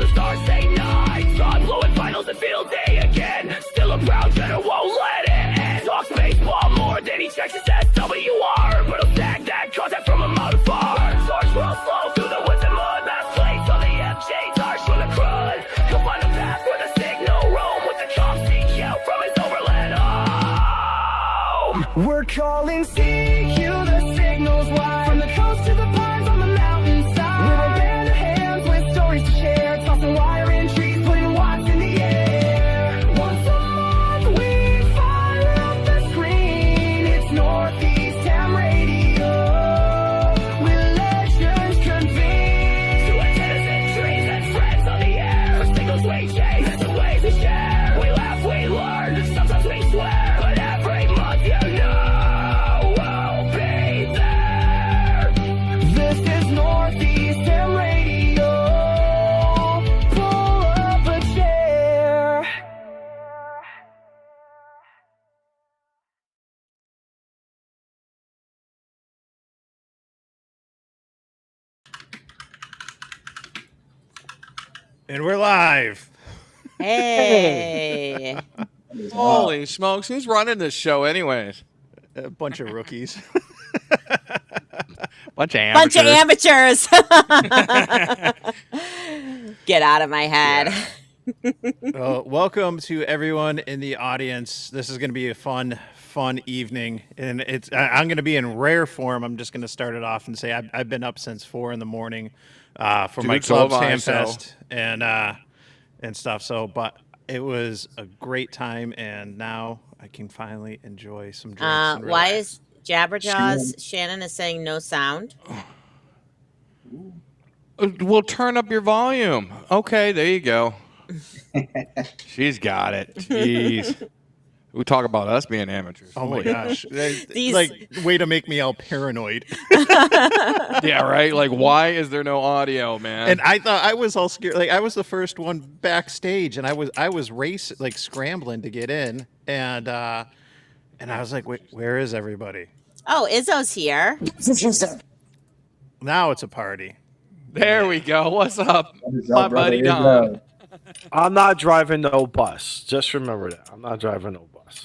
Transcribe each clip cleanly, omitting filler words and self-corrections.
the stars say night. Saw blue in finals and field day again. Still a proud Jenner, won't let it end. Talks baseball more than he checks his SWR. But he'll snag that contact from a mile far. Starts real slow through the woods and mud. Mass plates on the FJ's harsh from the crud. He'll find a path where the signal roam with the cops seek out from his overland home. We're calling CQ, the signals wide. From the coast to the pines on the mountainside. We're a band of hands with stories to share. Tossing wire in trees, putting watts in the air. Once a month we fire up the screen. It's Northeast Ham Radio. With legends convene. To antennas and trees and friends on the air. Signals we chase, it's the ways we share. We laugh, we learn, sometimes we swear. But every month you know we'll be there. This is Northeast Ham Radio. Pull up a chair. And we're live. Hey. Holy smokes, who's running this show anyways? A bunch of rookies. Bunch of amateurs. Get out of my head. Welcome to everyone in the audience. This is going to be a fun evening, and I'm going to be in rare form. I'm just going to start it off and say I've been up since 4 a.m. For my club's Hamfest and stuff. So, but it was a great time, and now I can finally enjoy some drinks. And Why relax. is Jabberjaws? Shannon is saying no sound. We'll turn up your volume. Okay, there you go. She's got it. Jeez. We talk about us being amateurs. Oh my gosh! These- Like, way to make me all paranoid. Yeah, right? Like, why is there no audio, man? And I thought I was all scared. Like, I was the first one backstage, and I was scrambling to get in, and I was like, wait, where is everybody? Oh, Izzo's here. Now it's a party. There we go. What's up, my buddy Don? I'm not driving no bus. Just remember that. I'm not driving no bus.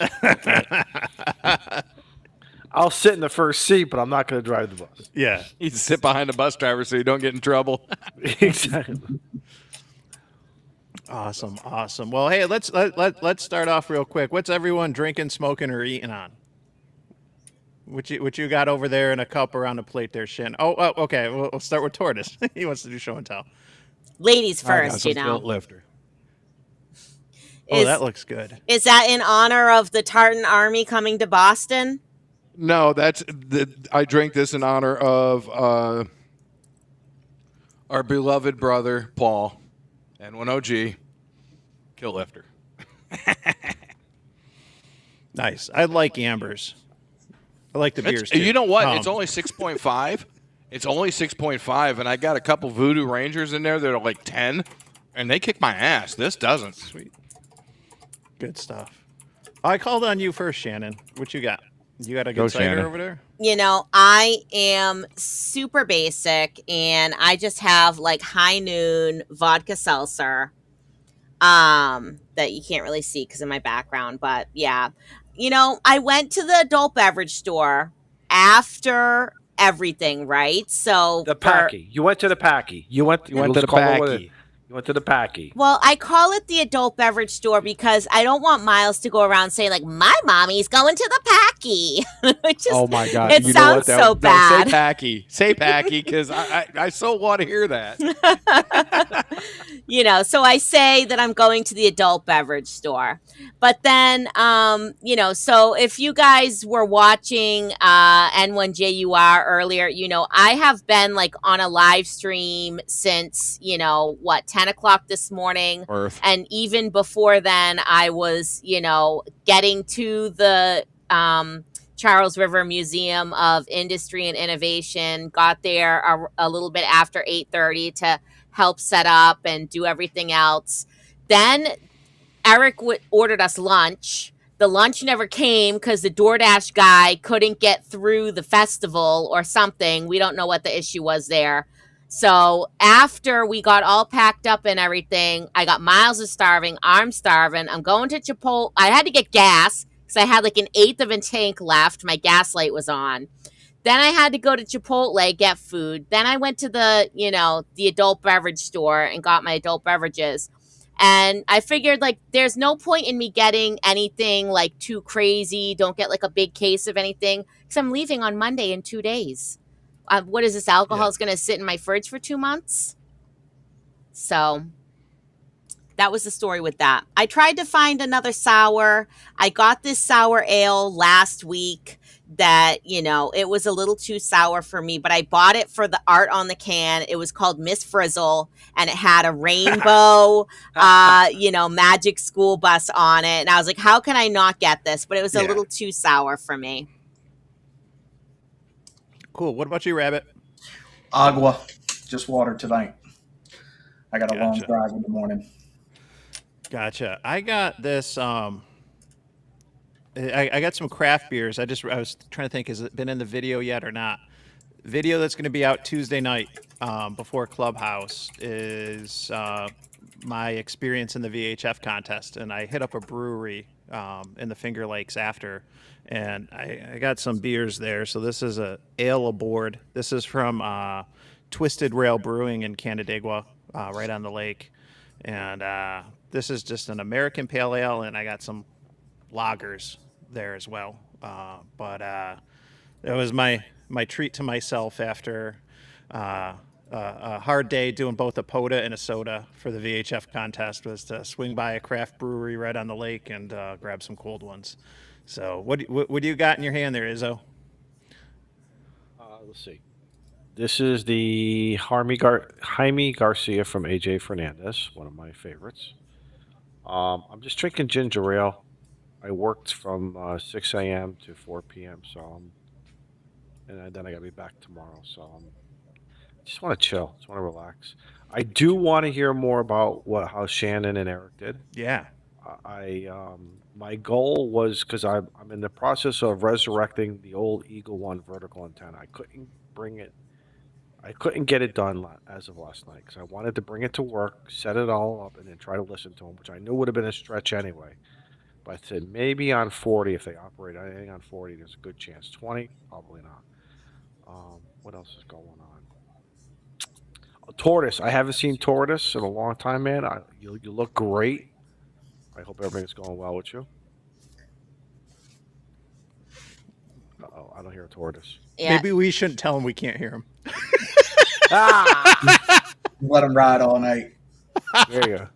I'll sit in the first seat, but I'm not going to drive the bus. Yeah. You sit behind the bus driver so you don't get in trouble. Exactly. Awesome. Well, hey, let's start off real quick. What's everyone drinking, smoking, or eating on? What you got over there in a cup or on a plate there, Shin? Oh, okay. We'll start with Tortoise. He wants to do show and tell. Ladies I got first, some you know. Built Lifter. Oh, that looks good. Is that in honor of the Tartan Army coming to Boston? No, I drank this in honor of our beloved brother Paul, N1OG, Kill Lifter. Nice. I like Ambers. I like the beers too. You know what? It's only 6.5. It's only 6.5, and I got a couple Voodoo Rangers in there that are like 10, and they kick my ass. This doesn't. Sweet. Good stuff. I called on you first, Shannon. What you got? You got a good cider Shannon. over there? You know, I am super basic, and I just have like High Noon vodka seltzer that you can't really see because of my background. But yeah, you know, I went to the adult beverage store after everything, right? So The Packy. You went to the Packy. You went to the Packy. You went to the Packy. Well, I call it the adult beverage store because I don't want Miles to go around saying like my mommy's going to the Packy. Which is, Oh my God! It You know what? sounds so No, bad. Say Packy, because I so want to hear that. You know, so I say that I'm going to the adult beverage store. But then, you know, so if you guys were watching N1JUR earlier, you know, I have been like on a live stream since, you know, 10 o'clock this morning. Earth. And even before then, I was, you know, getting to the Charles River Museum of Industry and Innovation, got there a little bit after 8:30 to help set up and do everything else. Then Eric ordered us lunch. The lunch never came because the DoorDash guy couldn't get through the festival or something. We don't know what the issue was there. So after we got all packed up and everything, I got Miles is starving. I'm starving. I'm going to Chipotle. I had to get gas because I had like an eighth of a tank left. My gas light was on. Then I had to go to Chipotle, get food. Then I went to the adult beverage store and got my adult beverages. And I figured like there's no point in me getting anything like too crazy. Don't get like a big case of anything because I'm leaving on Monday in 2 days. What is this? Alcohol is going to sit in my fridge for 2 months. So that was the story with that. I tried to find another sour. I got this sour ale last week that, it was a little too sour for me, but I bought it for the art on the can. It was called Miss Frizzle and it had a rainbow, magic school bus on it. And I was like, how can I not get this? But it was a little too sour for me. Cool. What about you, Rabbit? Agua, just water tonight. I got a long drive in the morning. Gotcha. I got this. I got some craft beers. I was trying to think, has it been in the video yet or not? Video that's going to be out Tuesday night before Clubhouse is my experience in the VHF contest, and I hit up a brewery in the Finger Lakes after, and I got some beers there. So this is a ale aboard. This is from Twisted Rail Brewing in Canandaigua, right on the lake, and this is just an American pale ale, and I got some lagers there as well. But it was my treat to myself after a hard day doing both a POTA and a soda for the VHF contest, was to swing by a craft brewery right on the lake and grab some cold ones. So what do you got in your hand there, Izzo? Let's see. This is the Jaime Garcia from AJ Fernandez, one of my favorites. I'm just drinking ginger ale. I worked from 6 a.m. to 4 p.m. And then I gotta be back tomorrow. So I just want to chill. Just want to relax. I do want to hear more about how Shannon and Eric did. Yeah. My goal was, because I'm in the process of resurrecting the old Eagle One vertical antenna. I couldn't get it done as of last night because I wanted to bring it to work, set it all up, and then try to listen to them, which I knew would have been a stretch anyway. But I said maybe on 40, if they operate anything on 40, there's a good chance. 20, probably not. What else is going on? Tortoise. I haven't seen Tortoise in a long time, man. You look great. I hope everything's going well with you. Uh-oh, I don't hear a Tortoise. Yeah. Maybe we shouldn't tell him we can't hear him. Let him ride all night. There you go.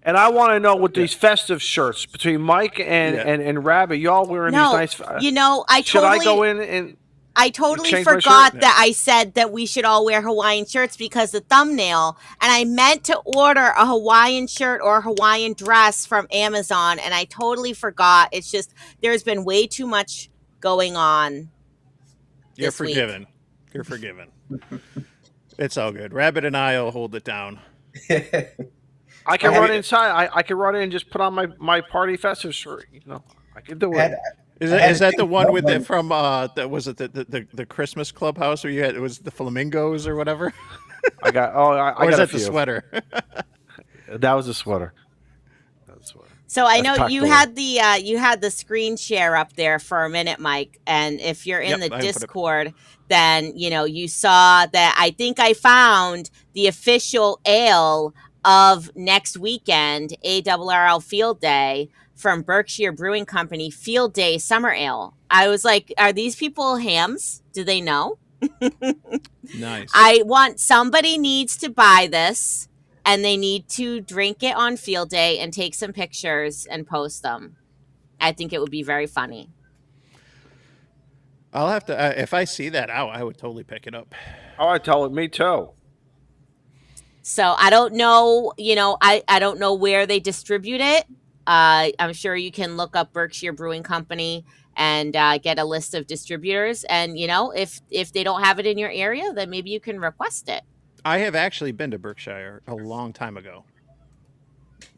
And I want to know with these festive shirts between Mike and Rabbit, y'all wearing these nice. Should I go in and? I totally change my forgot shirt? that I said that we should all wear Hawaiian shirts because the thumbnail, and I meant to order a Hawaiian shirt or a Hawaiian dress from Amazon, and I totally forgot. It's just there's been way too much going on. You're forgiven. You're forgiven. It's all good. Rabbit and I will hold it down. I can run inside. I can run in and just put on my party festive shirt. I can do it. Is that the one with it from was it the Christmas clubhouse where it was the flamingos or whatever? I got was that the sweater? That was a sweater. So I know you had the screen share up there for a minute, Mike, and if you're in the Discord, then you saw that I think I found the official ale of next weekend, ARRL Field Day, from Berkshire Brewing Company, Field Day Summer Ale. I was like, are these people hams? Do they know? Nice. Somebody needs to buy this, and they need to drink it on Field Day and take some pictures and post them. I think it would be very funny. I'll have to, if I see that out, I would totally pick it up. Oh, I tell it, me too. So I don't know, I don't know where they distribute it. I'm sure you can look up Berkshire Brewing Company and get a list of distributors. And, if they don't have it in your area, then maybe you can request it. I have actually been to Berkshire a long time ago.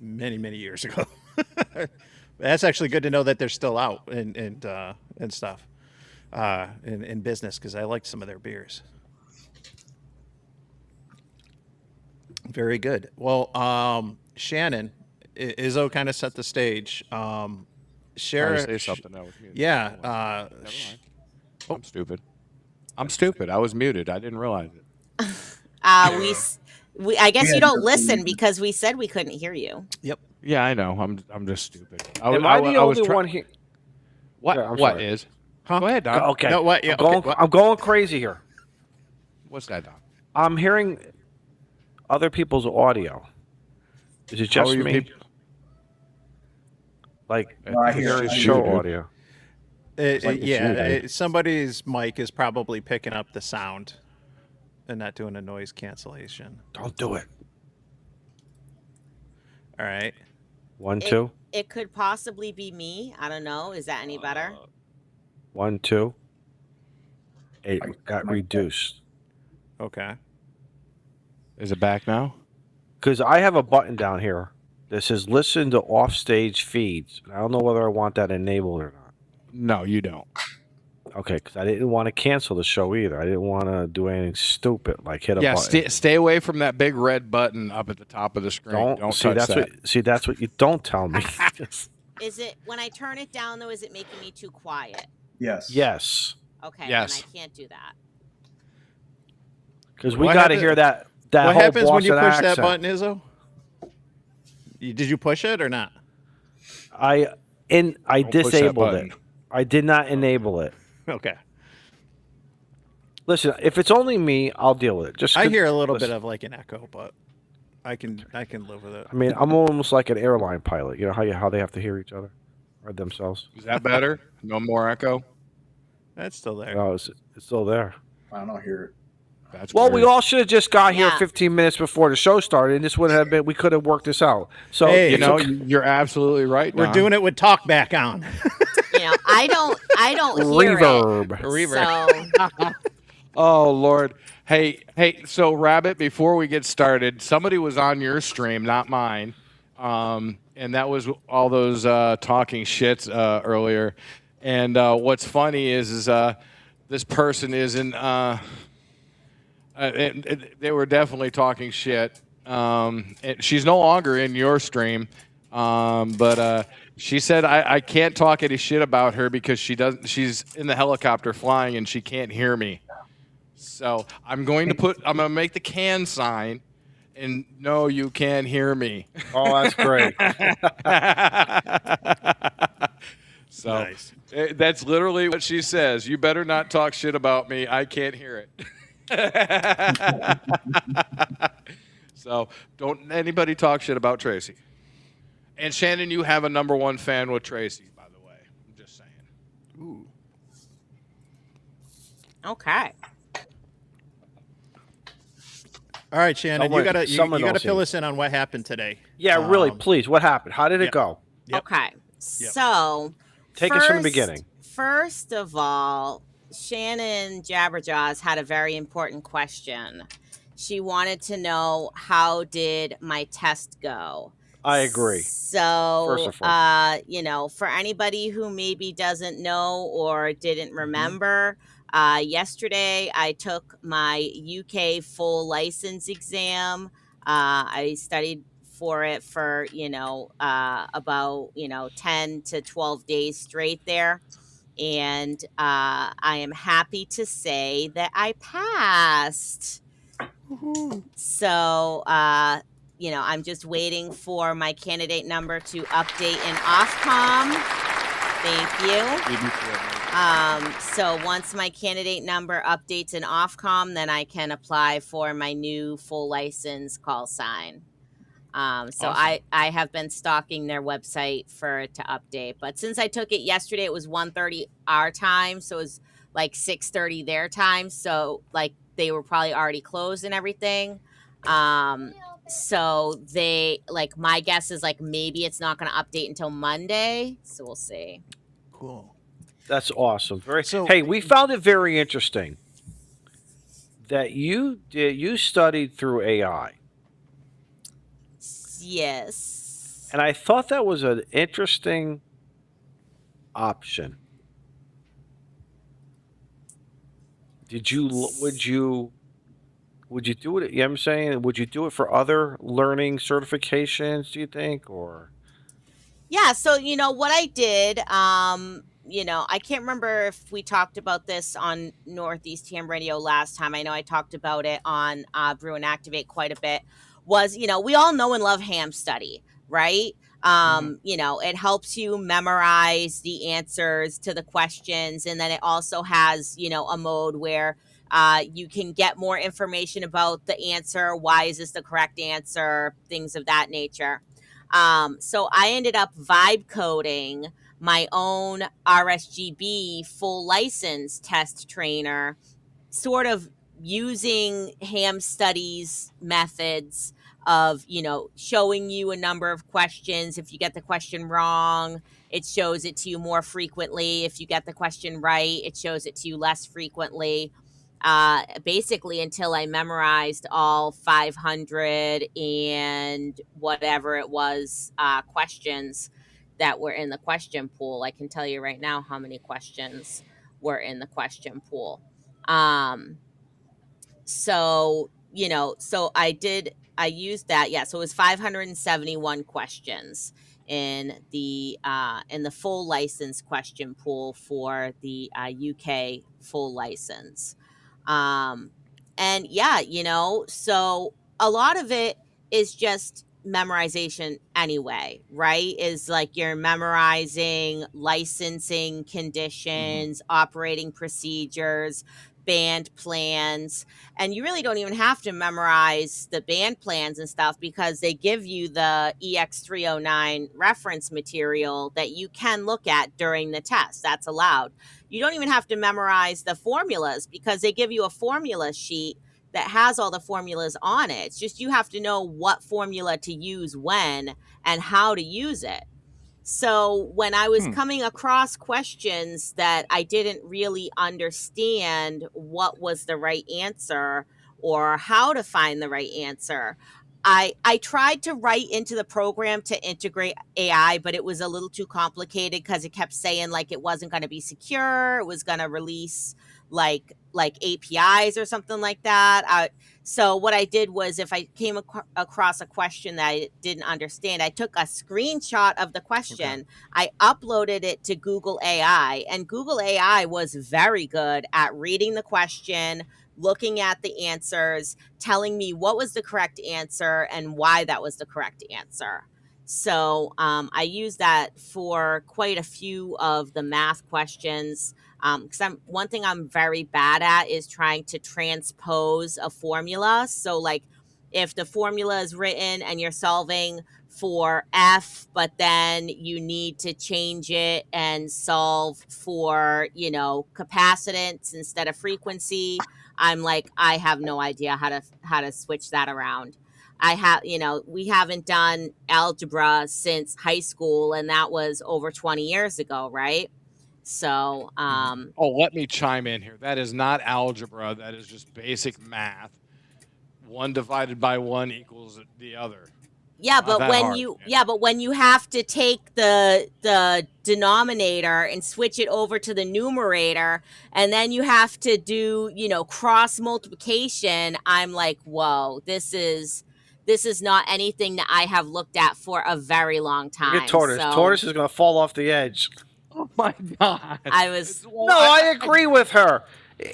Many, many years ago. That's actually good to know that they're still out and stuff in business because I like some of their beers. Very good. Well, Shannon, Izzo kind of set the stage. Trying to Share, say something. That was muted. yeah. Never mind. I'm stupid. I'm stupid. I was muted. I didn't realize it. I guess Yeah, you don't that's listen weird. because we said we couldn't hear you. Yep. Yeah, I know. I'm just stupid. Am I the only one here? What? Yeah, I'm what sorry. is? Huh? Go ahead, Don. Okay. No, what? Yeah, I'm going. okay, what? I'm going crazy here. What's that, Don? I'm hearing other people's audio. Is it How just are you me? people? Like No, I hear hearing it. show you, dude. audio. Somebody's mic is probably picking up the sound and not doing a noise cancellation. Don't do it. All right. 1, 2, It could possibly be me. I don't know. Is that any better? 1, 2. It got reduced Okay. Is it back now? because I have a button down here that says "Listen to offstage feeds." I don't know whether I want that enabled or not. No, you don't. Okay, because I didn't want to cancel the show either. I didn't want to do anything stupid like hit a Yeah, button. stay away from that big red button up at the top of the screen. Don't see. touch That's that. that's what you don't tell me. Is it when I turn it down though? Is it making me too quiet? Yes. Yes, Okay, Yes. then I can't do that. because we What got to happened- hear that. What whole happens when you Boston push that accent. button, Izzo? Did you push it or not? I Don't push that disabled button. it. I did not enable it. Okay. Listen, if it's only me, I'll deal with it. Just I hear a little listen. bit of like an echo, but I can live with it. I mean, I'm almost like an airline pilot. You know how they have to hear each other or themselves. Is that better? No more echo? That's still there. No, it's still there. I don't hear it. That's Well, weird. we all should have just got here Yeah. 15 minutes before the show started, and this would have been. We could have worked this out. So Hey, You it's know, okay. you're absolutely right, We're Don. doing it with talk back on. You know, I don't hear reverb. it. Reverb. So Oh Lord. Hey, so Rabbit, before we get started, somebody was on your stream, not mine. And that was all those talking shits earlier. And what's funny is this person isn't they were definitely talking shit. She's no longer in your stream. But she said I can't talk any shit about her because she's in the helicopter flying and she can't hear me. So I'm going to make the can sign, and no, you can't hear me. Oh, that's great. So Nice. that's literally what she says. You better not talk shit about me. I can't hear it. So don't anybody talk shit about Tracy. And Shannon, you have a #1 fan with Tracy, by the way. I'm just saying. Ooh. okay. All right, Shannon, you gotta someone else fill in. us in on what happened today. Yeah, really, please. What happened? How did it yeah. go? Yep. Okay. So Take us from the beginning. First of all, Shannon Jabberjaws had a very important question. She wanted to know, how did my test go? I agree. So, First and foremost. for anybody who maybe doesn't know or didn't remember, yesterday I took my UK full license exam. I studied for it for, about, 10 to 12 days straight there. And I am happy to say that I passed. So, I'm just waiting for my candidate number to update in Ofcom. Thank you. So once my candidate number updates in Ofcom, then I can apply for my new full license call sign. So Awesome. I have been stalking their website for it to update. But since I took it yesterday, it was 1:30 our time. So it was like 6:30 their time. So like they were probably already closed and everything. So my guess is like maybe it's not going to update until Monday. So we'll see. Cool. That's awesome. So- hey, we found it very interesting that you studied through AI. Yes. And I thought that was an interesting option. Would you do it? Yeah, I'm saying, would you do it for other learning certifications? Do you think, or? Yeah, so what I did, I can't remember if we talked about this on Northeast Ham Radio last time. I know I talked about it on Brew and Activate quite a bit. Was, we all know and love ham study, right? It helps you memorize the answers to the questions, and then it also has, a mode where you can get more information about the answer. Why is this the correct answer? Things of that nature. So I ended up vibe coding my own RSGB full license test trainer, sort of using ham studies methods of, showing you a number of questions. If you get the question wrong, it shows it to you more frequently. If you get the question right, it shows it to you less frequently. Basically until I memorized all 500 and whatever it was questions that were in the question pool. I can tell you right now how many questions were in the question pool. So I used that. Yeah, so it was 571 questions in the full license question pool for the UK full license. And yeah, so a lot of it is just memorization anyway, right? Is like you're memorizing licensing conditions, operating procedures, band plans, and you really don't even have to memorize the band plans and stuff because they give you the EX309 reference material that you can look at during the test. That's allowed. You don't even have to memorize the formulas because they give you a formula sheet that has all the formulas on it. It's just you have to know what formula to use when and how to use it. So when I was coming across questions that I didn't really understand what was the right answer or how to find the right answer, I tried to write into the program to integrate AI, but it was a little too complicated because it kept saying like it wasn't going to be secure. It was going to release like APIs or something like that. So what I did was if I came across a question that I didn't understand, I took a screenshot of the question. I uploaded it to Google AI, and Google AI was very good at reading the question, looking at the answers, telling me what was the correct answer and why that was the correct answer. So I used that for quite a few of the math questions. Because one thing I'm very bad at is trying to transpose a formula. So like if the formula is written and you're solving for F, but then you need to change it and solve for, capacitance instead of frequency, I'm like, I have no idea how to switch that around. We haven't done algebra since high school, and that was over 20 years ago, right? So, let me chime in here. That is not algebra. That is just basic math. 1 divided by 1 equals the other. Yeah, but when you have to take the denominator and switch it over to the numerator, and then you have to do, cross multiplication, I'm like, whoa, this is not anything that I have looked at for a very long time. Look at Tortoise. So Tortoise is going to fall off the edge. Oh my God! I agree with her.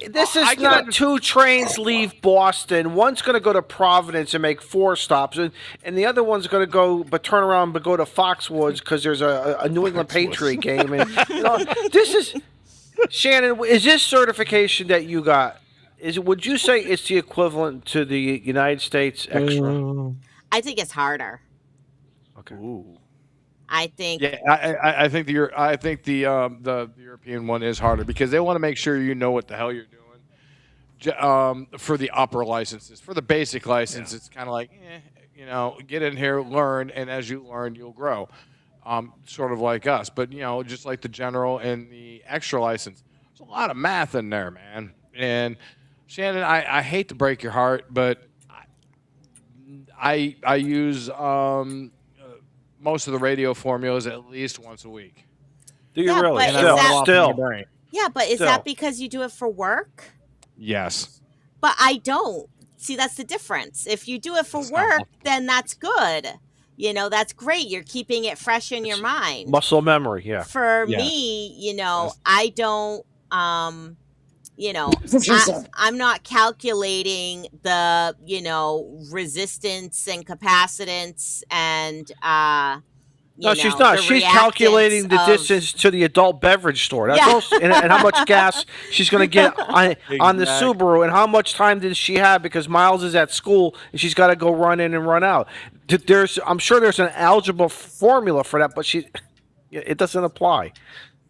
This is not 2 trains leave Boston. One's going to go to Providence and make 4 stops, and the other one's going to go, but turn around, but go to Foxwoods because there's a New England Patriot game. And this is Shannon. Is this certification that you got? Would you say it's the equivalent to the United States extra? I think it's harder. Okay. Ooh. I think. Yeah, I think the European one is harder because they want to make sure you know what the hell you're doing. For the upper licenses, for the basic license, it's kind of like, get in here, learn, and as you learn, you'll grow. Sort of like us, but just like the general and the extra license, there's a lot of math in there, man. And Shannon, I hate to break your heart, but I use most of the radio formulas at least once a week. Do you Yeah, really? but Still. Yeah, but is that because you do it for work? Yes. But I don't. see, that's the difference. If you do it for It's not work, multiple then that's good. That's great. You're keeping it fresh in your mind. Muscle memory, yeah. For Yes. me, I don't, I'm not calculating the, resistance and capacitance and, No, she's not. the She's reactance calculating the of- distance to the adult beverage store. That's Yeah. also, and how much gas she's going to get on the Exactly. Subaru, and how much time did she have because Miles is at school and she's got to go run in and run out. I'm sure there's an algebra formula for that, but it doesn't apply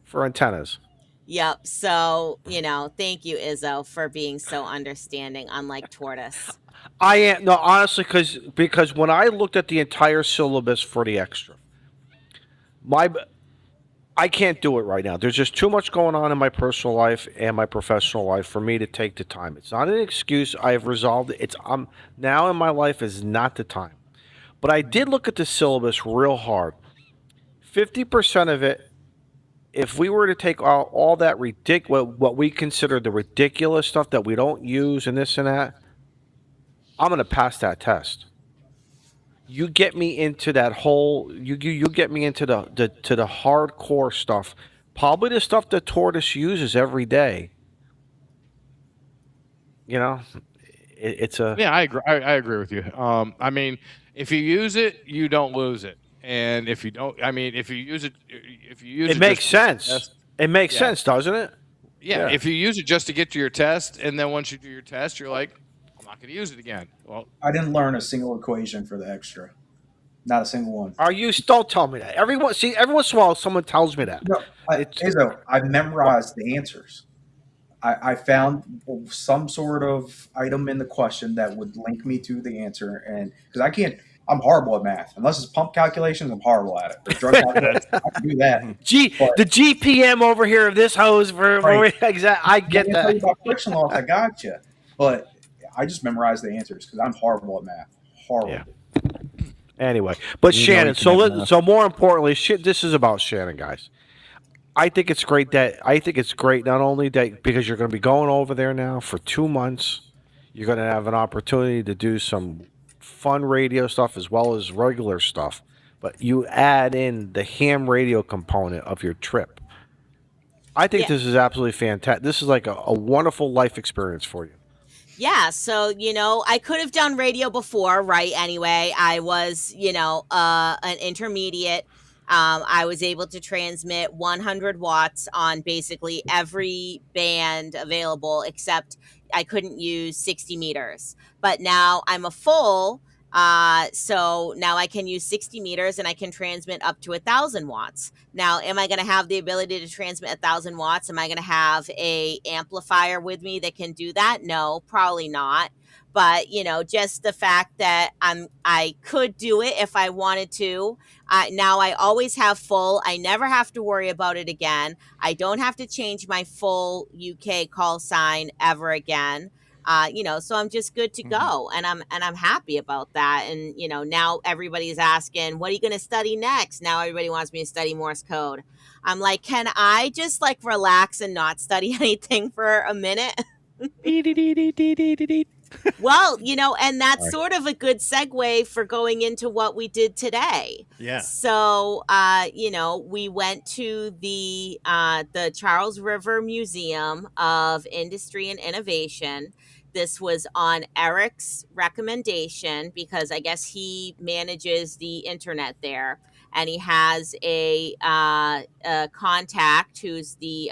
for antennas. Yep. So, thank you, Izzo, for being so understanding, unlike Tortoise. I am no honestly because when I looked at the entire syllabus for the extra, I can't do it right now. There's just too much going on in my personal life and my professional life for me to take the time. It's not an excuse. I've resolved it. I'm now in my life is not the time. But I did look at the syllabus real hard. 50% of it, if we were to take all that what we consider the ridiculous stuff that we don't use and this and that, I'm going to pass that test. You get me into that whole. You get me into the hardcore stuff. Probably the stuff that Tortoise uses every day. It's a. Yeah, I agree. I agree with you. I mean, if you use it, you don't lose it, and if you don't, I mean, if you use it, It makes just to sense. test- It makes Yeah. sense, doesn't it? yeah, Yeah. if you use it just to get to your test, and then once you do your test, you're like, I'm not going to use it again. Well, I didn't learn a single equation for the extra. Not a single one. Don't tell me that. Every once in a while, someone tells me that. No, Izzo, I memorized the answers. I found some sort of item in the question that would link me to the answer, and because I'm horrible at math. Unless it's pump calculations, I'm horrible at it. Or drug calculations, I can do that. But- The GPM over here of this hose Right. exactly. I get I tell you that. about friction loss, I got you. But I just memorized the answers because I'm horrible at math. Horrible. Yeah. Anyway, but You know Shannon. you can have enough. So more importantly, this is about Shannon, guys. I think it's great not only that because you're going to be going over there now for 2 months. You're going to have an opportunity to do some fun radio stuff as well as regular stuff. But you add in the ham radio component of your trip. I think Yeah. this is absolutely fantastic. This is like a wonderful life experience for you. Yeah, so I could have done radio before, right? Anyway, I was, an intermediate. I was able to transmit 100 watts on basically every band available, except I couldn't use 60 meters. But now I'm a full, so now I can use 60 meters and I can transmit up to 1,000 watts. Now, am I going to have the ability to transmit 1,000 watts? Am I going to have a amplifier with me that can do that? No, probably not. But just the fact that I could do it if I wanted to. Now I always have full. I never have to worry about it again. I don't have to change my full UK call sign ever again. So I'm just good to go, and I'm happy about that. And now everybody's asking, what are you going to study next? Now everybody wants me to study Morse code. I'm like, can I just relax and not study anything for a minute? Well, and that's sort of a good segue for going into what we did today. Yeah. So, we went to the Charles River Museum of Industry and Innovation. This was on Eric's recommendation because I guess he manages the internet there, and he has a contact who's the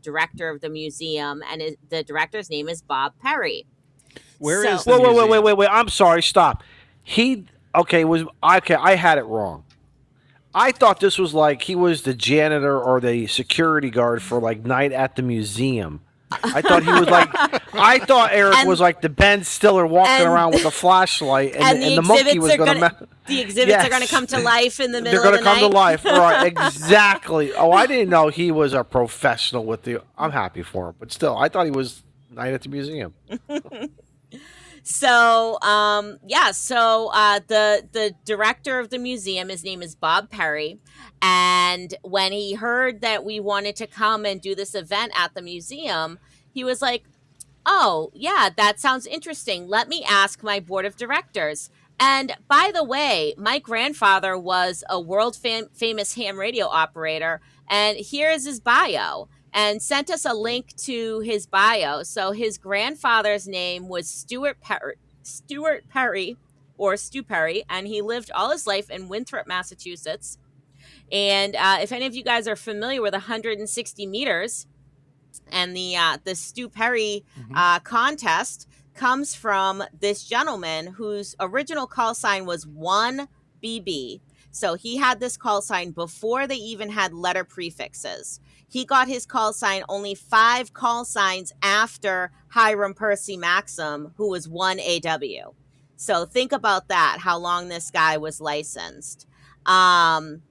director of the museum, and the director's name is Bob Perry. Where So- is the museum? Wait. I'm sorry. Stop. I had it wrong. I thought this was like he was the janitor or the security guard for night at the museum. I thought he was I thought Eric was like the Ben Stiller walking around with a flashlight, and the monkey was going to. The exhibits are going to come to life in the middle They're of the going to come night. to life, right? Exactly. Oh, I didn't know he was a professional with the. I'm happy for him, but still, I thought he was night at the museum. So, the director of the museum, his name is Bob Perry, and when he heard that we wanted to come and do this event at the museum, he was like, Oh, yeah, that sounds interesting. Let me ask my board of directors. And by the way, my grandfather was a world famous ham radio operator, and here is his bio, and sent us a link to his bio. So his grandfather's name was Stuart Perry, or Stu Perry, and he lived all his life in Winthrop, Massachusetts. And if any of you guys are familiar with 160 meters, and the Stu Perry contest comes from this gentleman whose original call sign was 1BB. So he had this call sign before they even had letter prefixes. He got his call sign only 5 call signs after Hiram Percy Maxim, who was 1AW. So think about that, how long this guy was licensed. And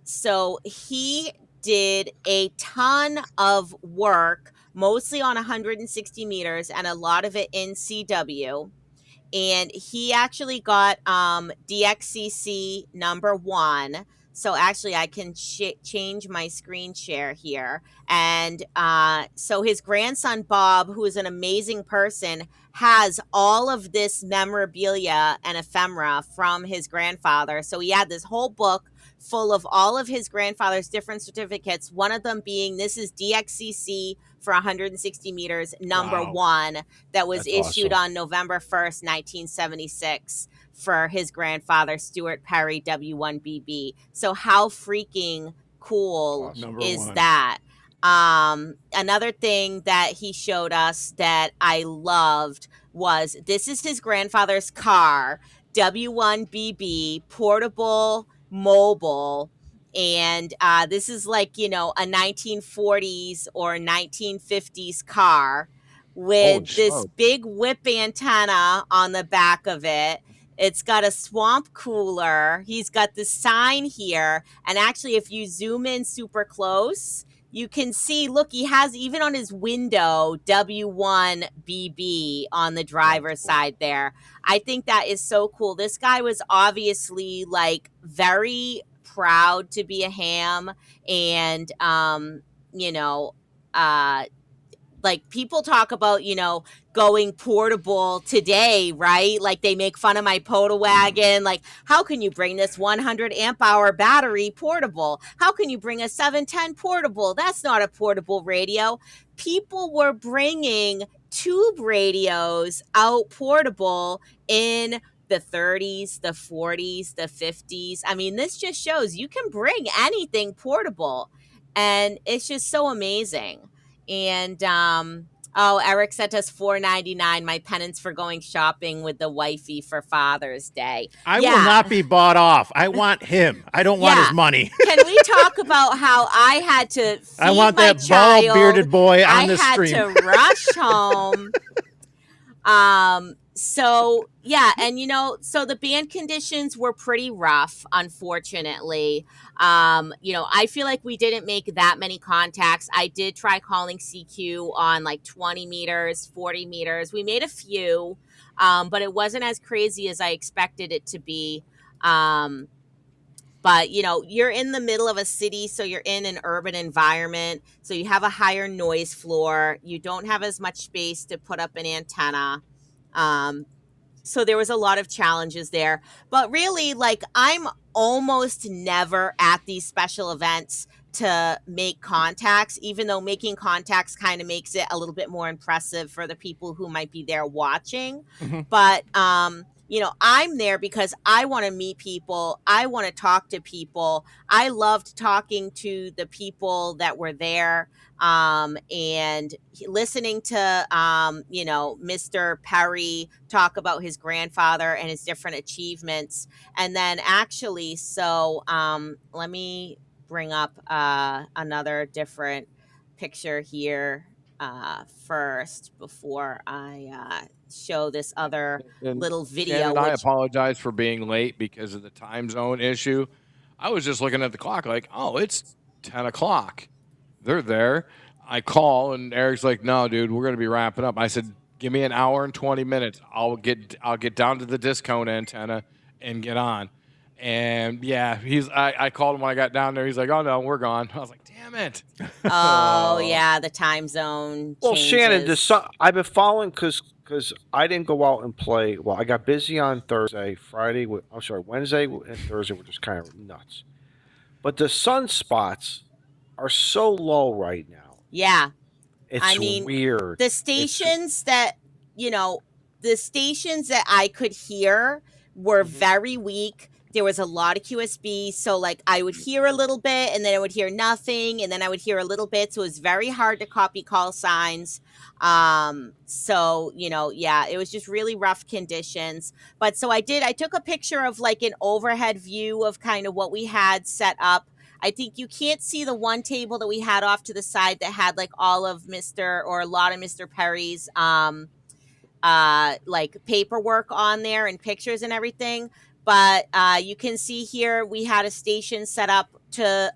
so he did a ton of work, mostly on 160 meters, and a lot of it in CW. And he actually got DXCC #1. So actually, I can change my screen share here. And so his grandson, Bob, who is an amazing person, has all of this memorabilia and ephemera from his grandfather. So he had this whole book full of all of his grandfather's different certificates, one of them being this is DXCC for 160 meters, #1, that was That's issued awesome. on November 1st, 1976 for his grandfather, Stuart Perry, W1BB. So how freaking cool Number is one. that? Another thing that he showed us that I loved was this is his grandfather's car, W1BB, portable, mobile. And this is like, a 1940s or 1950s car Holy with this smoke. big whip antenna on the back of it. It's got a swamp cooler. He's got the sign here. And actually, if you zoom in super close, you can see, look, he has even on his window W1BB on the driver's side there. I think that is so cool. This guy was obviously like very proud to be a ham, and like people talk about, going portable today, right? Like they make fun of my Poda wagon. Like, how can you bring this 100 amp hour battery portable? How can you bring a 710 portable? That's not a portable radio. People were bringing tube radios out portable in the 30s, the 40s, the 50s. I mean, this just shows you can bring anything portable. And it's just so amazing. And Eric sent us $4.99, my penance for going shopping with the wifey for Father's Day. I will not be bought off. I want him. I don't want his money. Can we talk about how I had to feed I want my that child? bald bearded boy on the stream. I had to rush home. So yeah, and so the band conditions were pretty rough, unfortunately. I feel like we didn't make that many contacts. I did try calling CQ on like 20 meters, 40 meters. We made a few, but it wasn't as crazy as I expected it to be. But you're in the middle of a city, so you're in an urban environment, so you have a higher noise floor. You don't have as much space to put up an antenna. So there was a lot of challenges there, but really, like, I'm almost never at these special events to make contacts, even though making contacts kind of makes it a little bit more impressive for the people who might be there watching. But I'm there because I want to meet people. I want to talk to people. I loved talking to the people that were there, and listening to Mr. Perry talk about his grandfather and his different achievements. And then actually, so let me bring up another different picture here first before I show this other little video. Shannon, I apologize for being late because of the time zone issue. I was just looking at the clock like, oh, it's 10 o'clock. They're there. I call and Eric's like, no, dude, we're going to be wrapping up. I said, give me an hour and 20 minutes. I'll get down to the discount antenna and get on. And yeah, I called him when I got down there. He's like, "Oh no, we're gone." I was like, "Damn it!" Oh yeah, the time zone Well, Shannon, changes. I've been following because I didn't go out and play. Well, I got busy on Thursday, Friday. I'm sorry, Wednesday and Thursday were just kind of nuts. But the sunspots are so low right now. Yeah. I It's mean, weird. the It's stations that, you know, the stations that I could hear were Mhm. very weak. There was a lot of QSB. So, like, I would hear a little bit and then I would hear nothing. And then I would hear a little bit. So, it was very hard to copy call signs. So, yeah, it was just really rough conditions. But so I took a picture of like an overhead view of kind of what we had set up. I think you can't see the one table that we had off to the side that had like all of Mr. or a lot of Mr. Perry's like paperwork on there and pictures and everything. But you can see here we had a station set up to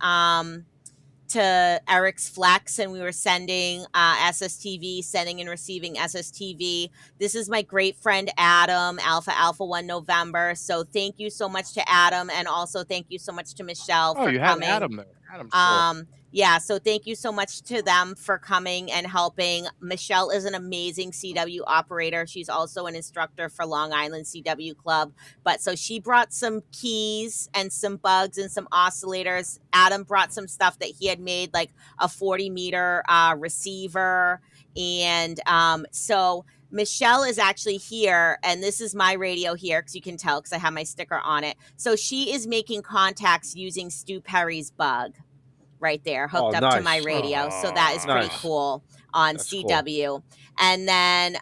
Eric's Flex, and we were sending SSTV, sending and receiving SSTV. This is my great friend Adam, Alpha 1 November. So thank you so much to Adam, and also thank you so much to Michelle Oh, for you had coming. Adam there. Adam's cool. Yeah, so thank you so much to them for coming and helping. Michelle is an amazing CW operator. She's also an instructor for Long Island CW Club. But so she brought some keys and some bugs and some oscillators. Adam brought some stuff that he had made, like a 40-meter receiver. And so Michelle is actually here, and this is my radio here because you can tell because I have my sticker on it. So she is making contacts using Stu Perry's bug right there hooked up to my nice. radio. So that is pretty Nice. cool on That's cool. CW. And then,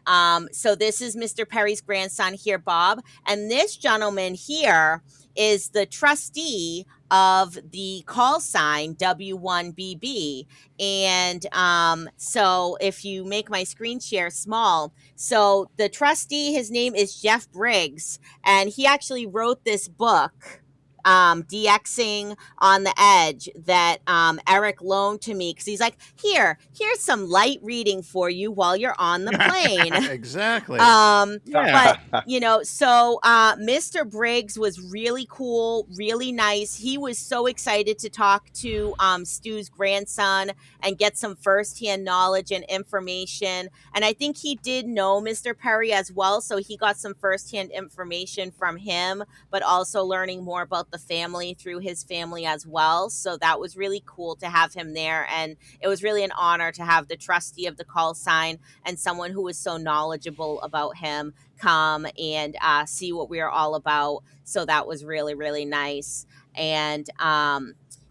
so this is Mr. Perry's grandson here, Bob. And this gentleman here is the trustee of the call sign W1BB. And so if you make my screen share small, so the trustee, his name is Jeff Briggs, and he actually wrote this book, DXing on the Edge, that Eric loaned to me because he's like, here's some light reading for you while you're on the plane. Exactly. But so Mr. Briggs was really cool, really nice. He was so excited to talk to Stu's grandson and get some firsthand knowledge and information. And I think he did know Mr. Perry as well, so he got some firsthand information from him, but also learning more about the family through his family as well. So that was really cool to have him there. And it was really an honor to have the trustee of the call sign and someone who was so knowledgeable about him come and see what we are all about. So that was really, really nice. And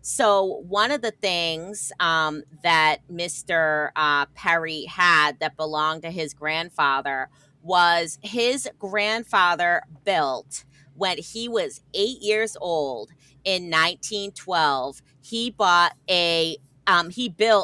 so one of the things that Mr. Perry had that belonged to his grandfather was his grandfather built, when he was 8 years old in 1912, he built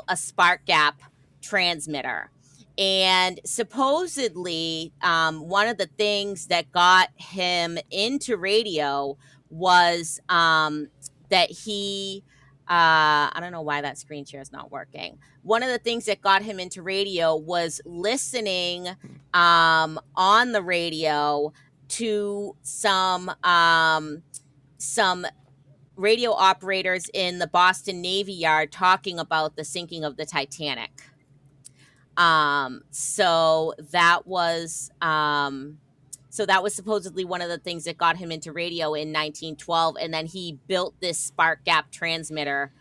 a spark gap transmitter. And supposedly, one of the things that got him into radio was that he, I don't know why that screen share is not working. One of the things that got him into radio was listening on the radio to some radio operators in the Boston Navy Yard talking about the sinking of the Titanic. So that was supposedly one of the things that got him into radio in 1912, and then he built this spark gap transmitter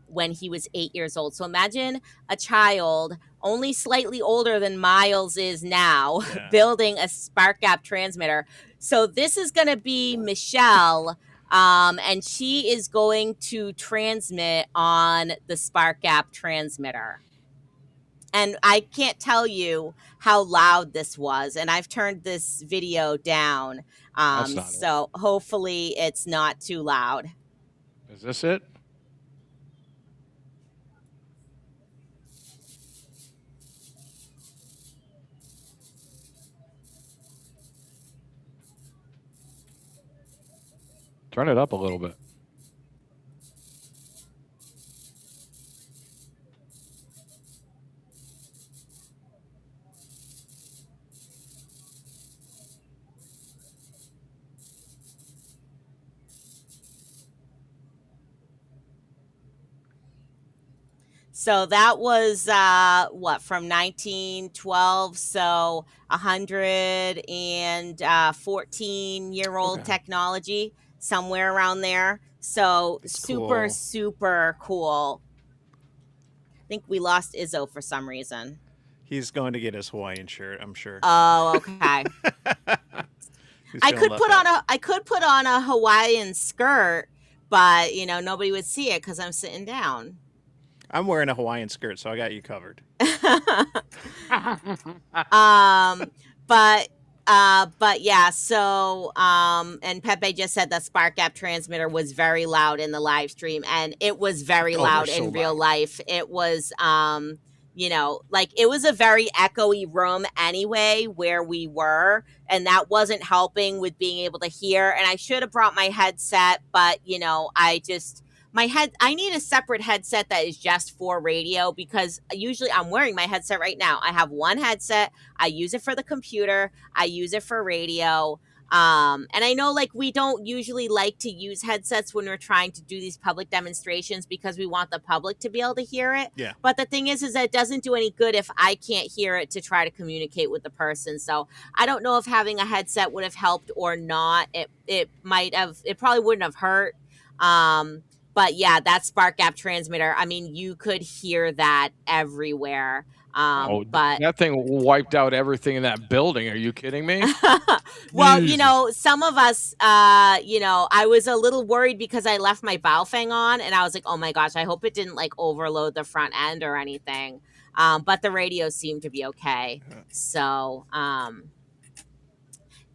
when he was 8 years old. So imagine a child only slightly older than Miles is now building a spark gap transmitter. So this is going to be Michelle, and she is going to transmit on the spark gap transmitter. And I can't tell you how loud this was, and I've turned this video down. That's not So hopefully it's not too loud. Is this it? Turn it up a little bit. So that was from 1912. So 114-year-old Okay. technology, somewhere around there. So That's super, cool. super cool. I think we lost Izzo for some reason. He's going to get his Hawaiian shirt, I'm sure. Oh, okay. He's I feeling could left put out. on a Hawaiian skirt, but nobody would see it because I'm sitting down. I'm wearing a Hawaiian skirt, so I got you covered. But yeah, so and Pepe just said the spark gap transmitter was very loud in the live stream, and it was very Oh, they're loud so in real loud. life. It was like it was a very echoey room anyway where we were, and that wasn't helping with being able to hear. And I should have brought my headset, but I need a separate headset that is just for radio, because usually I'm wearing my headset right now. I have one headset. I use it for the computer. I use it for radio. And I know, like, we don't usually like to use headsets when we're trying to do these public demonstrations because we want the public to be able to hear it. Yeah. But the thing is that it doesn't do any good if I can't hear it to try to communicate with the person. So I don't know if having a headset would have helped or not. It might have. It probably wouldn't have hurt. But yeah, that spark gap transmitter, I mean, you could hear that everywhere. But that thing wiped out everything in that building. Are you kidding me? well, Jesus. some of us, I was a little worried because I left my Baofeng on, and I was like, oh my gosh, I hope it didn't like overload the front end or anything. But the radio seemed to be okay. So,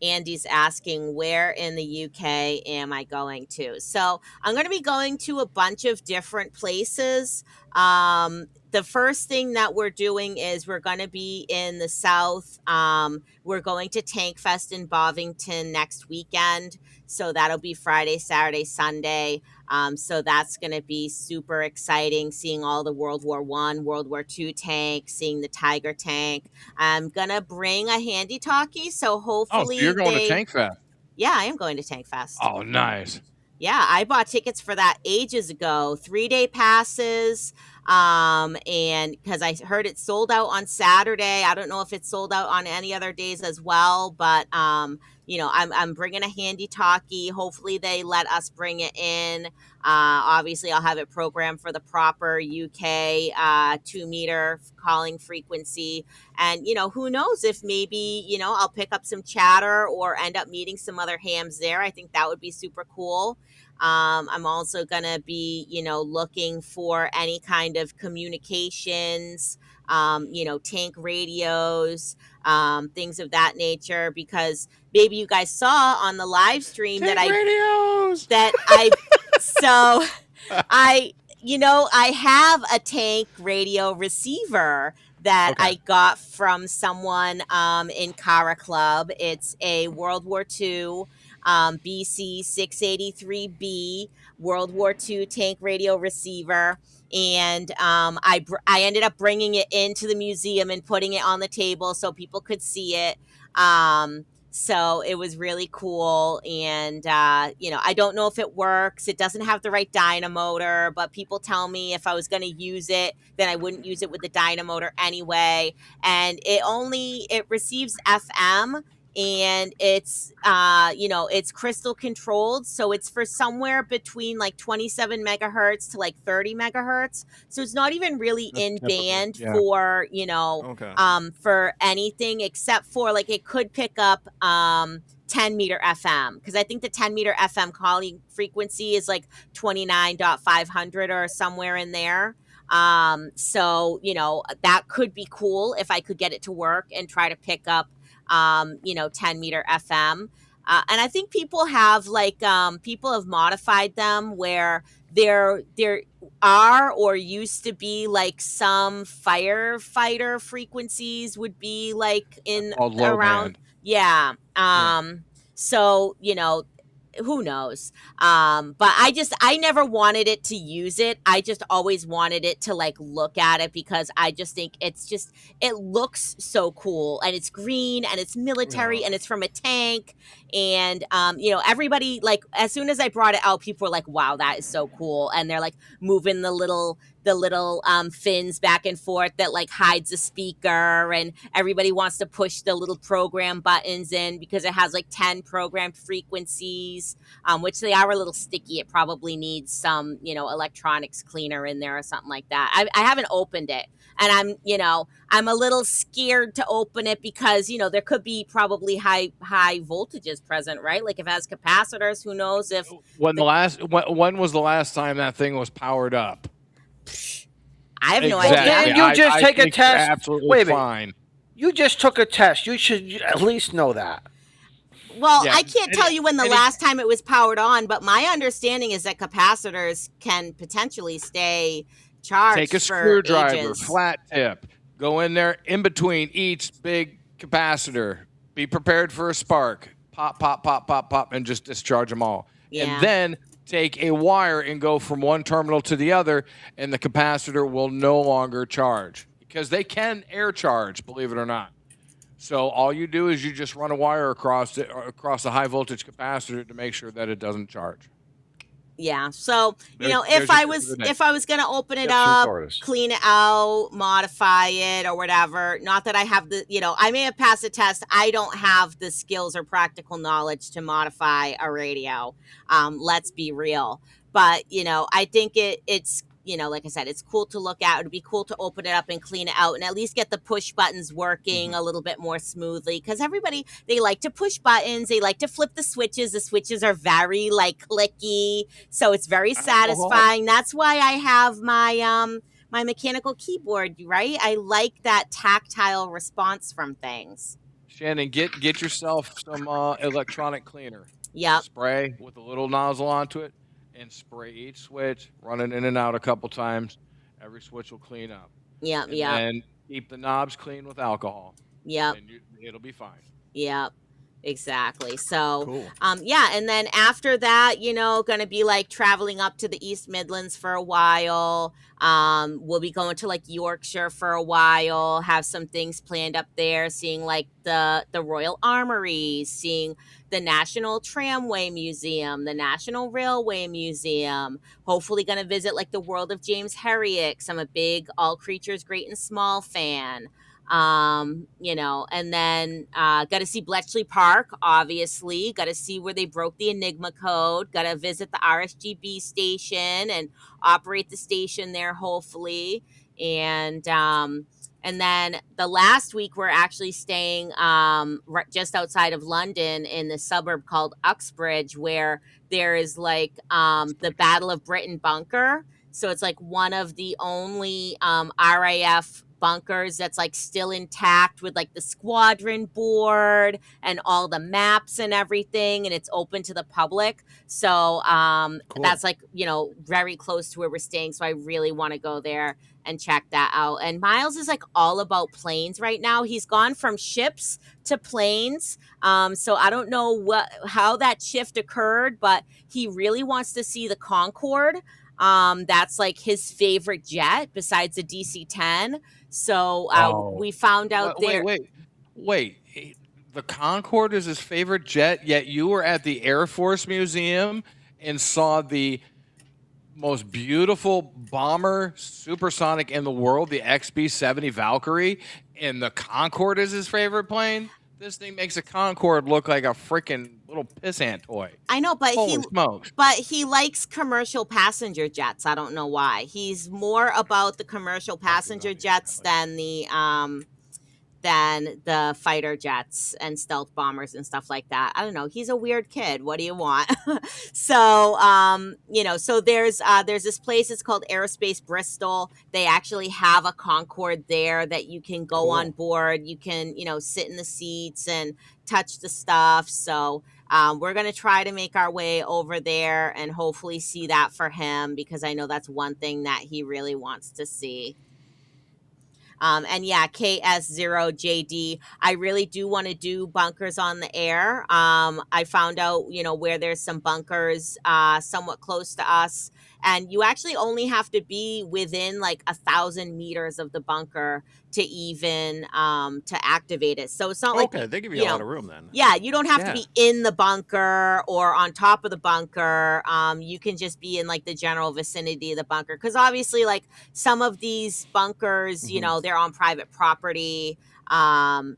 Andy's asking, where in the UK am I going to? So I'm going to be going to a bunch of different places. The first thing that we're doing is we're going to be in the South. We're going to Tank Fest in Bovington next weekend. So that'll be Friday, Saturday, Sunday. So that's going to be super exciting, seeing all the World War I, World War II tanks, seeing the Tiger tank. I'm going to bring a handy talkie, so Oh, so hopefully you're going to Tank Fest. Yeah, I am going to Tank Fest. Oh, nice. Yeah, I bought tickets for that ages ago, 3-day passes. And because I heard it sold out on Saturday. I don't know if it's sold out on any other days as well, but I'm bringing a handy talkie. Hopefully they let us bring it in. Obviously I'll have it programmed for the proper UK 2-meter calling frequency. And who knows if maybe I'll pick up some chatter or end up meeting some other hams there. I think that would be super cool. I'm also going to be, looking for any kind of communications, tank radios, things of that nature, because maybe you guys saw on the live stream Tank that radios. so I have a tank radio receiver that Okay. I got from someone in Cara Club. It's a World War II BC 683B World War II tank radio receiver. And I ended up bringing it into the museum and putting it on the table so people could see it. So it was really cool. And, I don't know if it works. It doesn't have the right dynamotor, but people tell me if I was going to use it, then I wouldn't use it with the dynamotor anyway. And it receives FM, and it's it's crystal controlled, so it's for somewhere between like 27 megahertz to like 30 megahertz, so it's not even really That's in typical, band yeah. for Okay. for anything except for like it could pick up 10-meter FM, because I think the 10-meter FM calling frequency is like 29.500 or somewhere in there. So that could be cool if I could get it to work and try to pick up 10-meter FM. And I think people have people have modified them where there are or used to be like some firefighter frequencies would be like in Called low around. band. Yeah. So who knows? But I never wanted it to use it. I just always wanted it to like look at it, because I just think it looks so cool, and it's green and it's military Yeah. and it's from a tank. And everybody, like, as soon as I brought it out, people were like, wow, that is so cool. And they're like moving the little the little fins back and forth that like hides a speaker, and everybody wants to push the little program buttons in because it has like 10 programmed frequencies, which they are a little sticky. It probably needs some, electronics cleaner in there or something like that. I haven't opened it, and I'm a little scared to open it because there could be probably high voltages present, right? Like if it has capacitors, who knows if When was the last time that thing was powered up? I have no Exactly. idea. Didn't you just I take a think you're test? absolutely Wait a minute. fine. You just took a test. You should at least know that. Well, Yeah, I can't tell you when the last time it was powered on, but my understanding is that capacitors can potentially stay charged. Take a for screwdriver, ages. flat tip, go in there in between each big capacitor. Be prepared for a spark. Pop, pop, pop, pop, pop, and just discharge them all. Yeah. And then take a wire and go from one terminal to the other, and the capacitor will no longer charge because they can air charge, believe it or not. So all you do is you just run a wire across a high voltage capacitor to make sure that it doesn't charge. Yeah. So, There's if your I tip was for the day. if I was going to open it Tips from up, Tortoise. clean it out, modify it or whatever, not that I have I may have passed the test. I don't have the skills or practical knowledge to modify a radio. Let's be real. But, I think it's like I said, it's cool to look at. It'd be cool to open it up and clean it out and at least get the push buttons working a little bit more smoothly. Because everybody, they like to push buttons. They like to flip the switches. The switches are very like clicky. So it's very satisfying. That's why I have my my mechanical keyboard, right? I like that tactile response from things. Shannon, get yourself some electronic cleaner. Yep. Spray with a little nozzle onto it and spray each switch, run it in and out a couple times. Every switch will clean up. Yep. And Yep. then keep the knobs clean with alcohol. Yep. And it'll be fine. Yep. Exactly. So, Cool. yeah. And then after that, going to be like traveling up to the East Midlands for a while. We'll be going to like Yorkshire for a while, have some things planned up there, seeing like the Royal Armory, seeing the National Tramway Museum, the National Railway Museum, hopefully going to visit like the World of James Herrick. I'm a big All Creatures Great and Small fan. And then got to see Bletchley Park, obviously, got to see where they broke the Enigma code, got to visit the RSGB station and operate the station there, hopefully. And then the last week we're actually staying right just outside of London in the suburb called Uxbridge, where there is like the Battle of Britain bunker. So it's like one of the only RAF bunkers that's like still intact with like the squadron board and all the maps and everything, and it's open to the public. So Cool. that's like very close to where we're staying, so I really want to go there and check that out. And Miles is like all about planes right now. He's gone from ships to planes. So I don't know how that shift occurred, but he really wants to see the Concorde. That's like his favorite jet besides the DC-10. So we found out there. Wait. The Concorde is his favorite jet, yet you were at the Air Force Museum and saw the most beautiful bomber supersonic in the world, the XB-70 Valkyrie, and the Concorde is his favorite plane? This thing makes a Concorde look like a freaking little pissant toy. I know, but Holy smokes. But he likes commercial passenger jets. I don't know why. He's more about the commercial passenger jets than the fighter jets and stealth bombers and stuff like that. I don't know. He's a weird kid. What do you want? So, so there's this place. It's called Aerospace Bristol. They actually have a Concorde there that you can go on board. You can, sit in the seats and touch the stuff. So, we're going to try to make our way over there and hopefully see that for him, because I know that's one thing that he really wants to see. And yeah, KS0JD. I really do want to do bunkers on the air. I found out, where there's some bunkers somewhat close to us. And you actually only have to be within like 1,000 meters of the bunker to even to activate it. So it's not like Okay, they give you you a lot know of room then. yeah, you don't have to Yeah. be in the bunker or on top of the bunker. You can just be in like the general vicinity of the bunker. Because obviously, like some of these bunkers, they're on private property.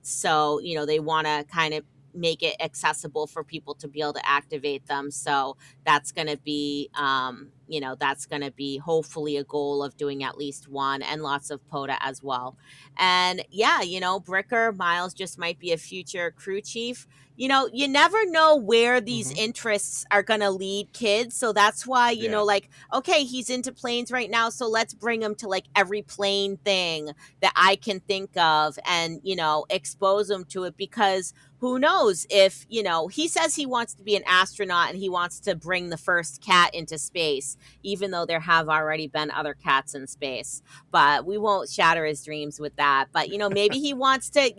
So, they want to kind of make it accessible for people to be able to activate them. So that's going to be, that's going to be hopefully a goal of doing at least one, and lots of POTA as well. And yeah, Bricker Miles just might be a future crew chief. You never know where these interests are going to lead kids. So that's why, Yeah. like, okay, he's into planes right now. So let's bring him to like every plane thing that I can think of and, expose him to it, because who knows if, he says he wants to be an astronaut and he wants to bring the first cat into space, even though there have already been other cats in space. But we won't shatter his dreams with that. But, maybe he wants to,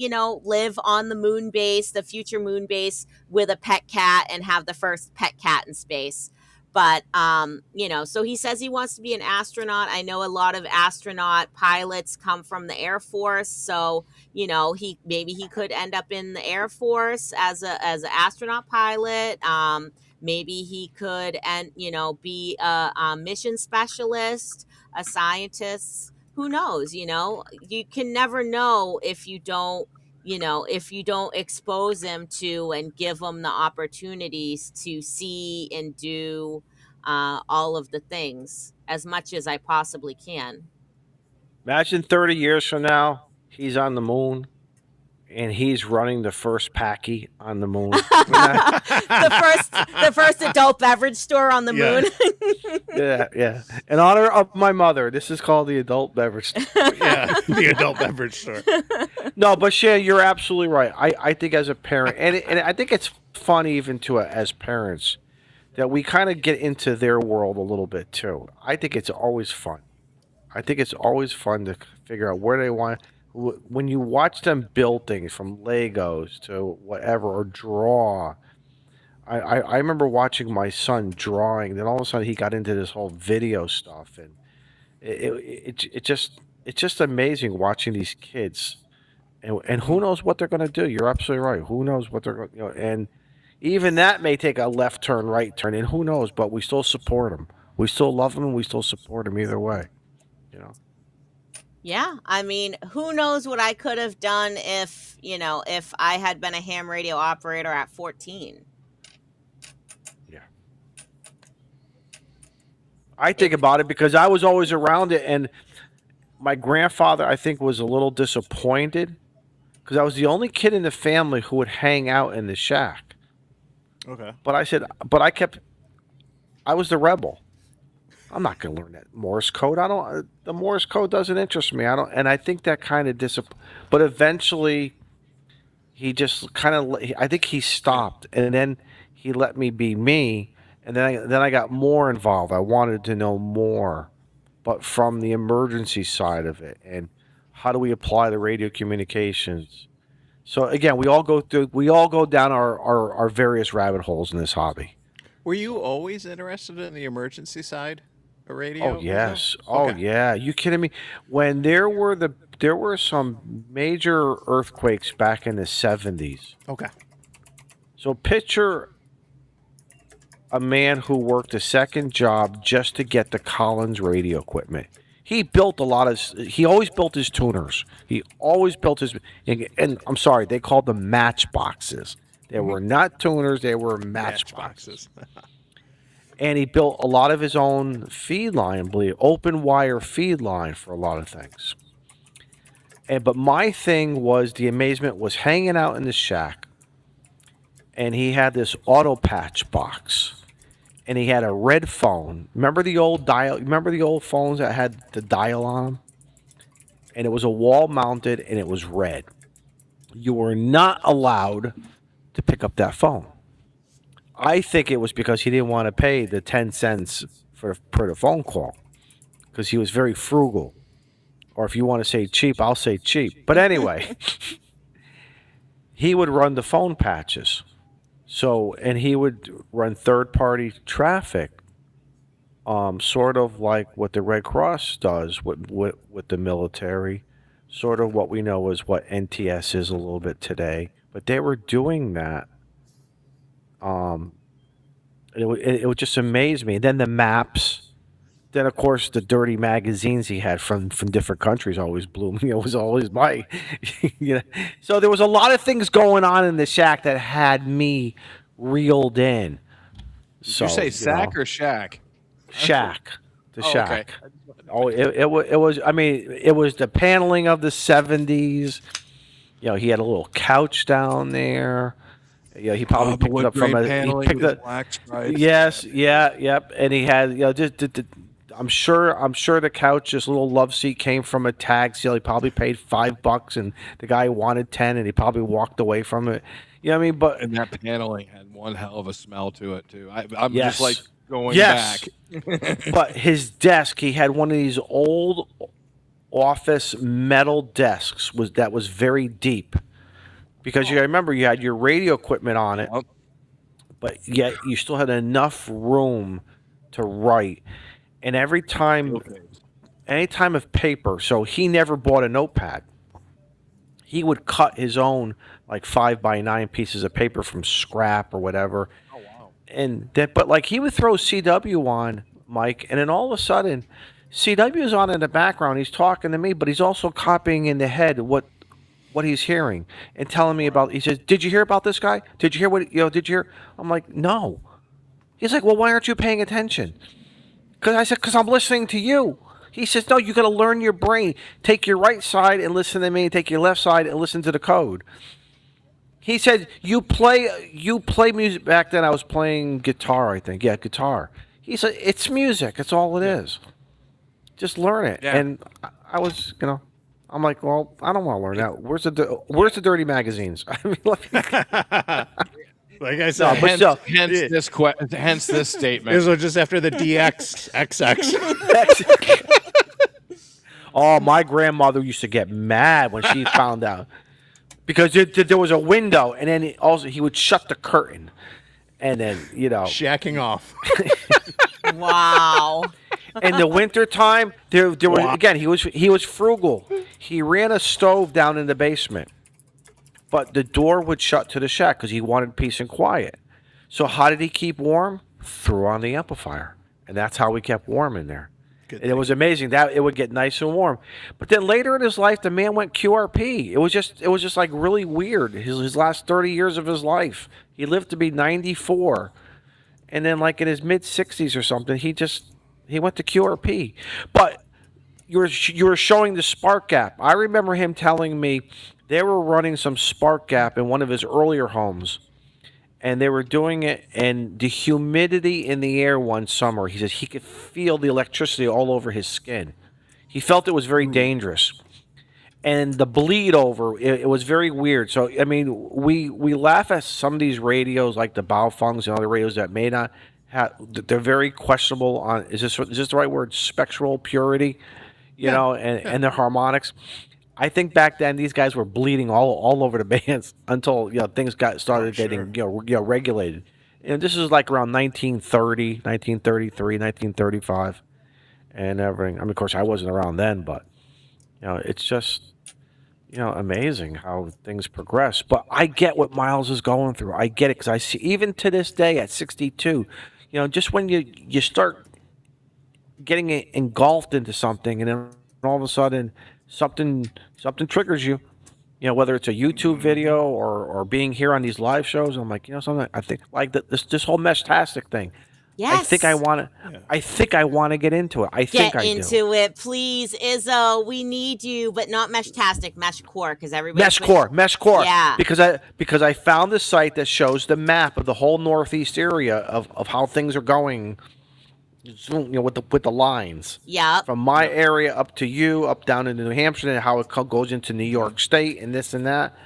live on the moon base, the future moon base, with a pet cat and have the first pet cat in space. But, so he says he wants to be an astronaut. I know a lot of astronaut pilots come from the Air Force. So, he could end up in the Air Force as an astronaut pilot. Maybe he could be a mission specialist, a scientist. Who knows? You can never know if you don't expose them to and give them the opportunities to see and do all of the things as much as I possibly can. Imagine 30 years from now, he's on the moon and he's running the first packy on the moon. the first adult beverage store on the Yeah. moon. Yeah. In honor of my mother, this is called the adult beverage store. Yeah, the adult beverage store. No, but Shan, you're absolutely right. I think as a parent, and I think it's fun even to as parents that we kind of get into their world a little bit too. I think it's always fun. I think it's always fun to figure out where they want. When you watch them build things from Legos to whatever or draw, I remember watching my son drawing. Then all of a sudden he got into this whole video stuff, and it's just amazing watching these kids. And who knows what they're going to do? You're absolutely right. Who knows what they're going? And even that may take a left turn, right turn, and who knows? But we still support them. We still love them, and we still support them either way. Yeah, I mean, who knows what I could have done if I had been a ham radio operator at 14. Yeah. I think about it because I was always around it, and my grandfather, I think, was a little disappointed because I was the only kid in the family who would hang out in the shack. Okay. But I was the rebel. I'm not going to learn that Morse code. The Morse code doesn't interest me. And I think that kind of but eventually he just kind of, I think he stopped, and then he let me be me. And then I got more involved. I wanted to know more, but from the emergency side of it, and how do we apply the radio communications? So again, we all go down our various rabbit holes in this hobby. Were you always interested in the emergency side of radio? Oh yes. Okay. Oh yeah. You kidding me? When there were some major earthquakes back in the 70s. Okay. So picture a man who worked a second job just to get the Collins radio equipment. He always built his tuners. He always built his, and I'm sorry, they called them matchboxes. They were not tuners, they were matchboxes. And he built a lot of his own feed line, open wire feed line for a lot of things. But my thing was, the amazement was hanging out in the shack, and he had this auto patch box, and he had a red phone. Remember the old dial? Remember the old phones that had the dial on them? And it was a wall mounted, and it was red. You were not allowed to pick up that phone. I think it was because he didn't want to pay the 10 cents per the phone call, because he was very frugal. or if you want to say cheap, I'll say cheap. But anyway, he would run the phone patches. So, and he would run third party traffic, sort of like what the Red Cross does with the military, sort of what we know as what NTS is a little bit today. But they were doing that. Um, it would just amaze me. Then the maps. Then of course the dirty magazines he had from different countries always blew me. It was always my, you know. So there was a lot of things going on in the shack that had me reeled in. Did you say sack or shack? Shack, the Oh, shack. okay. Oh, it was. I mean, it was the paneling of the '70s. You know, he had a little couch down there. You know, he probably picked it up from a. He picked it. black stripes. Yes, yeah, yep. And he had, you know, just. I'm sure the couch, this little love seat, came from a tag sale. He probably paid $5, and the guy wanted 10, and he probably walked away from it. You know what I mean? But And that paneling had one hell of a smell to it too. I'm yes, just like going yes. back. But his desk, he had one of these old office metal desks that was very deep, because you remember you had your radio equipment on it, Yep. but yet you still had enough room to write. And any time of paper, so he never bought a notepad. He would cut his own like 5x9 pieces of paper from scrap or whatever. Oh wow. And that, but like he would throw CW on, Mike, and then all of a sudden, CW is on in the background. He's talking to me, but he's also copying in the head what he's hearing and telling me about. He says, "Did you hear about this guy? Did you hear what? You know? Did you hear?" I'm like, "No." He's like, "Well, why aren't you paying attention?" Because I said, "Because I'm listening to you." He says, "No, you got to learn your brain. Take your right side and listen to me. Take your left side and listen to the code." He said, "You play music." Back then, I was playing guitar. I think, yeah, guitar. He said, "It's music. It's all it is. Just learn it." Yeah. And I was, you know, I'm like, "Well, I don't want to learn that. Where's the dirty magazines?" I mean, Like I said, but still, hence this statement. this was just after the DXXX. oh, my grandmother used to get mad when she found out, because there was a window, and then he would shut the curtain, and then, you know, Shacking off. Wow. in the wintertime, there was, again, he was frugal. He ran a stove down in the basement, but the door would shut to the shack because he wanted peace and quiet. So how did he keep warm? Threw on the amplifier, and that's how we kept warm in there. Good And it was amazing that it would get nice and warm. But then later in his life, the man went QRP. It was just like really weird. His last 30 years of his life, he lived to be 94, and then like in his mid 60s or something, he went to QRP. But you were showing the spark gap. I remember him telling me they were running some spark gap in one of his earlier homes, and they were doing it, and the humidity in the air one summer, he says he could feel the electricity all over his skin. He felt it was very dangerous. And the bleed over, it was very weird. So, I mean, we laugh at some of these radios, like the Baofungs and other radios that may not have, they're very questionable on, is this the right word, spectral purity, you know, and the harmonics. I think back then these guys were bleeding all over the bands until, you know, things started getting, you know, regulated. And this is like around 1930, 1933, 1935, and everything. I mean, of course, I wasn't around then, but, you know, it's just, you know, amazing how things progress. But I get what Miles is going through. I get it, because I see, even to this day at 62, you know, just when you start getting engulfed into something, and then all of a sudden something triggers you. You know, whether it's a YouTube video or being here on these live shows, I'm like, you know, something. I think like this whole Meshtastic thing. Yes. I think I want to get into it. I think Get I do. into it, please, Izzo. We need you, but not Meshtastic, Meshcore, because everybody. Meshcore. Yeah. Because I found a site that shows the map of the whole Northeast area of how things are going. You know, with the lines. Yeah. From my area up to you, up down into New Hampshire, and how it goes into New York State and this and that.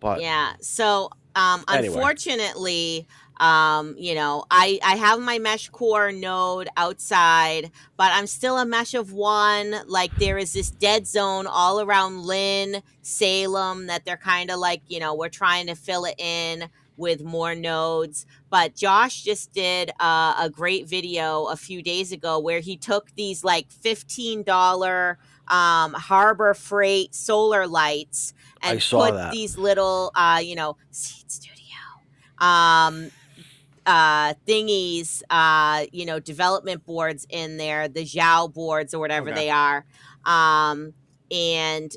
But yeah. So, Anyway. unfortunately, I have my mesh core node outside, but I'm still a mesh of one. Like there is this dead zone all around Lynn, Salem that they're kind of like, we're trying to fill it in with more nodes. But Josh just did a great video a few days ago where he took these like $15 Harbor Freight solar lights I and saw put that. these little, Seed Studio, thingies, development boards in there, the Zhao boards or whatever Okay. they are. And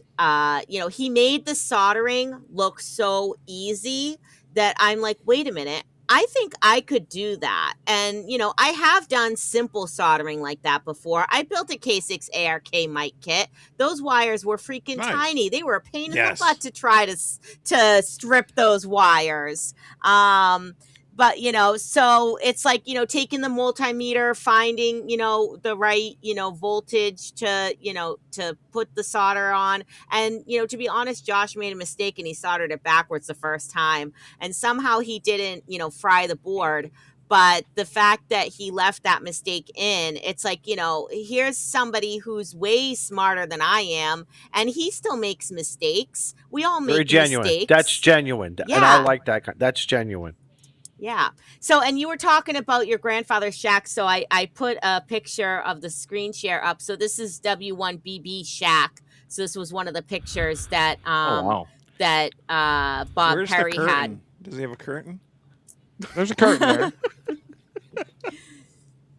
he made the soldering look so easy that I'm like, wait a minute, I think I could do that. And, I have done simple soldering like that before. I built a K6 ARK mic kit. Those wires were freaking Nice. tiny. They were a pain in the Yes. butt to try to strip those wires. But so it's like taking the multimeter, finding the right voltage to put the solder on. And to be honest, Josh made a mistake and he soldered it backwards the first time, and somehow he didn't fry the board. But the fact that he left that mistake in, it's like, here's somebody who's way smarter than I am, and he still makes mistakes. We all Very make genuine. mistakes. That's genuine. And I Yeah. like that. That's genuine. Yeah. So, and you were talking about your grandfather's shack. So I put a picture of the screen share up. So this is W1BB shack. So this was one of the pictures that, wow. that Bob Where's Perry the curtain? had. Does he have a curtain? There's a curtain there.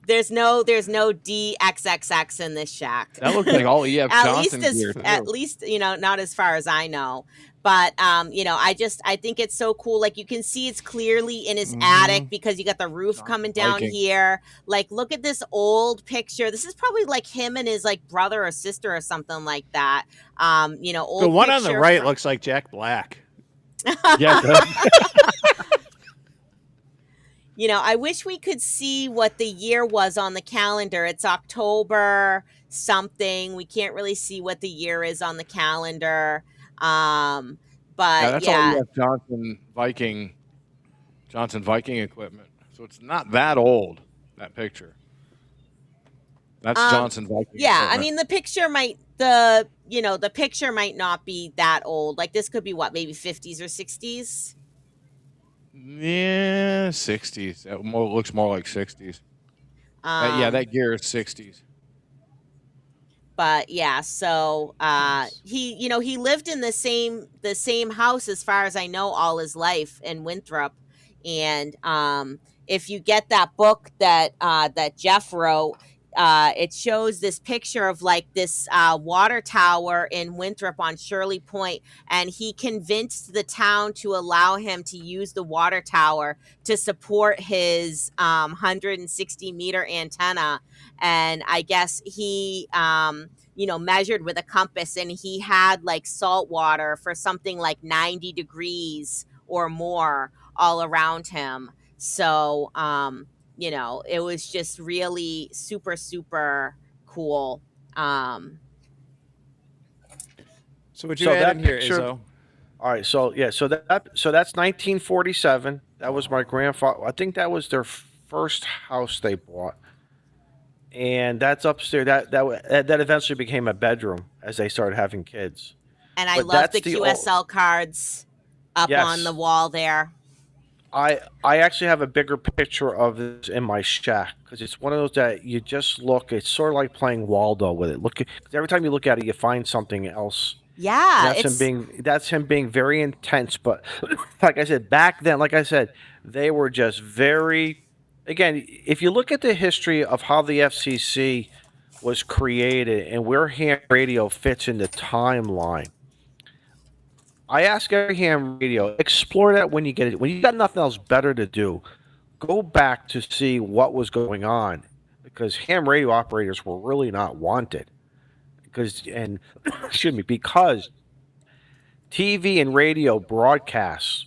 There's no DXXX in this shack. That looks like all E.F. Johnson gear. At least, not as far as I know. But, I think it's so cool. Like you can see it's clearly in his attic because you got the roof coming down here. Like, look at this old picture. This is probably like him and his like brother or sister or something like that. Old The one on the picture right from- looks like Jack Black. Yes. I wish we could see what the year was on the calendar. It's October something. We can't really see what the year is on the calendar. But that's all E.F. Johnson Viking equipment. So it's not that old, that picture. That's Johnson Viking. Yeah, equipment. I mean the picture might not be that old. Like this could be what, maybe 50s or 60s? Yeah, 60s. It looks more like 60s. That gear is 60s. But yeah, so he lived in the same house as far as I know all his life in Winthrop. And if you get that book that Jeff wrote, it shows this picture of like this water tower in Winthrop on Shirley Point, and he convinced the town to allow him to use the water tower to support his 160 meter antenna. And I guess he measured with a compass, and he had like salt water for something like 90 degrees or more all around him. So it was just really super, super cool. So what you add in here, Izzo? All right, so that's 1947. That was my grandfather. I think that was their first house they bought, and that's upstairs. That eventually became a bedroom as they started having kids. And I love the QSL cards up on the wall there. I actually have a bigger picture of this in my shack because it's one of those that you just look. It's sort of like playing Waldo with it. Cause every time you look at it, you find something else. Yeah, that's him being very intense. But like I said, back then, like I said, they were just very. Again, if you look at the history of how the FCC was created and where ham radio fits in the timeline. I ask every ham radio, explore that when you get it. When you got nothing else better to do, go back to see what was going on, because ham radio operators were really not wanted. Because TV and radio broadcasts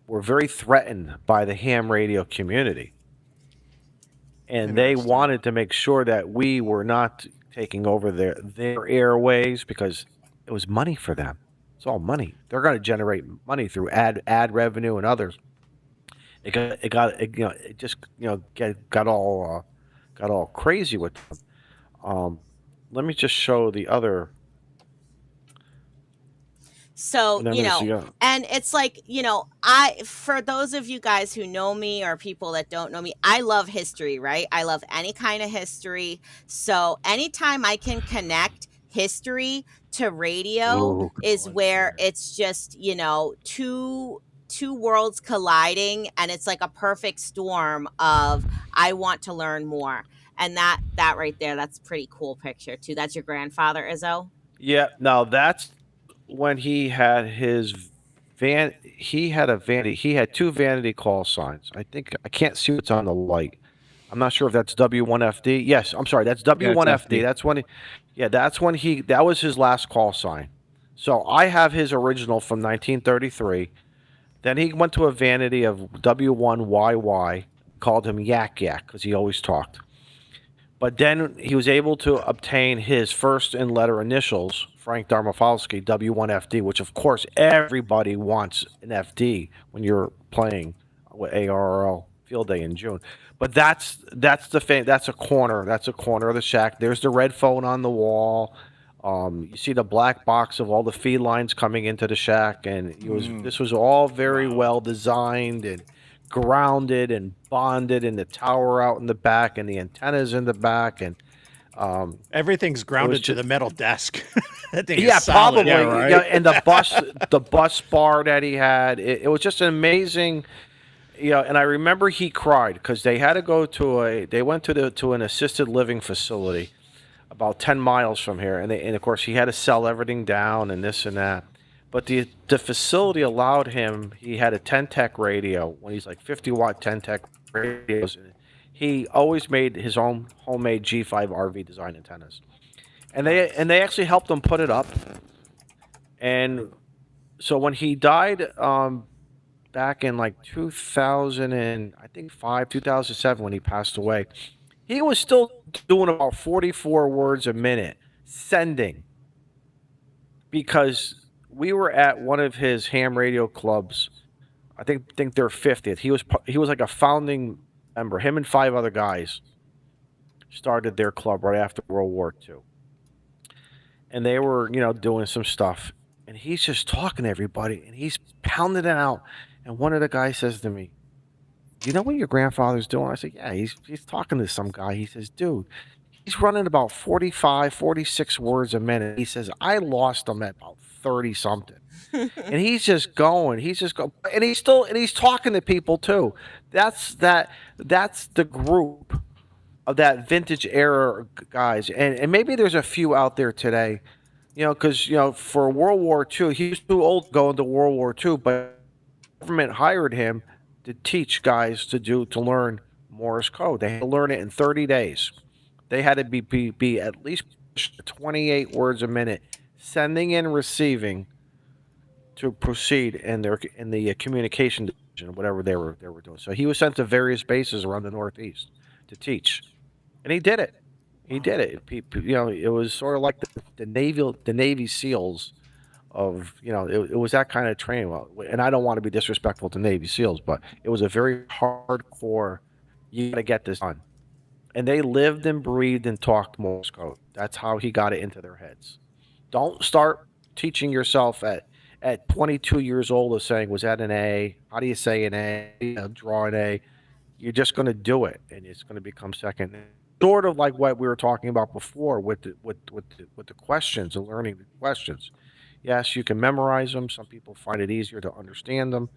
were very threatened by the ham radio community, and they wanted to make sure that we were not taking over their airways because it was money for them. It's all money. They're going to generate money through ad revenue and others. it just got all crazy with them. Let me just show the other. So, And then and it's like, for those of you guys who know me or people that don't know me, I love history, right? I love any kind of history. So, anytime I can connect history to radio Ooh, is where it's just, two worlds colliding, and it's like a perfect storm of I want to learn more. And that right there, that's a pretty cool picture too. That's your grandfather, Izzo? yeah. Now that's when he had his van. He had a vanity. He had two vanity call signs. I think I can't see what's on the light. I'm not sure if that's W1FD. Yes, I'm sorry. That's Yeah, it's W1FD. FD. That's when. That's when he. That was his last call sign. So I have his original from 1933. Then he went to a vanity of W1YY. Called him Yak Yak because he always talked. But then he was able to obtain his first in letter initials, Frank Darmafalski, W1FD, which of course everybody wants an FD when you're playing with ARRL Field Day in June. But that's that's a corner. That's a corner of the shack. There's the red phone on the wall. You see the black box of all the feed lines coming into the shack, and this was all very well designed and grounded and bonded, and the tower out in the back, and the antennas in the back, and Everything's grounded to the metal desk. That thing yeah, is solid. probably. Yeah, right. And the bus bar that he had, it was just an amazing. And I remember he cried because they had to go they went to an assisted living facility about 10 miles from here, and of course he had to sell everything down and this and that. But the facility allowed him. He had a 10 tech radio when he's like 50-watt 10 tech radios. He always made his own homemade G5 RV design antennas, and they actually helped him put it up. And so when he died, back in like 2000 and I think 2007, when he passed away, he was still doing about 44 words a minute sending, because we were at one of his ham radio clubs. I think they're 50th. He was like a founding member. Him and 5 other guys started their club right after World War II, and they were doing some stuff. And he's just talking to everybody, and he's pounding it out. And one of the guys says to me, "Do you know what your grandfather's doing?" I said, "Yeah, he's talking to some guy." He says, "Dude, he's running about 45, 46 words a minute." He says, "I lost him at about 30 something." And he's just going, and he's talking to people too. That's the group of that vintage era guys. And maybe there's a few out there today, because for World War II, he was too old to go into World War II, but the government hired him to teach guys to learn Morse code. They had to learn it in 30 days. They had to be at least 28 words a minute, sending and receiving, to proceed in the communication division, whatever they were doing. So he was sent to various bases around the Northeast to teach, and he did it. He did it. It was sort of like the Navy SEALs of it was that kind of training. Well, and I don't want to be disrespectful to Navy SEALs, but it was a very hardcore. You got to get this done, and they lived and breathed and talked Morse code. That's how he got it into their heads. Don't start teaching yourself at 22 years old of saying, "Was that an A? How do you say an A? Draw an A." You're just going to do it, and it's going to become second. Sort of like what we were talking about before with the questions and learning the questions. Yes, you can memorize them. Some people find it easier to understand them,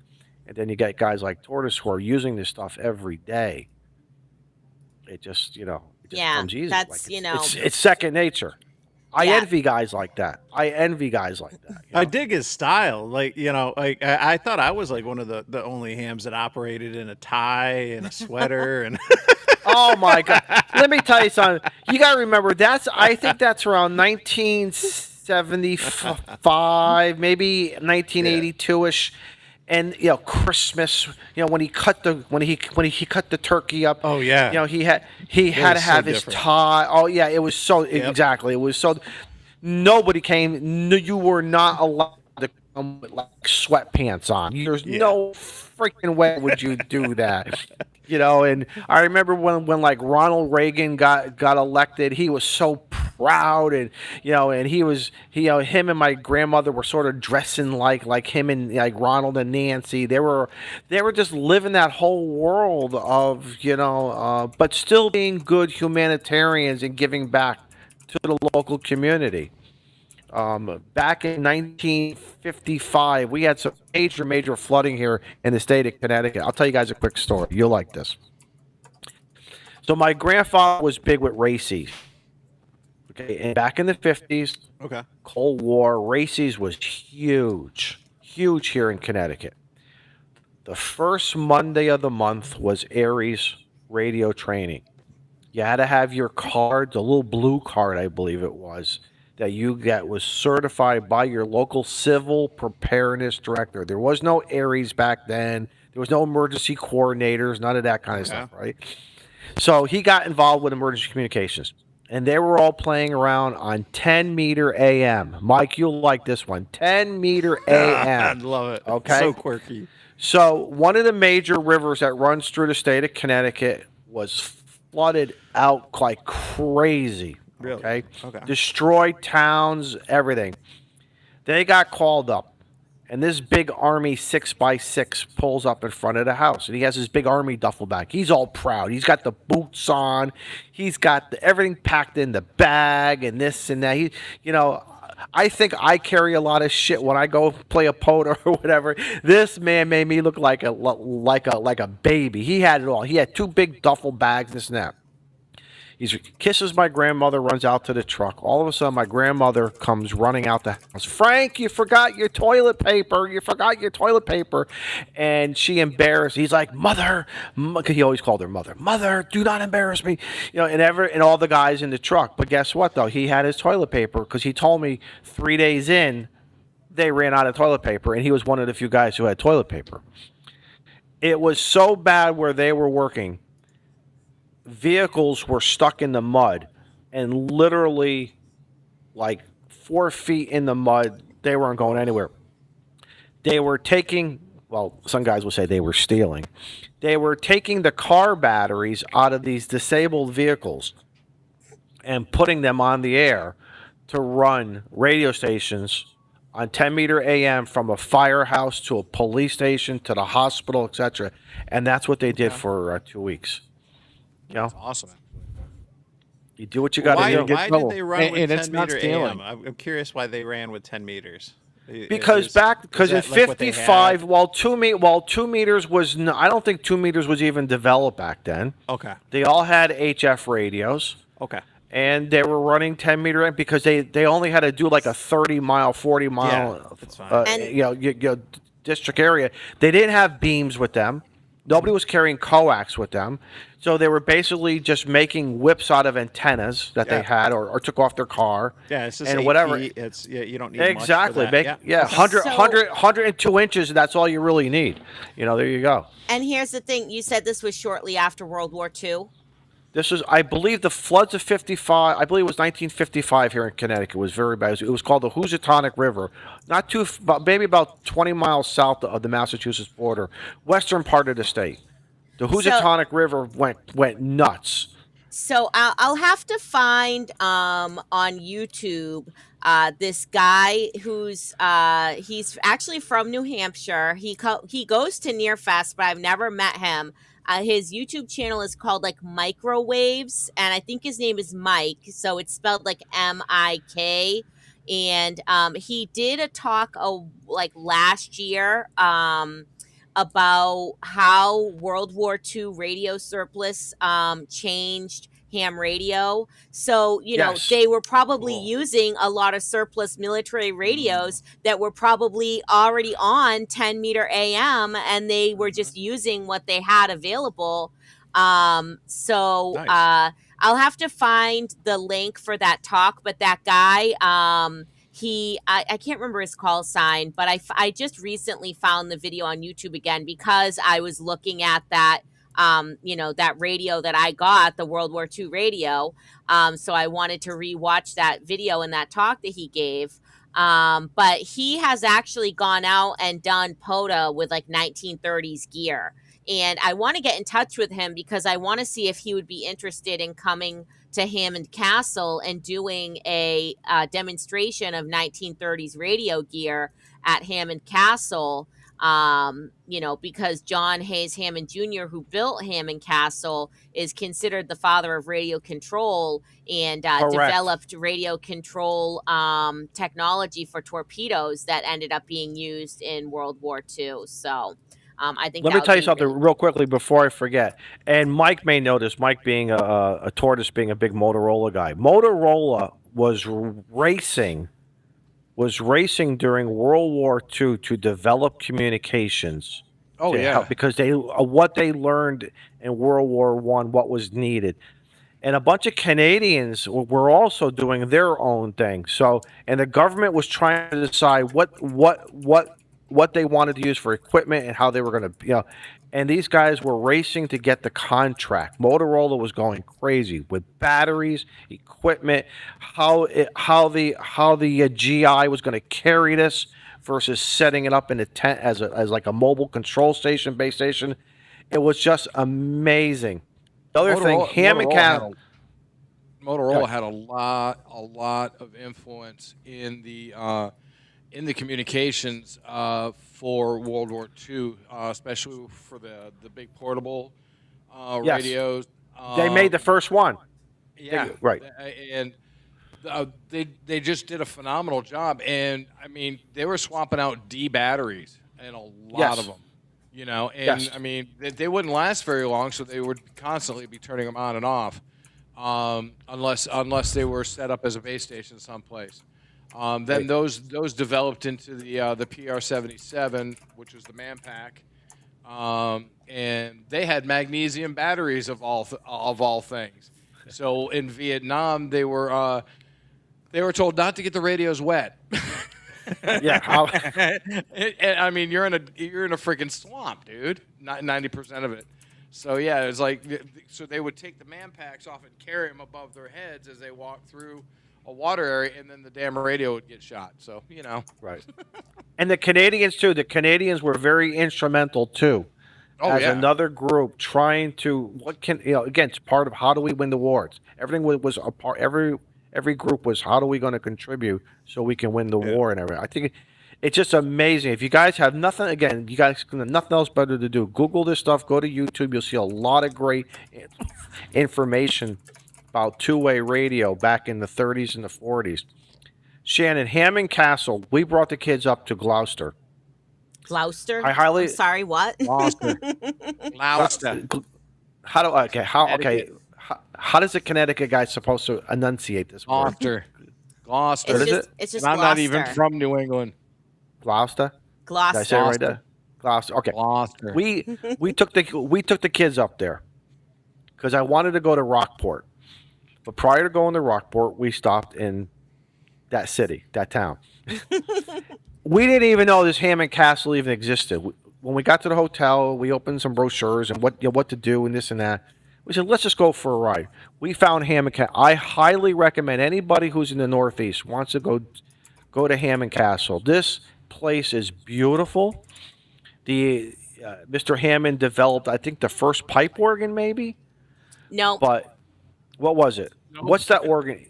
and then you get guys like Tortoise who are using this stuff every day. It just Yeah, comes easy. that's, It's second nature. I Yeah. envy guys like that. I dig his style. Like, I thought I was like one of the only hams that operated in a tie and a sweater and Oh my God! Let me tell you something. You got to remember I think that's around 1975, maybe 1982ish, and Christmas. When he cut the turkey up. Oh yeah. He had to was so have his different. tie. Oh yeah, it was so exactly. It was so. Nobody came. No, you were not allowed to with like sweatpants on. There's Yeah. no freaking way would you do that. And I remember when like Ronald Reagan got elected, he was so proud, and and him and my grandmother were sort of dressing like him and like Ronald and Nancy. They were just living that whole world of but still being good humanitarians and giving back to the local community. Back in 1955, we had some major flooding here in the state of Connecticut. I'll tell you guys a quick story. You'll like this. So my grandfather was big with races. Okay, and back in the 50s, Okay. Cold War, races was huge here in Connecticut. The first Monday of the month was Aries radio training. You had to have your card, the little blue card, I believe it was, that you get was certified by your local civil preparedness director. There was no Aries back then. There was no emergency coordinators, none of that kind of stuff, right? So he got involved with emergency communications, and they were all playing around on 10 meter AM. Mike, you'll like this one. 10 meter I AM. love it. Okay. So quirky. So one of the major rivers that runs through the state of Connecticut was flooded out like crazy. Really? Okay. Okay. Destroyed towns, everything. They got called up, and this big Army 6x6 pulls up in front of the house, and he has his big Army duffel bag. He's all proud. He's got the boots on. He's got everything packed in the bag and this and that. I think I carry a lot of shit when I go play a poker or whatever. This man made me look like a baby. He had it all. He had two big duffel bags, this and that. He kisses my grandmother, runs out to the truck. All of a sudden, my grandmother comes running out the house. Frank, you forgot your toilet paper. You forgot your toilet paper. And she embarrassed. He's like, Mother, because he always called her Mother. Mother, do not embarrass me. And all the guys in the truck. But guess what, though? He had his toilet paper because he told me 3 days in, they ran out of toilet paper, and he was one of the few guys who had toilet paper. It was so bad where they were working. Vehicles were stuck in the mud, and literally like 4 feet in the mud. They weren't going anywhere. They were taking, well, some guys will say they were stealing. They were taking the car batteries out of these disabled vehicles and putting them on the air to run radio stations on 10 meter AM from a firehouse to a police station to the hospital, etc. And that's what they did for 2 weeks. That's awesome. You do what you got to do. Why did they run And with it's 10 not meter stealing. AM? I'm curious why they ran with 10 meters. Because Is in that like what they 55, had? while 2 meters was, I don't think 2 meters was even developed back then. Okay. They all had HF radios, Okay. and they were running 10 meter because they only had to do like a 30-mile, 40-mile, Yeah, that's fine. And- district area. They didn't have beams with them. Nobody was carrying coax with them. So they were basically just making whips out of antennas that they Yeah. had or took off their car. Yeah, it's just and 8 whatever. feet. It's you don't need Exactly. much for that. Yeah, 102 inches, and that's all you really need. There you go. And here's the thing: you said this was shortly after World War II. This was, I believe, the floods of 55. I believe it was 1955 here in Connecticut. It was very bad. It was called the Housatonic River. Not too, maybe about 20 miles south of the Massachusetts border, western part of the state. The Housatonic River went nuts. So I'll have to find on YouTube this guy who's he's actually from New Hampshire. He goes to Nearfest, but I've never met him. His YouTube channel is called like Microwaves, and I think his name is Mike. So it's spelled like MIK. And he did a talk like last year about how World War II radio surplus changed ham radio. So, Yes. they were probably Cool. using a lot of surplus military radios that were probably already on 10 meter AM, and they were just using what they had available. So Nice. I'll have to find the link for that talk, but that guy, I can't remember his call sign, but I just recently found the video on YouTube again because I was looking at that that radio that I got, the World War II radio. So I wanted to rewatch that video and that talk that he gave. But he has actually gone out and done POTA with like 1930s gear. And I want to get in touch with him because I want to see if he would be interested in coming to Hammond Castle and doing a demonstration of 1930s radio gear at Hammond Castle. Because John Hayes Hammond Jr., who built Hammond Castle, is considered the father of radio control and Correct. developed radio control technology for torpedoes that ended up being used in World War II. So I think Let that me would tell you be something really real quickly before I forget. And Mike may know this. Mike being a tortoise, being a big Motorola guy. Motorola was racing during World War II to develop communications. Oh, to yeah. help, because what they learned in World War One, what was needed. And a bunch of Canadians were also doing their own thing. So, and the government was trying to decide what they wanted to use for equipment and how they were going to, and these guys were racing to get the contract. Motorola was going crazy with batteries, equipment, how the GI was going to carry this versus setting it up in a tent as like a mobile control station, base station. It was just amazing. The other thing, Motorola had a lot of influence in the communications for World War II, especially for the big portable Yes. radios. They made the first one. Yeah, right. And they just did a phenomenal job. And I mean, they were swapping out D batteries and a lot Yes. of them. And Yes. I mean, they wouldn't last very long, so they would constantly be turning them on and off, unless they were set up as a base station someplace. Then Right. those developed into the PR-77, which was the Manpack, and they had magnesium batteries of all things. So in Vietnam, they were told not to get the radios wet. Yeah. And, I mean, you're in a freaking swamp, dude. 90% of it. So yeah, it was like, so they would take the Manpacks off and carry them above their heads as they walked through a water area, and then the damn radio would get shot. So Right. And the Canadians too. The Canadians were very instrumental too. Oh, as yeah. another group trying to again, it's part of how do we win the wars. Everything was a part. Every group was how are we going to contribute so we can win the war and everything. I think it's just amazing. If you guys have nothing, again, you guys have nothing else better to do. Google this stuff. Go to YouTube. You'll see a lot of great information about two-way radio back in the 30s and the 40s. Shannon, Hammond Castle. We brought the kids up to Gloucester. Gloucester. I highly- I'm sorry, what? Gloucester. How does a Connecticut guy supposed to enunciate this word? Gloucester. What is it? It's just And I'm not even Gloucester. from New England. Gloucester? Did I say it Gloucester. right there? Gloucester. Okay. Gloucester. We took the kids up there because I wanted to go to Rockport, but prior to going to Rockport, we stopped in that city, that town. We didn't even know this Hammond Castle even existed. When we got to the hotel, we opened some brochures and what to do and this and that. We said, let's just go for a ride. We found Hammond Castle. I highly recommend anybody who's in the Northeast wants to go to Hammond Castle. This place is beautiful. The Mr. Hammond developed, I think, the first pipe organ, maybe. No, But what was it? What's that organ?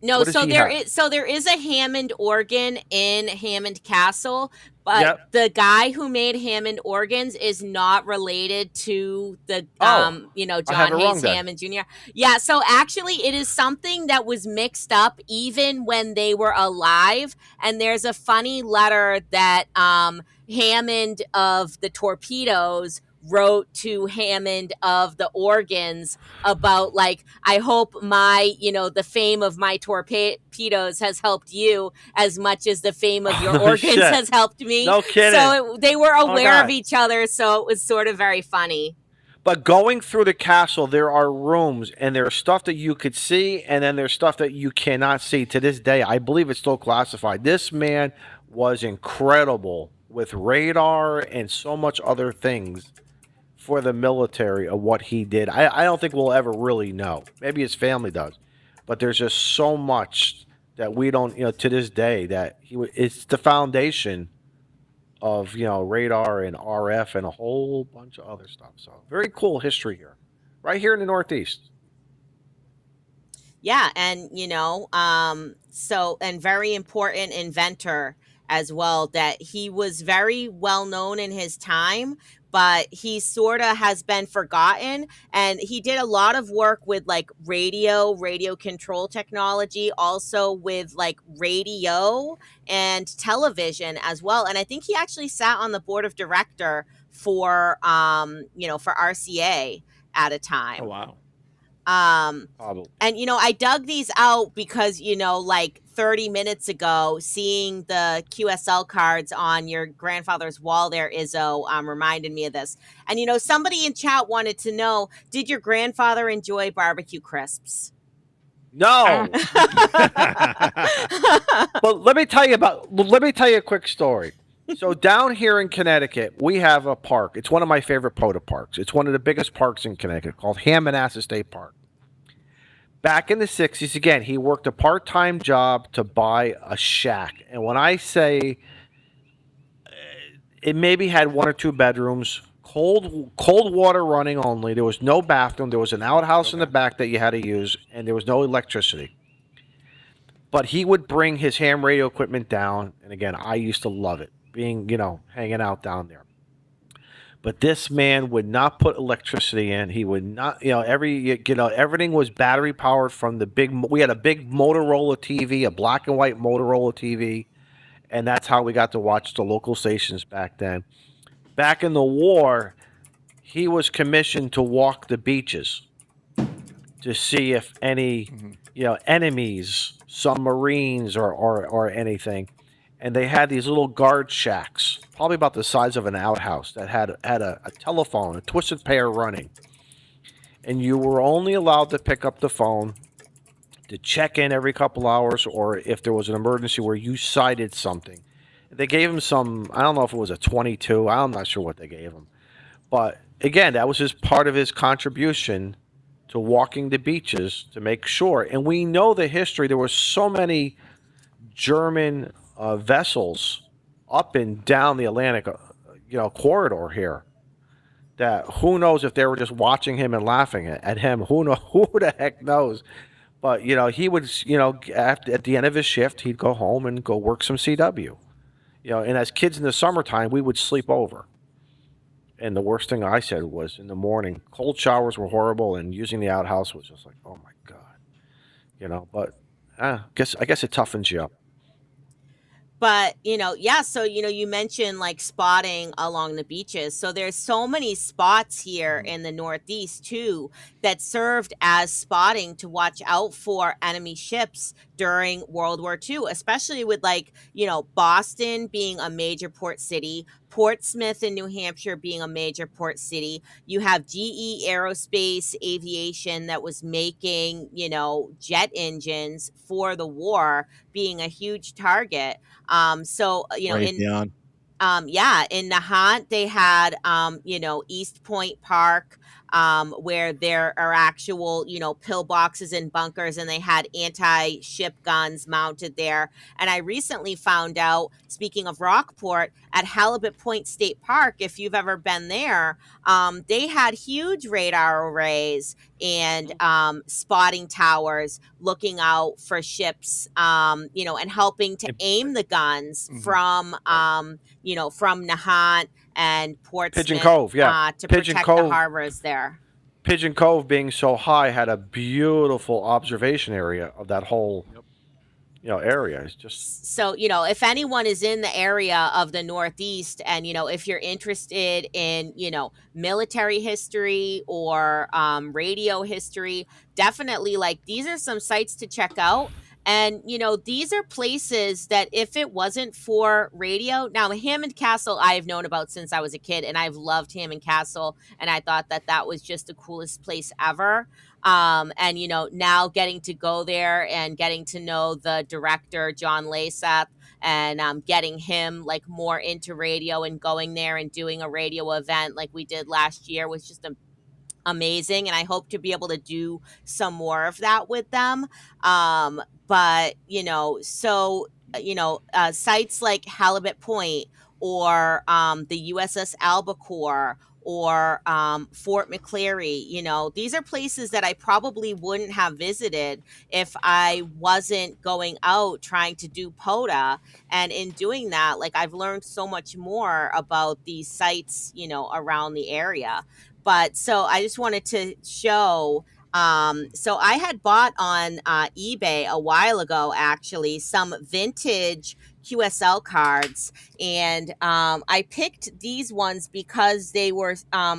no. what does So he there have? is a Hammond organ in Hammond Castle, but Yep. the guy who made Hammond organs is not related to the Oh, I have John it wrong Hayes then. Hammond Jr. Yeah. So actually, it is something that was mixed up even when they were alive. And there's a funny letter that Hammond of the torpedoes wrote to Hammond of the organs about, like, I hope the fame of my torpedoes has helped you as much as the fame of your Oh, organs shit. has helped me. No kidding. So they were aware God. of each other, so it was sort of very funny. But going through the castle, there are rooms, and there's stuff that you could see, and then there's stuff that you cannot see to this day. I believe it's still classified. This man was incredible with radar and so much other things for the military of what he did. I don't think we'll ever really know. Maybe his family does. But there's just so much that we don't, to this day, that it's the foundation of, radar and RF and a whole bunch of other stuff. So very cool history here, right here in the Northeast. Yeah, and so and very important inventor as well, that he was very well known in his time, but he sort of has been forgotten. And he did a lot of work with like radio control technology, also with like radio and television as well. And I think he actually sat on the board of director for for RCA at a time. Oh wow. Probably. And I dug these out because like 30 minutes ago, seeing the QSL cards on your grandfather's wall there, Izzo, reminded me of this. And somebody in chat wanted to know, did your grandfather enjoy barbecue crisps? No. But let me tell you a quick story. So down here in Connecticut, we have a park. It's one of my favorite POTA parks. It's one of the biggest parks in Connecticut, called Hammonasset State Park. Back in the 60s, again, he worked a part-time job to buy a shack. And when I say it maybe had 1 or 2 bedrooms, cold water running only. There was no bathroom. There was an outhouse in the back that you had to use, and there was no electricity. But he would bring his ham radio equipment down, and again, I used to love it, being, hanging out down there. But this man would not put electricity in. He would not, everything was battery powered from the big. We had a big Motorola TV, a black and white Motorola TV, and that's how we got to watch the local stations back then. Back in the war, he was commissioned to walk the beaches to see if any, enemies, submarines or anything. And they had these little guard shacks, probably about the size of an outhouse, that had a telephone, a twisted pair running. And you were only allowed to pick up the phone to check in every couple hours, or if there was an emergency where you sighted something. They gave him some, I don't know if it was a 22, I'm not sure what they gave him. But again, that was part of his contribution to walking the beaches to make sure. And we know the history. There were so many German vessels up and down the Atlantic, corridor here, that who knows if they were just watching him and laughing at him. Who the heck knows? But he would, at the end of his shift, he'd go home and go work some CW. And as kids in the summertime, we would sleep over. And the worst thing I said was, in the morning, cold showers were horrible, and using the outhouse was just like, oh my god, But I guess it toughens you up. But so you mentioned like spotting along the beaches. So there's so many spots here in the Northeast too that served as spotting to watch out for enemy ships during World War II, especially with Boston being a major port city, Portsmouth in New Hampshire being a major port city. You have GE Aerospace Aviation that was making, jet engines for the war, being a huge target. In Nahant, they had, East Point Park, where there are actual, pillboxes and bunkers, and they had anti-ship guns mounted there. And I recently found out, speaking of Rockport, at Halibut Point State Park, if you've ever been there, they had huge radar arrays and spotting towers looking out for ships, and helping to aim the guns from Nahant and Portsmouth, Pigeon Cove, yeah. to Pigeon protect Cove, the harbors there. Pigeon Cove, being so high, had a beautiful observation area of that whole area. It's just so if anyone is in the area of the Northeast, and if you're interested in military history or radio history, definitely these are some sites to check out. And, these are places that if it wasn't for radio, now Hammond Castle I have known about since I was a kid, and I've loved Hammond Castle, and I thought that was just the coolest place ever. And, now getting to go there and getting to know the director, John Laseth, and getting him more into radio and going there and doing a radio event like we did last year was just amazing, and I hope to be able to do some more of that with them. But sites like Halibut Point or the USS Albacore or Fort McCleary, these are places that I probably wouldn't have visited if I wasn't going out trying to do POTA. And in doing that, like, I've learned so much more about these sites, around the area. But so I just wanted to show. So I had bought on eBay a while ago, actually, some vintage QSL cards, and I picked these ones because they were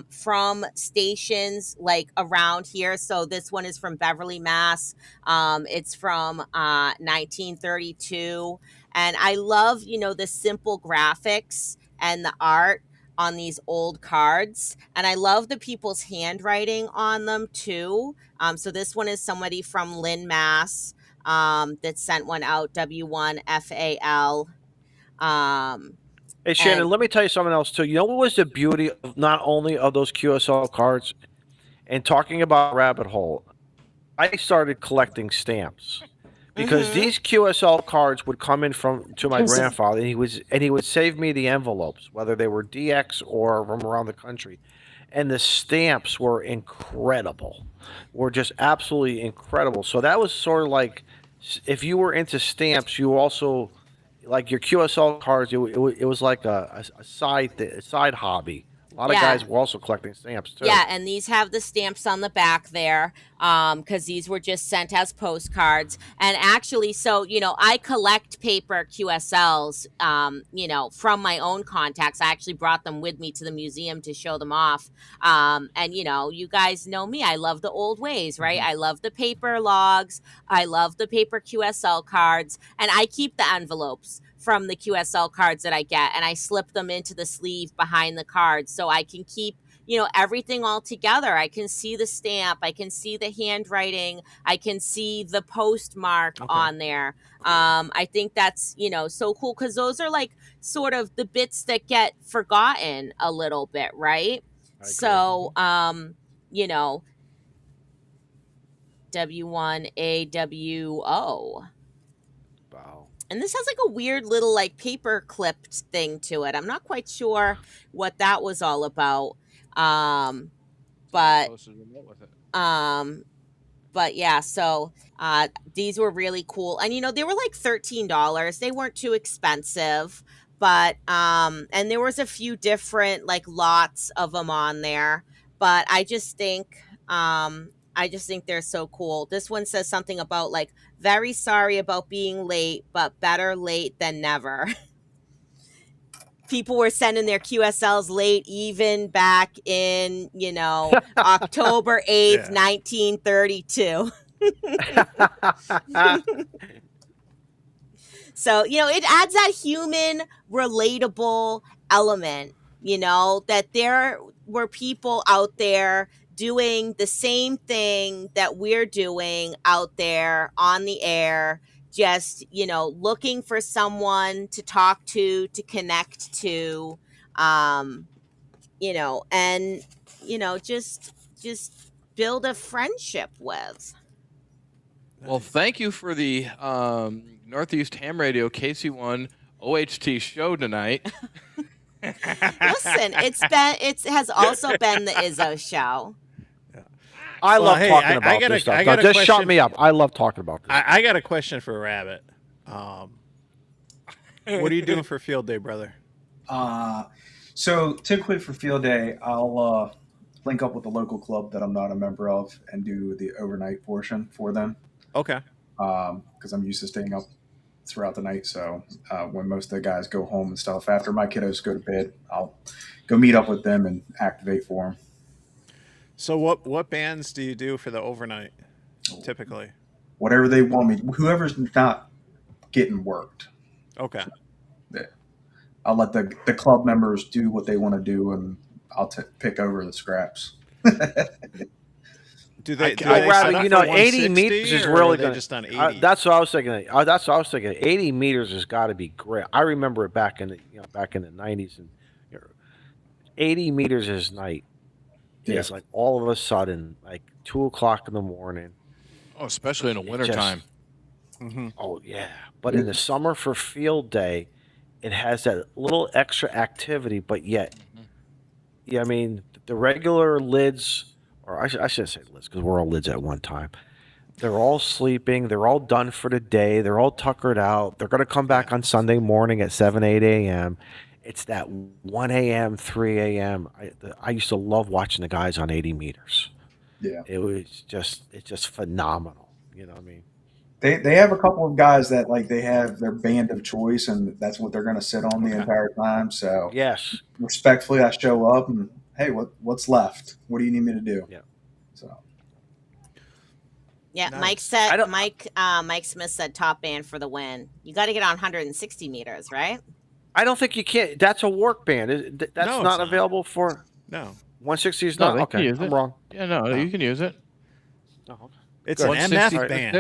from stations like around here. So this one is from Beverly, Mass. It's from 1932, and I love, the simple graphics and the art on these old cards, and I love the people's handwriting on them too. So this one is somebody from Lynn, Mass. That sent one out, W1FAL. Hey Shannon, And let me tell you something else too. You know what was the beauty of not only of those QSL cards and talking about rabbit hole? I started collecting stamps because mhm, these QSL cards would come in to my grandfather, and he would save me the envelopes, whether they were DX or from around the country, and the stamps were incredible, were just absolutely incredible. So that was sort of like, if you were into stamps, you also like your QSL cards. It was like a side hobby. A lot of yeah. guys were also collecting stamps too. Yeah, and these have the stamps on the back there, because these were just sent as postcards. And actually, so, I collect paper QSLs, from my own contacts. I actually brought them with me to the museum to show them off. And, you guys know me. I love the old ways, right? I love the paper logs. I love the paper QSL cards. And I keep the envelopes from the QSL cards that I get, and I slip them into the sleeve behind the cards so I can keep everything all together. I can see the stamp, I can see the handwriting, I can see the postmark Okay. on there. I think that's, so cool, because those are like sort of the bits that get forgotten a little bit, right? I agree. So, you know, W1AWO. Wow. And this has like a weird little like paper clipped thing to it. I'm not quite sure what that was all about. Um, but Posted a note with it. um, but yeah, so these were really cool, and they were like $13. They weren't too expensive, but and there was a few different like lots of them on there. But I just think they're so cool. This one says something about like, very sorry about being late, but better late than never. People were sending their QSLs late even back in, October 8th, Yeah. 1932. So, it adds that human, relatable element, that there were people out there doing the same thing that we're doing out there on the air, just, looking for someone to talk to connect to, and, just build a friendship with. Well, thank you for the Northeast Ham Radio KC1 OHT show tonight. Listen, it has also been the Izzo show. I Well, love hey, talking I about got this a- stuff. I Now, got a just shut question me for up. I love talking about this. I got a question for Rabbit. What are you doing for field day, brother? So typically for field day, I'll link up with the local club that I'm not a member of and do the overnight portion for them Okay. because I'm used to staying up throughout the night. So when most of the guys go home and stuff, after my kiddos go to bed, I'll go meet up with them and activate for them. So what bands do you do for the overnight typically? Whatever they want me, whoever's not getting worked, Okay. I'll let the club members do what they want to do, and I'll pick over the scraps. Do they, Oh, set Rabbit, up you for know, 80 160, meters is or really are they going just on 80? That's what I was thinking. That's what I was thinking. 80 meters has got to be great. I remember it back in the 90s, and 80 meters is night. Yeah. is like all of a sudden, like 2 o'clock in the morning. Oh, especially in the It wintertime. Oh yeah, but in the summer for field day, it has that little extra activity. But yet, yeah, I mean, the regular lids, or I shouldn't say lids because we're all lids at one time. They're all sleeping. They're all done for the day. They're all tuckered out. They're going to come back on Sunday morning at 7, 8 a.m. It's that 1 a.m., 3 a.m. I used to love watching the guys on 80 meters. Yeah. It's just phenomenal. You know what I mean? They have a couple of guys that like they have their band of choice, and that's what they're going to sit on the entire time. So Yes. respectfully, I show up and hey, what's left? What do you need me to do? Yeah. So Yeah, Nice. Mike said Mike Smith said top band for the win. You got to get on 160 meters, right? I don't think you can. That's a work band. That's No, it's not not. available for No, 160. Is No, not they okay. can use I'm it. wrong. Yeah, no, No. you can use it. Oh, okay. it's Good. an 160 MF Right. band.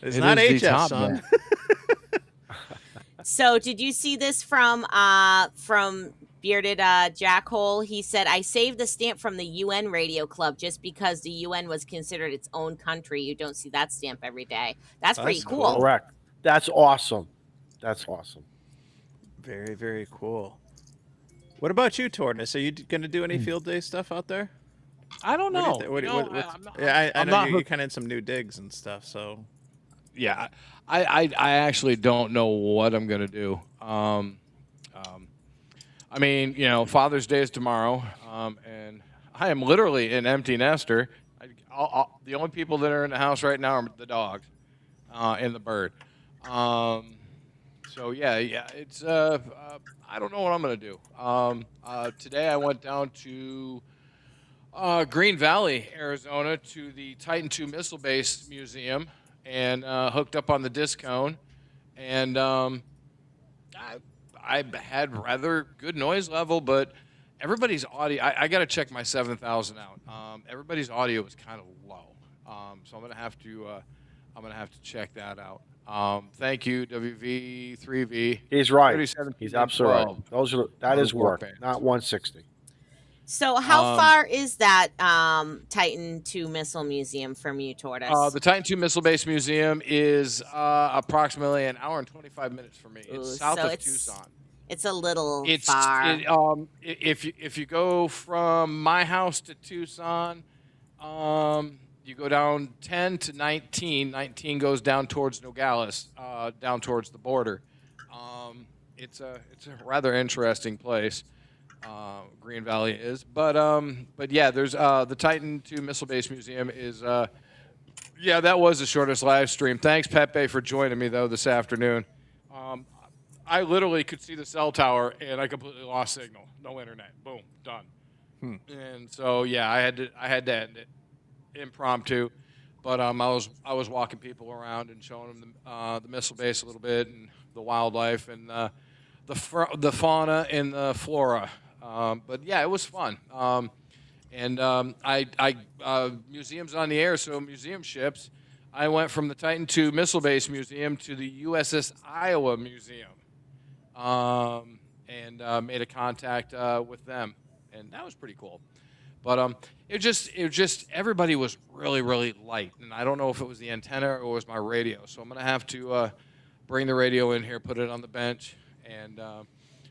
It's It not is the HF, top son. band. So, did you see this from Bearded Jackhole? He said, "I saved the stamp from the UN Radio Club just because the UN was considered its own country. You don't see that stamp every day. That's pretty That's cool." cool. Correct. That's awesome. That's awesome. Very, very cool. What about you, Tortoise? Are you going to do any field day stuff out there? I don't What do you know. thi- what do- You know, what- what's- I'm not, yeah, I I'm know not you're hooked. kind of in some new digs and stuff. So Yeah, I actually don't know what I'm gonna do. I mean, you know, Father's Day is tomorrow, and I am literally an empty nester. The only people that are in the house right now are the dogs and the bird. So yeah, it's I don't know what I'm gonna do. Today I went down to Green Valley, Arizona, to the Titan II Missile Base Museum and hooked up on the disc cone. And I had rather good noise level, but everybody's audio. I got to check my 7,000 out. Everybody's audio was kind of low, so I'm gonna have to check that out. Thank you, WV3V. He's right. 37, He's absolutely right. 12. That Those is work work, bands. not 160. So, how far is that Titan II Missile Museum from you, Tortoise? The Titan II Missile Base Museum is approximately an hour and 25 minutes from me. It's Ooh, south so of it's Tucson. It's a little far. If you go from my house to Tucson, you go down 10 to 19. 19 goes down towards Nogales, down towards the border. It's a rather interesting place. Green Valley is, but yeah, there's the Titan II Missile Base Museum is yeah, that was the shortest live stream. Thanks, Pepe, for joining me though this afternoon. I literally could see the cell tower and I completely lost signal. No internet. Boom, done. And so yeah, I had to end it impromptu, but I was walking people around and showing them the missile base a little bit and the wildlife and the fauna and the flora. But yeah, it was fun. Museums on the air, so museum ships. I went from the Titan II Missile Base Museum to the USS Iowa Museum, and made a contact with them, and that was pretty cool. But it just everybody was really really light, and I don't know if it was the antenna or it was my radio. So I'm gonna have to bring the radio in here, put it on the bench, and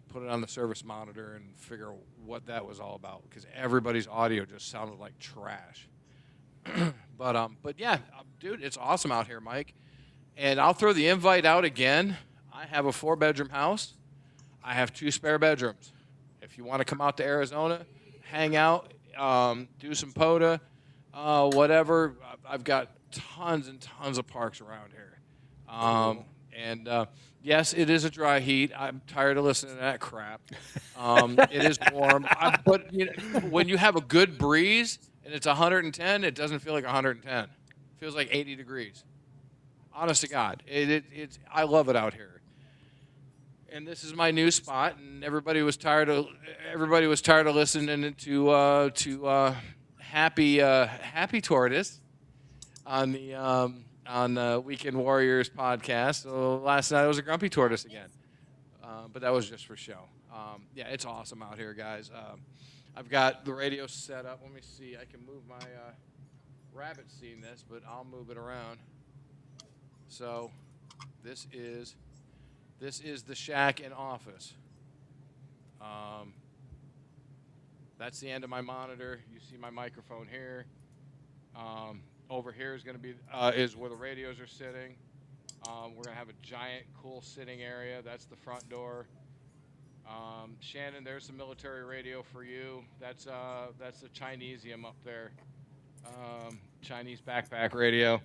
put it on the service monitor and figure out what that was all about because everybody's audio just sounded like trash. But yeah, dude, it's awesome out here, Mike. And I'll throw the invite out again. I have a 4-bedroom house. I have 2 spare bedrooms. If you want to come out to Arizona, hang out, do some POTA, whatever. I've got tons and tons of parks around here. Yes, it is a dry heat. I'm tired of listening to that crap. It is warm. But you know, when you have a good breeze and it's 110, it doesn't feel like 110. It feels like 80 degrees. Honest to God. I love it out here. And this is my new spot, and everybody was tired of listening to Happy Tortoise on the Weekend Warriors podcast. So last night I was a grumpy tortoise again, but that was just for show. Yeah, it's awesome out here, guys. I've got the radio set up. Let me see. I can move my Rabbit's seen this, but I'll move it around. So this is the shack and office. That's the end of my monitor. You see my microphone here. Over here is going to be is where the radios are sitting. We're going to have a giant, cool sitting area. That's the front door. Shannon, there's the military radio for you. That's the Chinesium up there. Chinese backpack radio.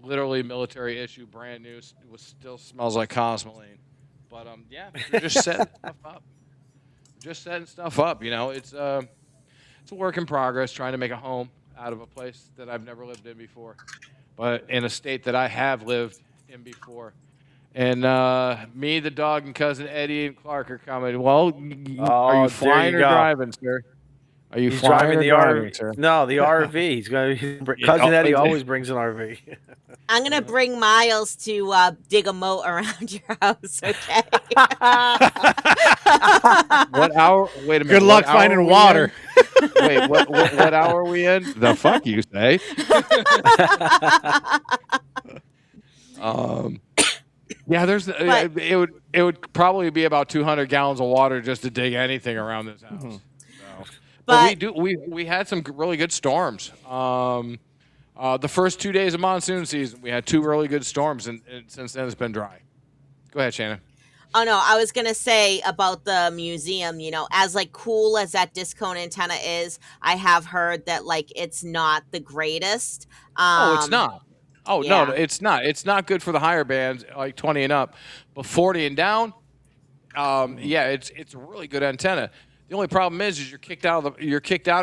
Literally military issue, brand new. Still smells like cosmoline. But yeah, we're just setting stuff up. Just setting stuff up. You know, it's a work in progress, trying to make a home out of a place that I've never lived in before, but in a state that I have lived in before. And me, the dog, and cousin Eddie and Clark are coming. Well, are you flying or driving, sir? Are you He's flying driving or the driving, RV. sir? No, the RV. He's going to. Cousin Eddie always brings an RV. I'm gonna bring Miles to dig a moat around your house. Okay. What hour? Wait a minute. Good luck what hour finding are we water. in? Wait, what hour are we in? The fuck you say? Yeah, it would probably be about 200 gallons of water just to dig anything around this house. So. But we had some really good storms. The first 2 days of monsoon season, we had 2 really good storms, and since then it's been dry. Go ahead, Shannon. Oh no, I was gonna say about the museum, you know, as like cool as that disc cone antenna is, I have heard that like it's not the greatest. It's not. Oh yeah. no, it's not. It's not good for the higher bands, like 20 and up, but 40 and down. Yeah, it's a really good antenna. The only problem is you're kicked out of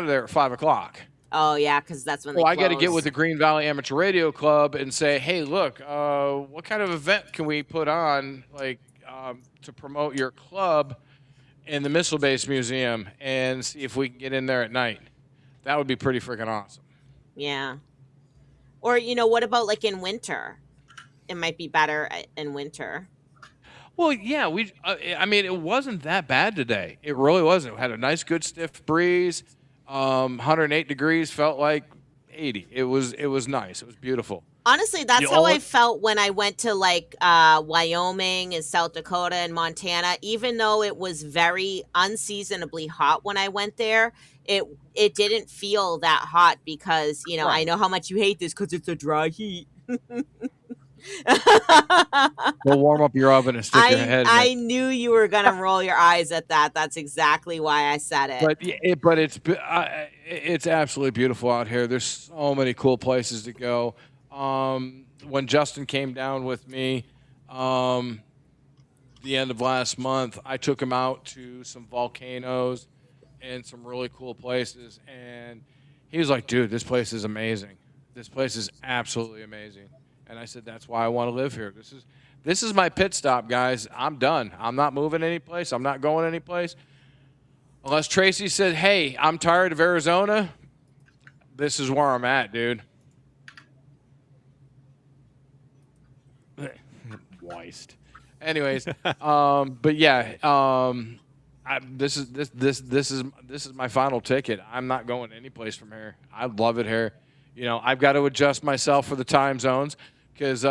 there at 5 o'clock. Oh yeah, because that's when. Well, they I got to close. get with the Green Valley Amateur Radio Club and say, hey, look, what kind of event can we put on, like, to promote your club in the Missile Base Museum, and see if we can get in there at night. That would be pretty freaking awesome. Yeah. Or you know, what about like in winter? It might be better in winter. Well, yeah, I mean, it wasn't that bad today. It really wasn't. It had a nice, good, stiff breeze. 108 degrees, felt like 80. It was nice. It was beautiful. Honestly, that's how I felt when I went to like Wyoming and South Dakota and Montana. Even though it was very unseasonably hot when I went there, it didn't feel that hot because, you know, Right. I know how much you hate this because it's a dry heat. Go warm up your oven and stick your head in I it. knew you were gonna roll your eyes at that. That's exactly why I said it. But it's absolutely beautiful out here. There's so many cool places to go. When Justin came down with me, the end of last month, I took him out to some volcanoes and some really cool places, and he was like, "Dude, this place is amazing. This place is absolutely amazing." And I said, "That's why I want to live here. This is my pit stop, guys. I'm done. I'm not moving anyplace. I'm not going anyplace. Unless Tracy said, hey, I'm tired of Arizona, this is where I'm at, dude." Weist. Anyways, but yeah, this is my final ticket. I'm not going anyplace from here. I love it here. You know, I've got to adjust myself for the time zones because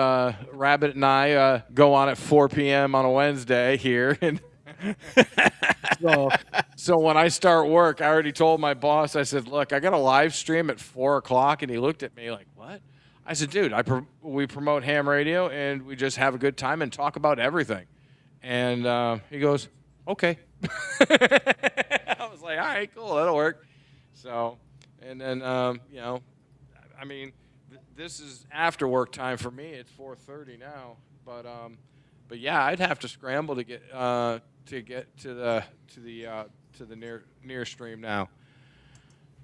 Rabbit and I go on at 4 p.m. on a Wednesday here. And so when I start work, I already told my boss, I said, look, I got a live stream at 4 o'clock. And he looked at me like, what? I said, dude, we promote ham radio and we just have a good time and talk about everything. And he goes, okay. I was like, all right, cool, that'll work. So, and then, you know, I mean, this is after work time for me. It's 4:30 now, but yeah, I'd have to scramble to get to the near stream now.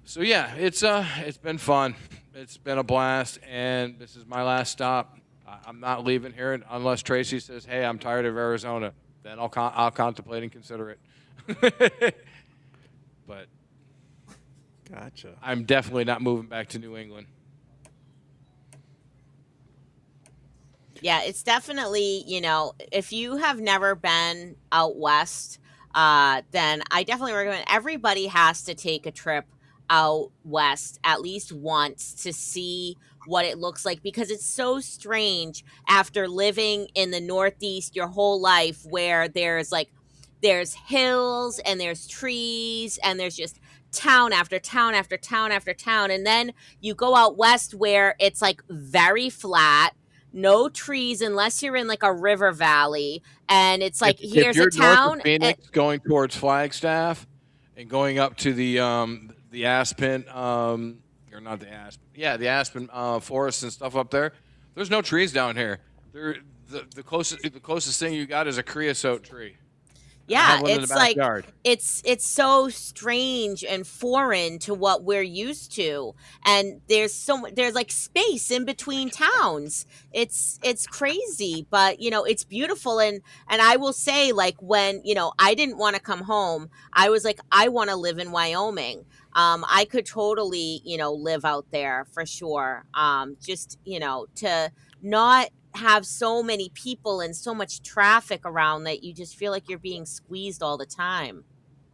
So yeah, it's been fun. It's been a blast, and this is my last stop. I'm not leaving here unless Tracy says, "Hey, I'm tired of Arizona." Then I'll contemplate and consider it. But Gotcha. I'm definitely not moving back to New England. Yeah, it's definitely, you know, if you have never been out west, then I definitely recommend everybody has to take a trip out west at least once to see what it looks like, because it's so strange after living in the Northeast your whole life, where there's hills and there's trees and there's just town after town after town after town, and then you go out west where it's like very flat, no trees unless you're in like a river valley, and it's like If here's a you're north of town. Phoenix, going towards Flagstaff, and going up to the Aspen, or not the Aspen, yeah, the Aspen forest and stuff up there. There's no trees down here. The closest thing you got is a creosote tree. I Yeah, have one in the it's like backyard. it's so strange and foreign to what we're used to, and there's like space in between towns. It's crazy, but it's beautiful, and I will say, like, when I didn't want to come home, I was like, I want to live in Wyoming. I could totally live out there for sure. Just to not have so many people and so much traffic around that you just feel like you're being squeezed all the time.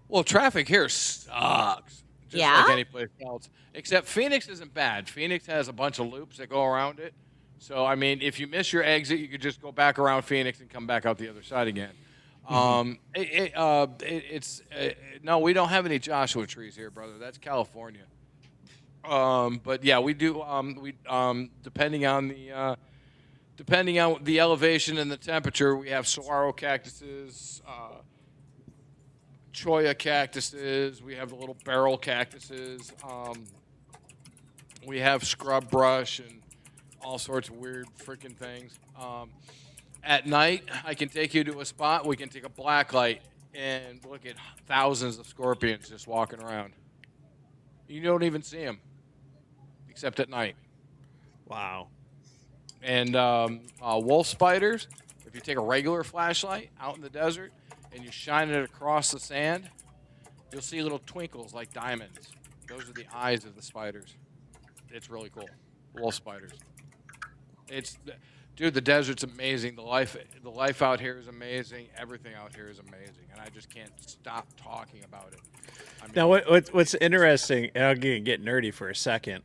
Well, traffic here sucks, just Yeah? like any place else. Except Phoenix isn't bad. Phoenix has a bunch of loops that go around it. So, I mean, if you miss your exit, you could just go back around Phoenix and come back out the other side again. No, we don't have any Joshua trees here, brother. That's California. But yeah, we do. Depending on the elevation and the temperature, we have saguaro cactuses, cholla cactuses. We have the little barrel cactuses. We have scrub brush and all sorts of weird freaking things. At night, I can take you to a spot. We can take a black light and look at thousands of scorpions just walking around. You don't even see them, except at night. Wow. And wolf spiders, if you take a regular flashlight out in the desert and you shine it across the sand, you'll see little twinkles like diamonds. Those are the eyes of the spiders. It's really cool. Wolf spiders. Dude, the desert's amazing. The life out here is amazing. Everything out here is amazing, and I just can't stop talking about it. I mean, Now, what's interesting, and I'll get nerdy for a second,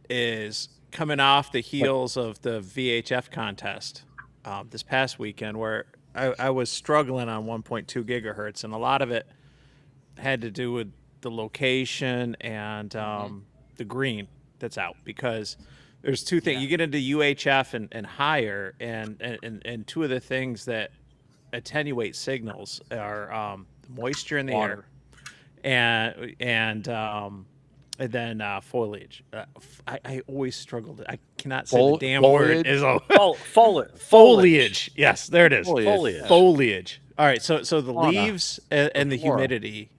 is coming off the heels of the VHF contest this past weekend, where I was struggling on 1.2 gigahertz, and a lot of it had to do with the location and the green that's out, because there's two things. You get into UHF and higher, and two of the things that attenuate signals are moisture in the air and then foliage. I always struggled. I cannot say the damn word. Is foliage. Yes, there it is. Foliage. All right. So the leaves and the humidity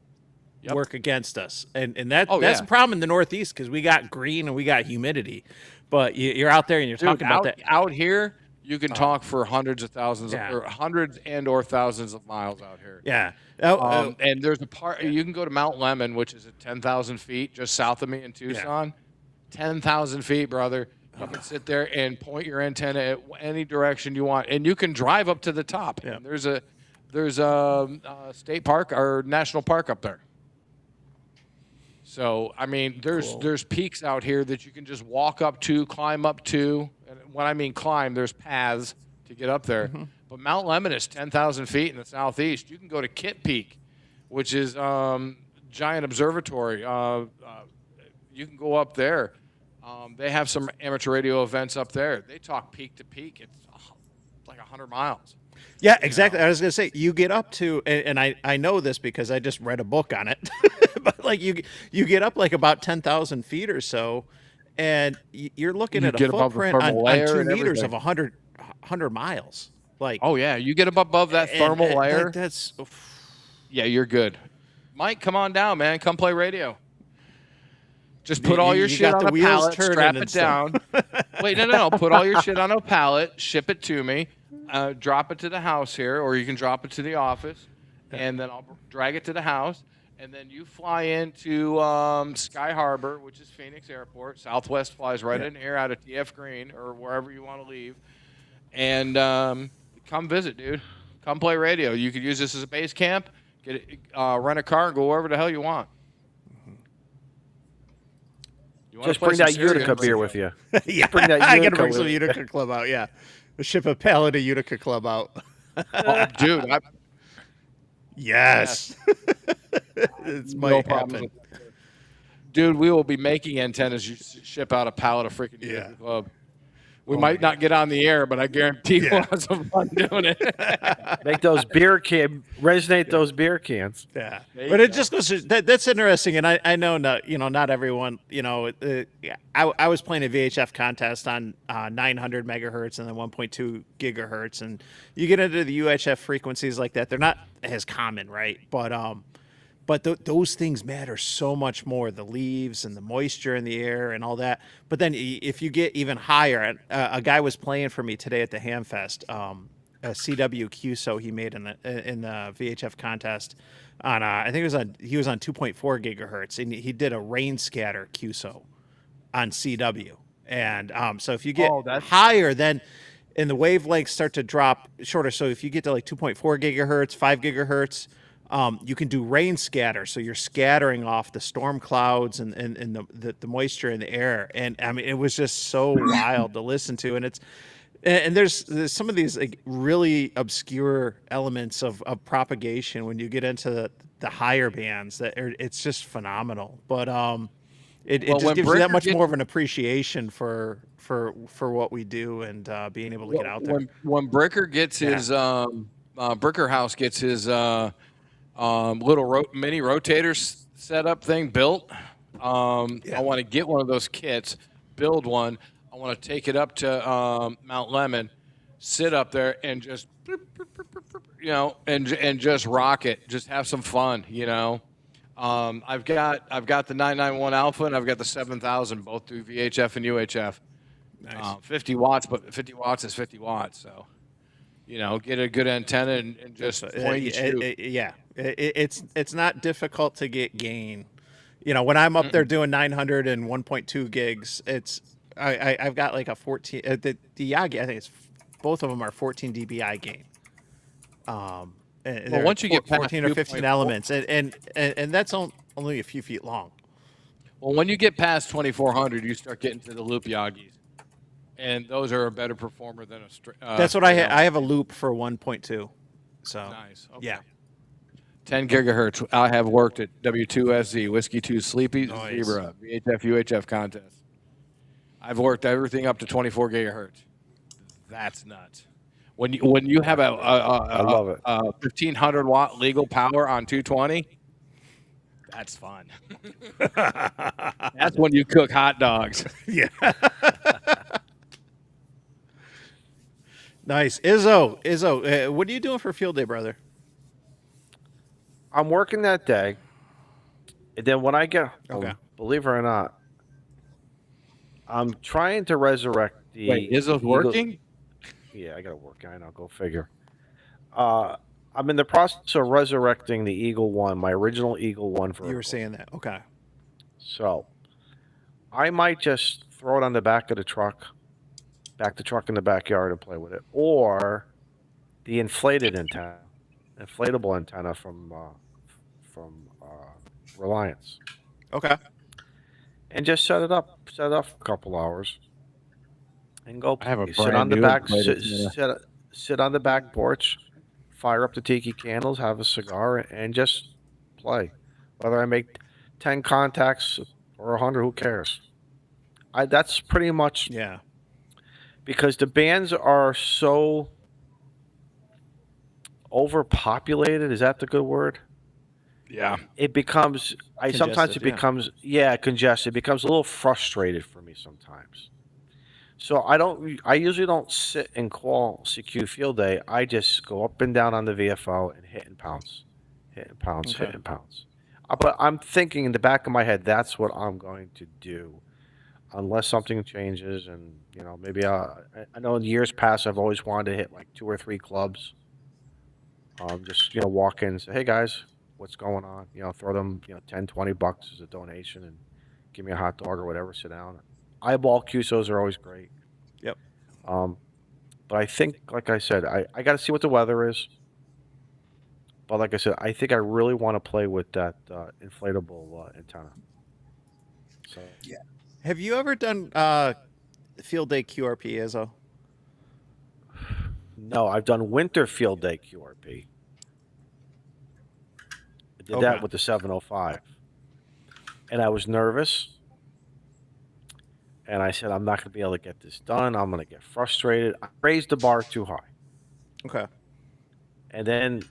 work against us, and that's a problem in the Northeast, because we got green and we got humidity. But you're out there and you're talking about that out here. You can talk for hundreds of thousands, or hundreds or thousands of miles out here. Yeah. And there's a part you can go to Mount Lemmon, which is at 10,000 feet, just south of me in Tucson. 10,000 feet, brother. You can sit there and point your antenna at any direction you want, and you can drive up to the top. Yeah. And there's a state park or national park up there. So, I mean, there's peaks out here that you can just walk up to, climb up to. And when I mean climb, there's paths to get up there. But Mount Lemmon is 10,000 feet in the southeast. You can go to Kit Peak, which is giant observatory. You can go up there. They have some amateur radio events up there. They talk peak to peak. It's like 100 miles. Yeah, exactly. I was going to say, you get up to, and I know this because I just read a book on it, but like you get up like about 10,000 feet or so, and you're looking at a footprint on 2 meters of 100 miles. Like, oh yeah, you get up above that thermal layer. That's yeah, you're good. Mike, come on down, man. Come play radio. Just put all your shit on a pallet, strap it down. Wait, no. Put all your shit on a pallet, ship it to me, drop it to the house here, or you can drop it to the office, and then I'll drag it to the house, and then you fly into Sky Harbor, which is Phoenix Airport. Southwest flies right in here out of TF Green or wherever you want to leave, and come visit, dude. Come play radio. You could use this as a base camp. Rent a car and go wherever the hell you want. You wanna Just play bring some that serious Utica beer radio. with you. Yeah, Bring that I gotta Utica bring some with- Utica Club out. Yeah, ship a pallet of Utica Club out. Oh, dude, Yes, it's no might problems happen. with that. Dude, we will be making antennas. You ship out a pallet of freaking Yeah. Utica Club. We Oh my might not get on the air, but I guarantee Yeah. we'll have some fun doing it. Make those beer can resonate those beer cans. Yeah, There but you it go. just goes. That's interesting, and I know not not everyone. Yeah, I was playing a VHF contest on 900 megahertz and then 1.2 gigahertz, and you get into the UHF frequencies like that. They're not as common, right? But those things matter so much more, the leaves and the moisture in the air and all that. But then if you get even higher, a guy was playing for me today at the Hamfest, a CW QSO he made in the VHF contest on I think he was on 2.4 gigahertz, and he did a rain scatter QSO on CW. And so if you get higher, then and the wavelengths start to drop shorter. So if you get to like 2.4 gigahertz, 5 gigahertz, you can do rain scatter. So you're scattering off the storm clouds and the moisture in the air. And I mean, it was just so wild to listen to. And there's some of these like really obscure elements of propagation when you get into the higher bands it's just phenomenal. But it Well, just when gives you that Bricker much gets- more of an appreciation for what we do and being able to get out there. When Bricker gets his Bricker House gets his little mini rotators setup thing built, I want to get one of those kits, build one. I want to take it up to Mount Lemon, sit up there and just and just rock it, just have some fun, I've got the 991 Alpha and I've got the 7000, both through VHF and UHF. Nice. 50 watts, but 50 watts is 50 watts. So, get a good antenna and just point and shoot. It's not difficult to get gain. When I'm up there doing 900 and 1.2 gigs, I've got like a 14. The Yagi, I think it's both of them are 14 dBi gain. Well, once you get past 14 or 15 2.4 elements, and that's only a few feet long. Well, when you get past 2400, you start getting to the loop Yagis, and those are a better performer than a straight. That's what I have a loop for 1.2. So Nice. Okay. yeah. 10 gigahertz. I have worked at W2SZ, Whiskey 2 Sleepy, Nice. Zebra, VHF, UHF contest. I've worked everything up to 24 gigahertz. That's nuts. When you have I love it. 1500 watt legal power on 220, that's fun. That's when you cook hot dogs. Yeah. Nice. Izzo, what are you doing for field day, brother? I'm working that day, and then when I get home, Okay. believe it or not, I'm trying to resurrect the. Wait, Izzo's Eagle- working? Yeah, I gotta work. I know. Go figure. I'm in the process of resurrecting the Eagle One, my original Eagle One. You were saying that. Okay. So, I might just throw it on the back of the truck, back the truck in the backyard and play with it, or the inflatable antenna from Reliance, Okay. and just set it up for a couple hours, and go I have a play. Sit brand on the new back, inflatable antenna. sit on the back porch, fire up the tiki candles, have a cigar, and just play. Whether I make 10 contacts or 100, who cares? That's pretty much Yeah. because the bands are so overpopulated. Is that the good word? Yeah. It becomes sometimes it Congested, yeah. becomes congested. It becomes a little frustrated for me sometimes. So I usually don't sit and call CQ field day. I just go up and down on the VFO and hit and pounce, hit and pounce, hit Okay. and pounce. But I'm thinking in the back of my head that's what I'm going to do, unless something changes. And maybe I know in years past I've always wanted to hit like 2 or 3 clubs. Just walk in and say, hey guys, what's going on? Throw them $10-20 as a donation and give me a hot dog or whatever. Sit down. Eyeball QSOs are always great. Yep. But I think, like I said, I got to see what the weather is. But like I said, I think I really want to play with that inflatable antenna. So Have you ever done field day QRP, Izzo? no, I've done winter field day QRP. I did that Okay. with the 705, and I was nervous. And I said, I'm not going to be able to get this done. I'm going to get frustrated. I raised the bar too high. Okay. And then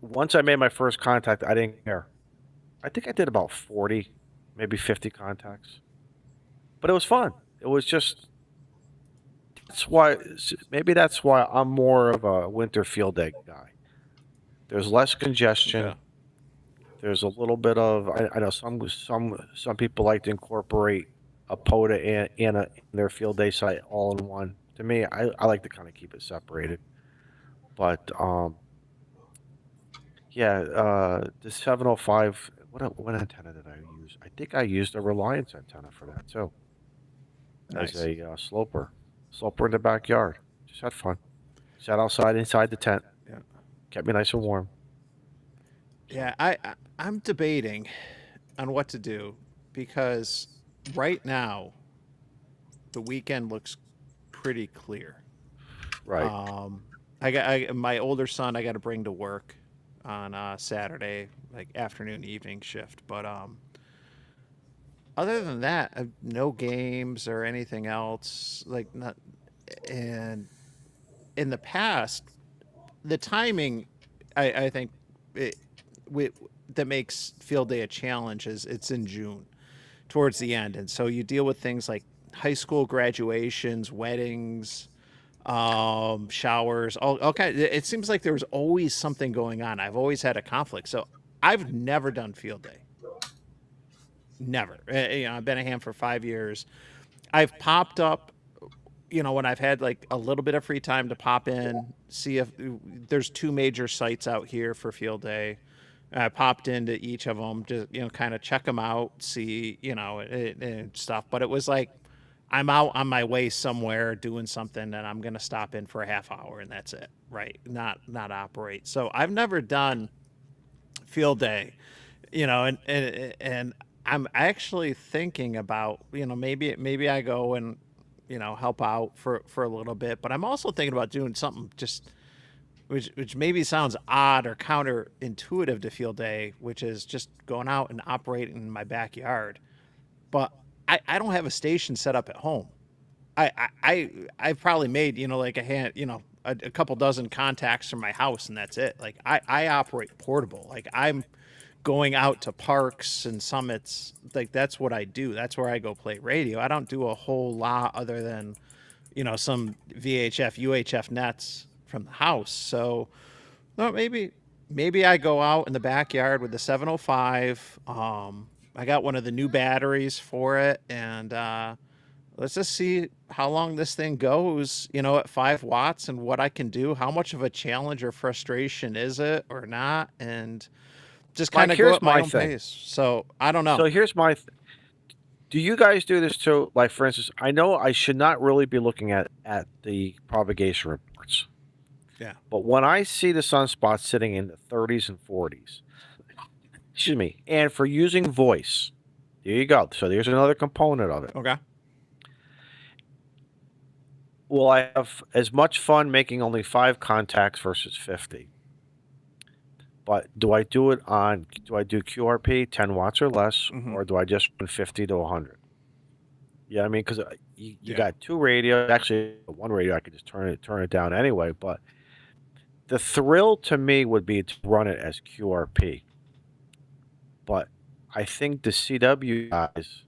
once I made my first contact, I didn't care. I think I did about 40, maybe 50 contacts. But it was fun. It was just, maybe that's why I'm more of a winter field day guy. There's less congestion. Okay. There's a little bit of, I know some people like to incorporate a POTA and their field day site all in one. To me, I like to kind of keep it separated. But the 705. What antenna did I use? I think I used a Reliance antenna for that too. Nice. As a sloper in the backyard. Just had fun. Sat outside inside the tent. Yeah. Kept me nice and warm. Yeah, I'm debating on what to do because right now the weekend looks pretty clear. Right. My older son I got to bring to work on Saturday, like afternoon evening shift. But other than that, no games or anything else. Like not, and in the past, the timing, I think, that makes field day a challenge is it's in June, towards the end, and so you deal with things like high school graduations, weddings, showers, all kind. It seems like there's always something going on. I've always had a conflict, so I've never done field day. Never. I've been a ham for 5 years. I've popped up, when I've had like a little bit of free time to pop in, see if there's 2 major sites out here for field day. I popped into each of them to, kind of check them out, see, and stuff. But it was like, I'm out on my way somewhere doing something and I'm going to stop in for a half hour and that's it. Right. Not operate. So I've never done field day, and I'm actually thinking about, maybe I go and, help out for a little bit, but I'm also thinking about doing something just, which maybe sounds odd or counterintuitive to field day, which is just going out and operating in my backyard. But I don't have a station set up at home. I've probably made, like a couple dozen contacts from my house and that's it. Like I operate portable. Like I'm going out to parks and summits. Like that's what I do. That's where I go play radio. I don't do a whole lot other than, some VHF, UHF nets from the house. So no, maybe I go out in the backyard with the 705. I got one of the new batteries for it, and let's just see how long this thing goes, at 5 watts and what I can do. How much of a challenge or frustration is it or not? And just kind of go at my own pace. So I don't know. So here's my. Do you guys do this too? Like, for instance, I know I should not really be looking at the propagation reports. Yeah. But when I see the sunspots sitting in the 30s and 40s, excuse me, and for using voice, there you go. So there's another component of it. Okay. Will I have as much fun making only 5 contacts versus 50? But do I do QRP 10 watts or less, or do I just run 50 to 100? Yeah, I mean, because you got 2 radios. Actually, 1 radio I could just turn it down anyway. But the thrill to me would be to run it as QRP. But I think the CW guys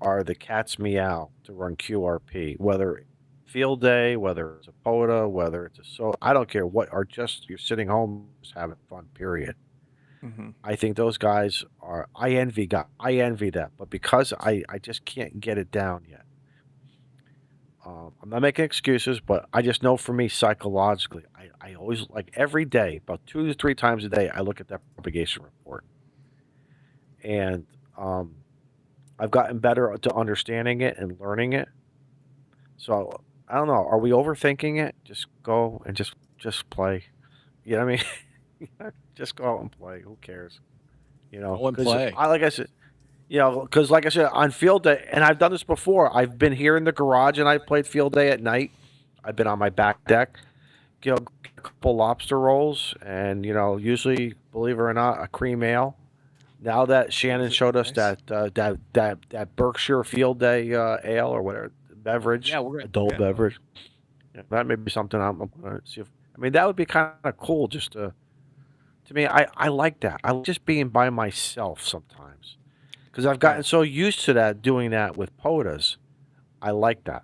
are the cat's meow to run QRP, whether field day, whether it's a POTA, whether it's I don't care what, or just you're sitting home just having fun, period. I think those guys are, I envy that, but because I just can't get it down yet. I'm not making excuses, but I just know for me psychologically, I always, like every day, about 2 to 3 times a day, I look at that propagation report. And I've gotten better to understanding it and learning it. So I don't know. Are we overthinking it? Just go and just play. You know what I mean? Just go out and play. Who cares? You know, Go and 'cause play. like I said, because like I said, on field day, and I've done this before. I've been here in the garage and I've played field day at night. I've been on my back deck, get a couple lobster rolls, and usually, believe it or not, a cream ale. Now that Shannon showed us Nice. that Berkshire Field Day ale or whatever beverage, Yeah, we're adult yeah. beverage, that may be something I'm gonna see if. I mean, that would be kind of cool. Just to me, I like that. I like just being by myself sometimes because I've gotten so used to that doing that with POTAs. I like that.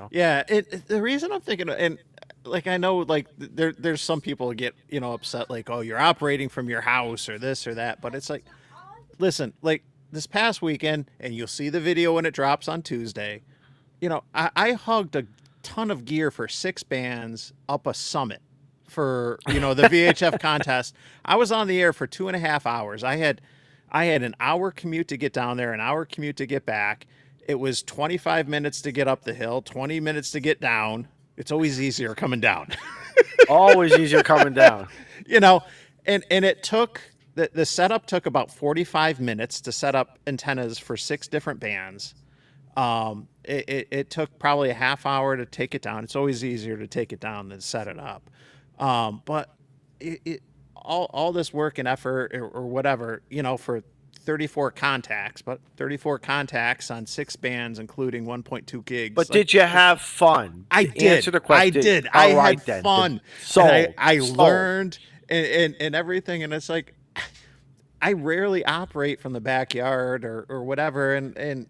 Yeah, the reason I'm thinking, and like I know, like there's some people who get upset, like, oh, you're operating from your house or this or that, but it's like, listen, like this past weekend, and you'll see the video when it drops on Tuesday. I hugged a ton of gear for 6 bands up a summit for the VHF contest. I was on the air for 2.5 hours. I had an hour commute to get down there, an hour commute to get back. It was 25 minutes to get up the hill, 20 minutes to get down. It's always easier coming down. Always easier coming down. And it took the setup took about 45 minutes to set up antennas for 6 different bands. It took probably a half hour to take it down. It's always easier to take it down than set it up. But all this work and effort or whatever, for 34 contacts, but 34 contacts on 6 bands, including 1.2 gigs. But did you have fun? I did. Answer the question. I did. All I right, had then. fun. So And I learned and everything. And it's like, I rarely operate from the backyard or whatever. And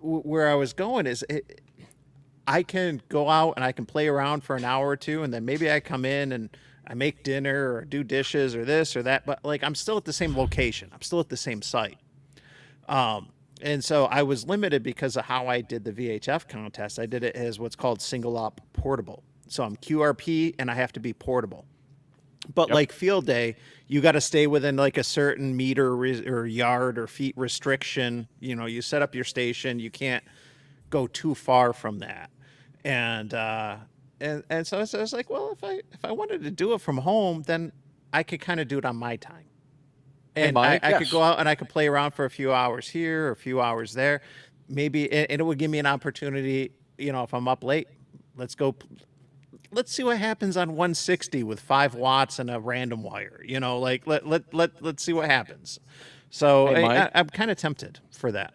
where I was going is I can go out and I can play around for an hour or two, and then maybe I come in and I make dinner or do dishes or this or that, but like I'm still at the same location. I'm still at the same site. And so I was limited because of how I did the VHF contest. I did it as what's called single op portable. So I'm QRP and I have to be portable. But like field day, you got to stay within like a certain meter or yard or feet restriction. You set up your station. You can't go too far from that. And so I was like, well, if I wanted to do it from home, then I could kind of do it on my time. And Mike, I could go out and I could play around for a few hours here or a few hours there. Maybe, and it would give me an opportunity, if I'm up late, let's see what happens on 160 with 5 watts and a random wire, like let's see what happens. So Hey, Mike. I'm kind of tempted for that.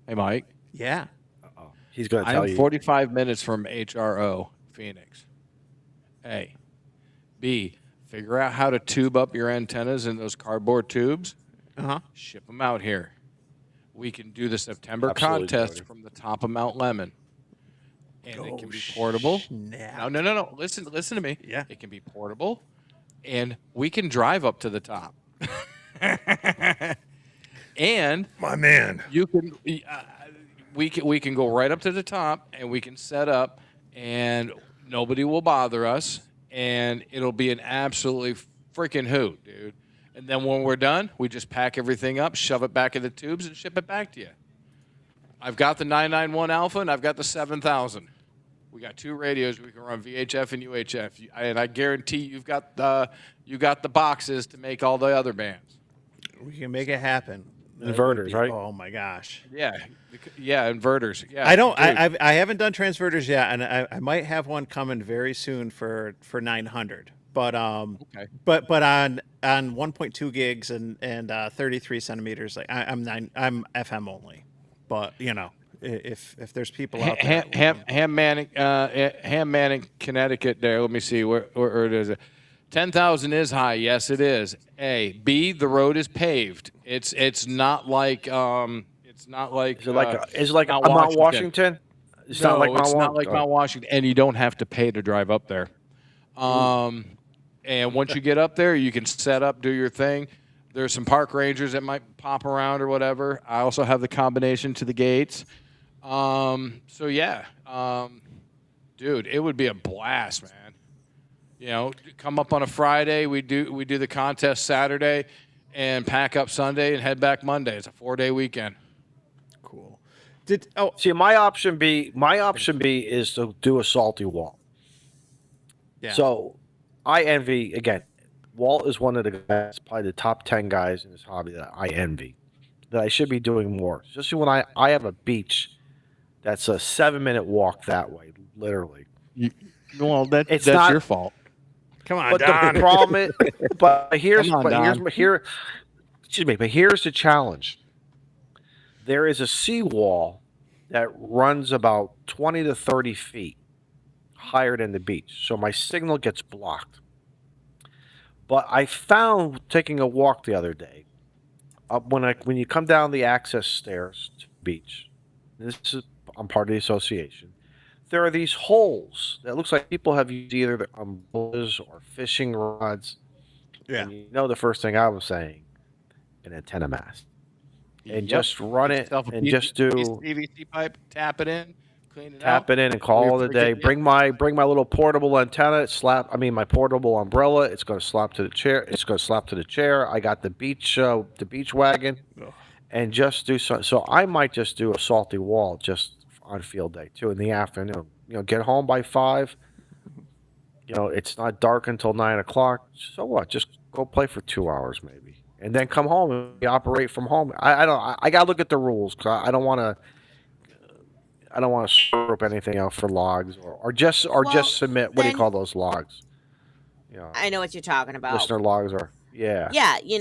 Hey, Mike. Yeah. He's going to tell I'm you. 45 minutes from HRO, Phoenix. A. B. Figure out how to tube up your antennas in those cardboard tubes. Ship them out here. We can do the September Absolutely, contest Jody. from the top of Mount Lemon. And it can be portable. Snap. No. Listen to me. Yeah. It can be portable, and we can drive up to the top. And My man. you can we can go right up to the top and we can set up and nobody will bother us and it'll be an absolutely freaking hoot, dude. And then when we're done, we just pack everything up, shove it back in the tubes, and ship it back to you. I've got the 991 Alpha and I've got the 7000. We got 2 radios. We can run VHF and UHF, and I guarantee you've got the boxes to make all the other bands. We can make it happen. Inverters, right? Oh my gosh. Yeah, inverters. Yeah, I don't. dude. I haven't done transverters yet, and I might have one coming very soon for 900. But Okay. but on 1.2 gigs and 33 centimeters, like I'm FM only. But if there's people out there, Ham Manning, Connecticut. There, let me see where it is. 10,000 is high. Yes, it is. A. B. The road is paved. It's not like It's not like Is it like Mount Mount Washington? It's not like Mount it's not Wa- like oh. Mount Washington, and you don't have to pay to drive up there. And once you get up there, you can set up, do your thing. There's some park rangers that might pop around or whatever. I also have the combination to the gates. So yeah, dude, it would be a blast, man. Come up on a Friday. We do the contest Saturday, and pack up Sunday and head back Monday. It's a 4-day weekend. cool. See, my option B is to do a salty wall. Yeah. So I envy again. Walt is one of the guys, probably the top 10 guys in this hobby that I envy. That I should be doing more. Especially when I have a beach that's a 7-minute walk that way, literally. Well, It's that's not. your fault. Come on, But Don. the problem is, but here's Come on, but here's Don. here. Excuse me. But here's the challenge. There is a seawall that runs about 20 to 30 feet higher than the beach, so my signal gets blocked. But I found taking a walk the other day, when you come down the access stairs to the beach, I'm part of the association. There are these holes that looks like people have used either the umbrellas or fishing rods. Yeah. And you know the first thing I was saying, an antenna mast. And Yep. just run Get it yourself a and piece just of do PVC pipe, tap it in, clean it tap out. it in and call it a day. Yeah. Bring my little portable antenna. My portable umbrella. It's going to slap to the chair. It's going to slap to the chair. I got the beach wagon, Ugh. and just do so. So I might just do a salty wall just on field day too in the afternoon. Get home by 5. It's not dark until 9 o'clock. So what? Just go play for 2 hours maybe, and then come home and operate from home. I don't. I got to look at the rules because I don't want to. I don't want to screw up anything else for logs or just Well, submit. What do you then- call those logs? I know what you're talking about. Listener logs are Yeah, you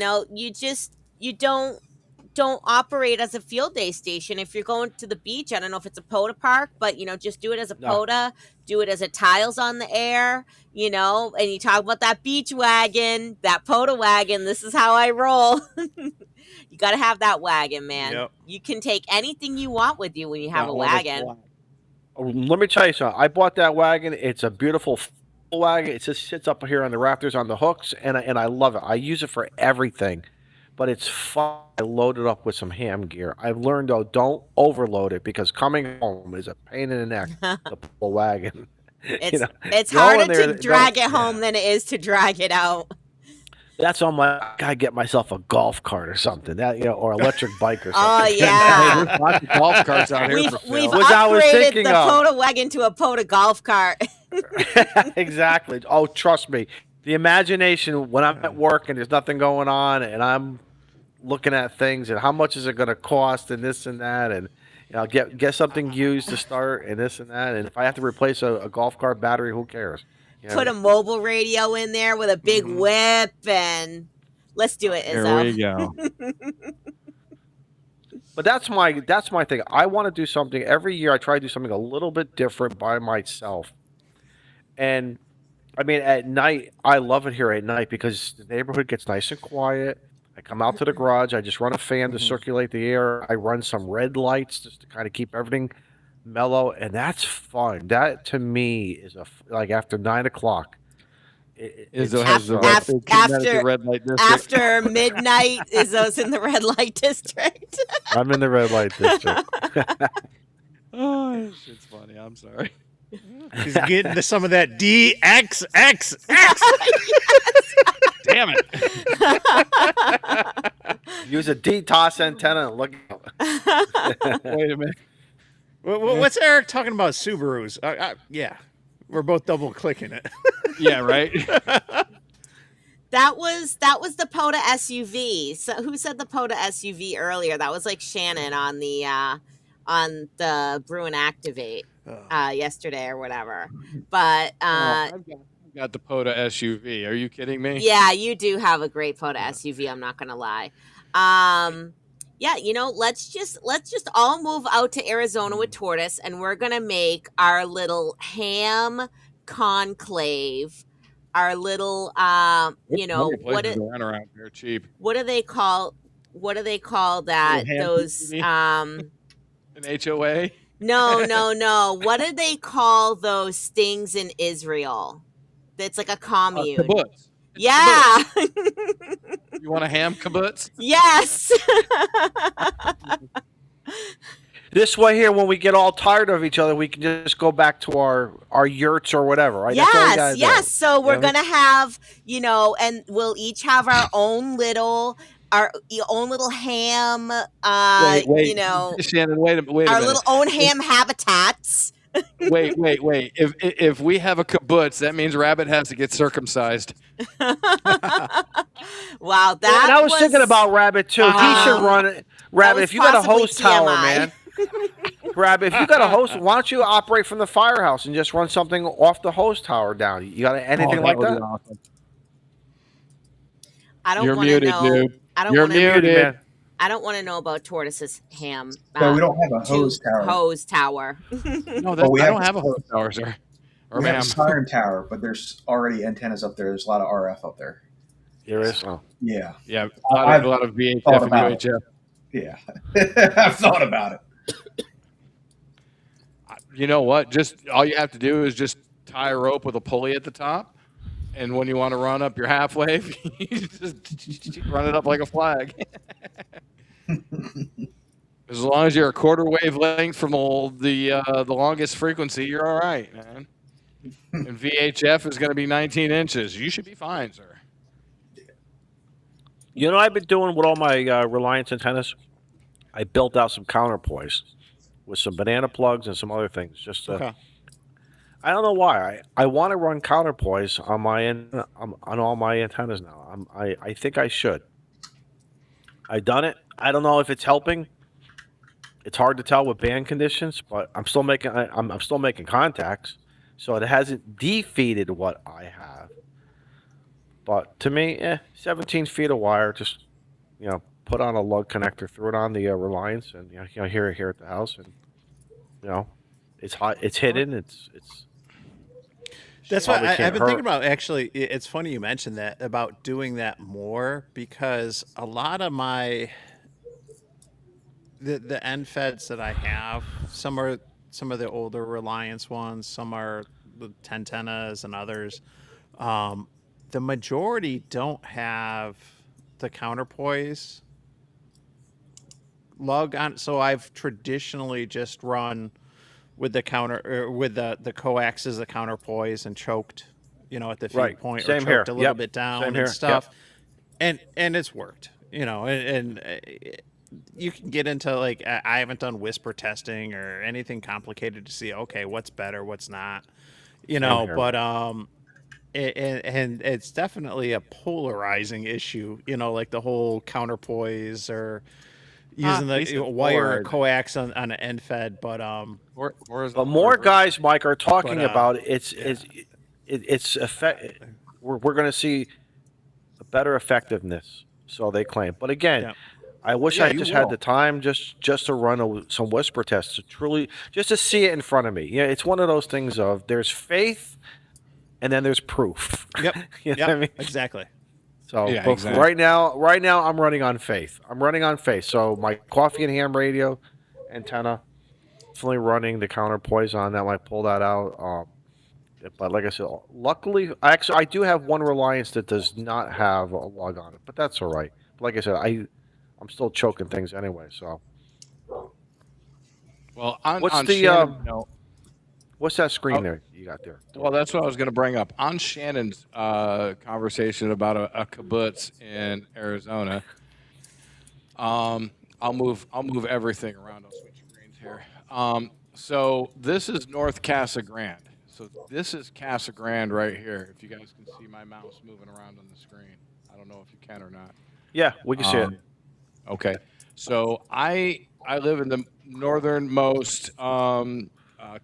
don't operate as a field day station. If you're going to the beach, I don't know if it's a POTA park, but just do it as a No. POTA, do it as a tiles on the air, and you talk about that beach wagon, that POTA wagon. This is how I roll. You got to have that wagon, man. Yep. You can take anything you want with you when you have Yeah, a all the wagon. flag. Let me tell you something. I bought that wagon. It's a beautiful full wagon. It just sits up here on the rafters on the hooks, and I love it. I use it for everything, but it's fun. I load it up with some ham gear. I've learned though, don't overload it because coming home is a pain in the neck. The full wagon. It's go harder in there, to drag it home than it is to drag it out. That's on my. I gotta get myself a golf cart or something. Or electric bike or something. Oh Hey, yeah. there's lots of golf carts out here We've for sale. Which I was upgraded thinking the of. POTA wagon to a POTA golf cart. Exactly. Oh, trust me. The imagination when I'm at work and there's nothing going on and I'm looking at things and how much is it going to cost and this and that and get something used to start and this and that, and if I have to replace a golf cart battery, who cares? Put a mobile radio in there with a big whip and let's do it, Here Izzo. we go. But that's my thing. I want to do something every year. I try to do something a little bit different by myself. And I mean, at night, I love it here at night because the neighborhood gets nice and quiet. I come out to the garage. I just run a fan to circulate the air. I run some red lights just to kind of keep everything mellow, and that's fun. That to me is like after 9 o'clock. Izzo has the red- after- red light district. After midnight, Izzo's in the red light district. I'm in the red light district. Oh, it's funny. I'm sorry. He's getting to some of that DXXX. Damn it. Use a DTOS antenna and look. Wait a minute. What's Eric talking about? Subarus. Yeah, we're both double clicking it. Yeah, right. That was the POTA SUV. So who said the POTA SUV earlier? That was like Shannon on the Bruin Activate yesterday or whatever. But I've got the POTA SUV. Are you kidding me? yeah, you do have a great POTA SUV. I'm not gonna lie. Yeah, let's just all move out to Arizona with Tortoise, and we're gonna make our little ham conclave. Our little, what places around here cheap. do they call that? Little ham Those An HOA. no. What do they call those things in Israel? That's like a commune. Kibbutz. Yeah. You want a ham kibbutz? Yes. This way here, when we get all tired of each other, we can just go back to our yurts or whatever, right? That's all we gotta Yes. do. So we're Yeah. gonna have, and we'll each have our own little ham. Wait. Shannon, wait a our minute. little own ham habitats. Wait. If we have a kibbutz, that means Rabbit has to get circumcised. Wow, And that I was thinking about Rabbit too. He should run it. Rabbit, was if you got a possibly hose tower, TMI. man. Rabbit, if you got a hose, why don't you operate from the firehouse and just run something off the hose tower down? You got anything like that? Awesome. I don't You're want to muted, know. dude. I don't You're want to. muted, man. I don't want to know about Tortoise's ham. No, we don't have a hose tower. Hose tower. No, Well, we I have don't have a hose tower, sir. Or We have a ma'am. siren tower, but there's already antennas up there. There's a lot of RF up there. There is. Oh. Yeah, Yeah, I've a lot of VHF thought and about it. UHF. yeah. I've thought about it. You know what? Just all you have to do is just tie a rope with a pulley at the top, and when you want to run up your half wave, you just run it up like a flag. As long as you're a quarter wavelength from the longest frequency, you're all right, man. And VHF is going to be 19 inches. You should be fine, sir. You know what I've been doing with all my Reliance antennas? I built out some counterpoise with some banana plugs and some other things. Just Okay. I don't know why. I want to run counterpoise on on all my antennas now. I think I should. I done it. I don't know if it's helping. It's hard to tell with band conditions, but I'm still making I'm still making contacts, so it hasn't defeated what I have. But to me, 17 feet of wire, just put on a lug connector, throw it on the Reliance, and hear it here at the house, and it's hot, it's hidden, it's. That's what probably I've can't been hurt. thinking about. Actually, it's funny you mentioned that about doing that more, because a lot of the end feds that I have, some are some of the older Reliance ones, some are the Tentenas and others. The majority don't have the counterpoise lug on, so I've traditionally just run with the with the coax as the counterpoise and choked, at the feed Right. point, Same or here. choked a little Yep. bit down Same and here. stuff, and it's worked, and you can get into, like, I haven't done whisper testing or anything complicated to see, okay, what's better, what's not, here. but and it's definitely a polarizing issue, like the whole counterpoise or using He said the wire or polarizing. coax on an end fed, but Or is But it more reverse? guys, Mike, are talking But, about yeah. it's effect. We're going to see a better effectiveness, so they claim. But again, Yeah. I wish Yeah, I you just had will. the time just to run some whisper tests to truly just to see it in front of me. Yeah, it's one of those things of there's faith, and then there's proof. Yep. You know Yep. what I mean? Exactly. So Yeah, but exactly. right now, I'm running on faith. I'm running on faith. So my coffee and ham radio antenna, definitely running the counterpoise on that. I pull that out. But like I said, luckily, I do have one Reliance that does not have a lug on it, but that's all right. Like I said, I'm still choking things anyway. So Well, on What's on the, Shannon, what's that screen Oh. there you got there? well, that's what I was going to bring up on Shannon's conversation about a kibbutz in Arizona. I'll move everything around. I'll switch screens here. So this is North Casa Grande. So this is Casa Grande right here. If you guys can see my mouse moving around on the screen, I don't know if you can or not. Yeah, we can see it. Okay, so I live in the northernmost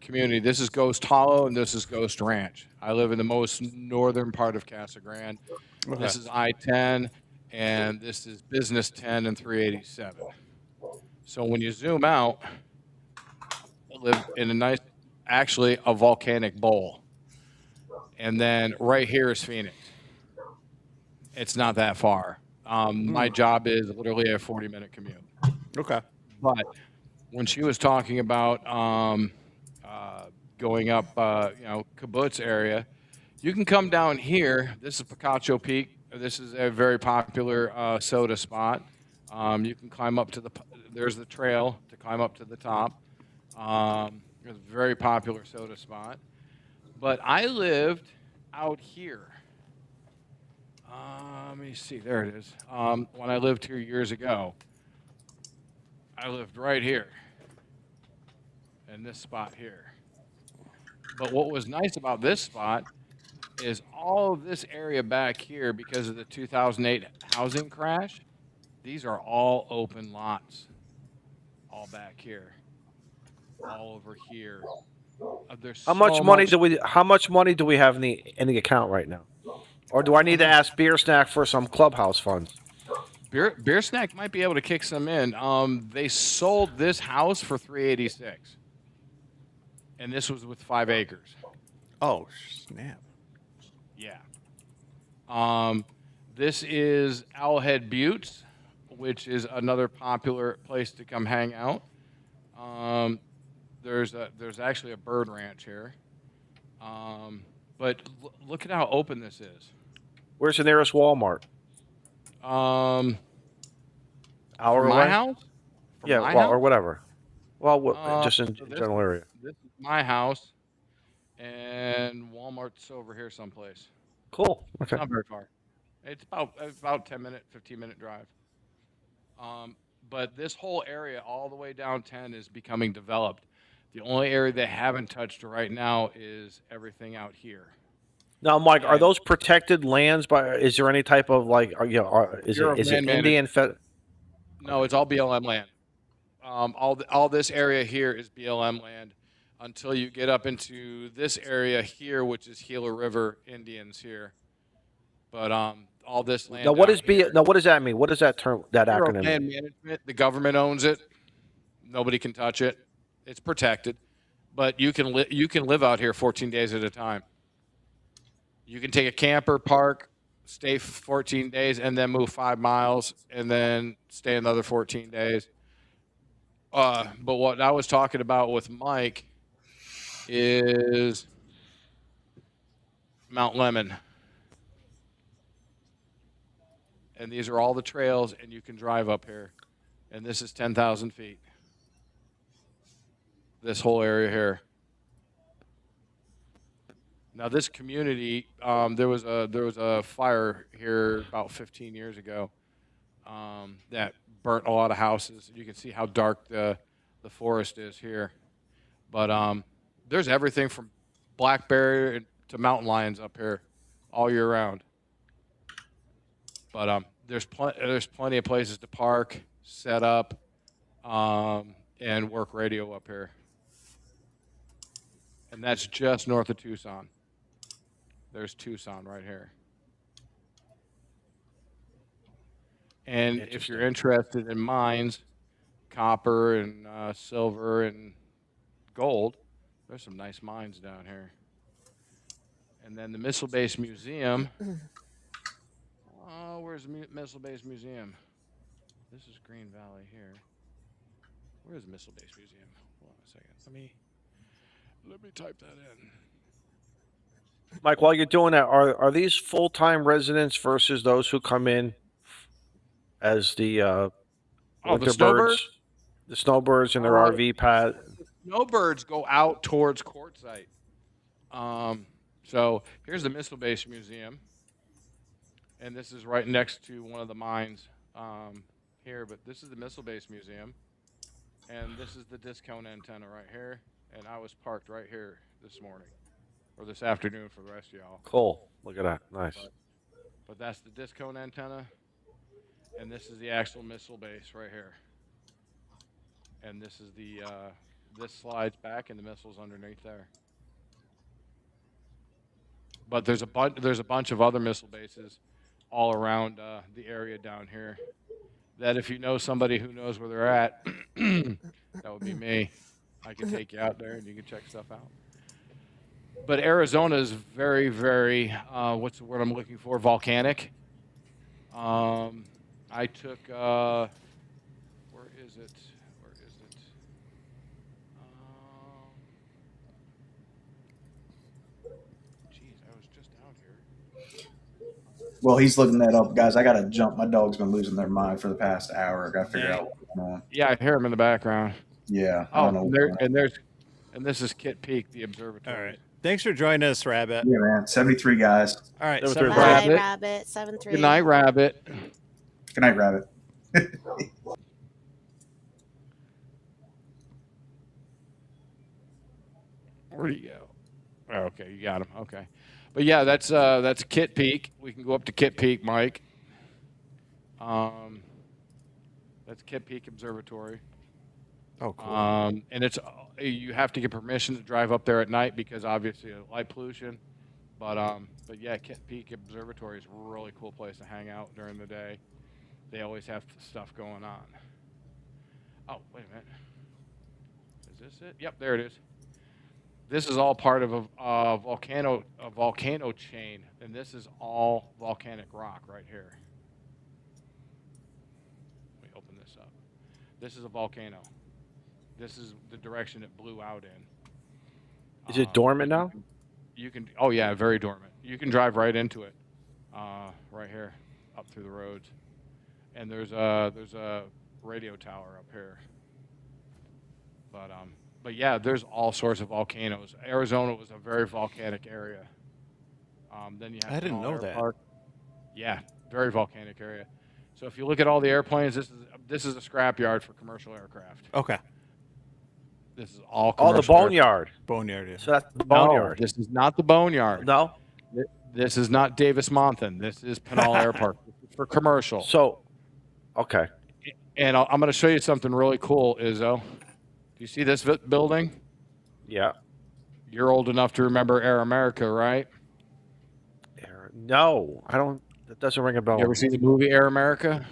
community. This is Ghost Hollow and this is Ghost Ranch. I live in the most northern part of Casa Grande. This is I-10 and this is Business 10 and 387. So when you zoom out, I live in a volcanic bowl. And then right here is Phoenix. It's not that far. My job is literally a 40-minute commute. Okay. But when she was talking about going up, kibbutz area, you can come down here. This is Picacho Peak. This is a very popular soda spot. You can climb up to there's the trail to climb up to the top. It's a very popular soda spot. But I lived out here. Let me see. There it is. When I lived here years ago, I lived right here in this spot here. But what was nice about this spot is all of this area back here, because of the 2008 housing crash, these are all open lots, all back here, all over here. There's How so much money do we? How much money do we have in the account right now? Or do I need to ask Beer Snack for some clubhouse funds? Beer Snack might be able to kick some in. They sold this house for 386, and this was with 5 acres. Oh snap! Yeah. This is Owlhead Buttes, which is another popular place to come hang out. There's actually a bird ranch here. But look at how open this is. Where's the nearest Walmart? Hour Hour my away? house? From Yeah, my well, or house? whatever. Well, just in So general area. This is my house, and Walmart's over here someplace. Cool. Okay. Not very far. It's about 10-minute, 15-minute drive. But this whole area, all the way down 10, is becoming developed. The only area they haven't touched right now is everything out here. Now, Mike, are And those protected lands? Is there any type of like, is Bureau it of Land Indian? No, it's all BLM land. All this area here is BLM land until you get up into this area here, which is Gila River Indians here. But all this land. Now, what down is here, Now, what does that mean? What does that Bureau of acronym Land mean? Management. The government owns it. Nobody can touch it. It's protected, but you can live out here 14 days at a time. You can take a camper, park, stay 14 days, and then move 5 miles, and then stay another 14 days. But what I was talking about with Mike is Mount Lemon. And these are all the trails, and you can drive up here. And this is 10,000 feet. This whole area here. Now, this community, there was a fire here about 15 years ago that burnt a lot of houses. You can see how dark the forest is here. But there's everything from black bear to mountain lions up here all year round. But there's plenty of places to park, set up, and work radio up here. And that's just north of Tucson. There's Tucson right here. And if you're interested in mines, copper and silver and gold, there's some nice mines down here. And then the Missile Base Museum. Oh, where's the Missile Base Museum? This is Green Valley here. Where's the Missile Base Museum? Hold on a second. Let me type that in. Mike, while you're doing that, are these full-time residents versus those who come in as the winter birds? The snowbirds in their RV pad. Snowbirds go out towards Quartzsite. So here's the Missile Base Museum. And this is right next to one of the mines here. But this is the Missile Base Museum. And this is the discount antenna right here. And I was parked right here this morning. Or this afternoon for the rest of y'all. Cool. Look at that. Nice. But that's the discount antenna. And this is the actual missile base right here. And this is the, this slides back and the missile's underneath there. But there's a bunch of other missile bases all around the area down here that if you know somebody who knows where they're at, that would be me. I can take you out there and you can check stuff out. But Arizona is very, very, what's the word I'm looking for? Volcanic. I took, where is it? Geez, I was just out here. Well, he's looking that up, guys. I gotta jump. My dog's been losing their mind for the past hour. I gotta figure out what's going on. Yeah, I hear him in the background. Yeah, I don't know. And this is Kit Peak, the observatory. All right. Thanks for joining us, Rabbit. Yeah, man. 73 guys. All right. 73 Bye, Rabbit. Rabbit. 7-3. Good night, Rabbit. Good night, Rabbit. Where'd he go? Okay, you got him. Okay, but yeah, that's Kit Peak. We can go up to Kit Peak, Mike. That's Kit Peak Observatory. Oh, cool. And it's you have to get permission to drive up there at night because obviously light pollution. But yeah, Kit Peak Observatory is a really cool place to hang out during the day. They always have stuff going on. Oh, wait a minute. Is this it? Yep, there it is. This is all part of a volcano chain, and this is all volcanic rock right here. Let me open this up. This is a volcano. This is the direction it blew out in. Is it dormant now? You can. Oh yeah, very dormant. You can drive right into it, right here, up through the roads, and there's a radio tower up here. But yeah, there's all sorts of volcanoes. Arizona was a very volcanic area. Then you have I didn't Pinal know Air that. Park. Yeah, very volcanic area. So if you look at all the airplanes, this is a scrapyard for commercial aircraft. Okay. This is all Oh, the commercial boneyard. Boneyard. Yeah. So that's the No, boneyard. this is not the boneyard. No. This is not Davis Monthan. This is Pinal Air Park. This is for commercial. So, okay. And I'm going to show you something really cool, Izzo. Do you see this building? Yeah. You're old enough to remember Air America, right? No, I don't. That doesn't ring a bell. You ever see the movie Air America?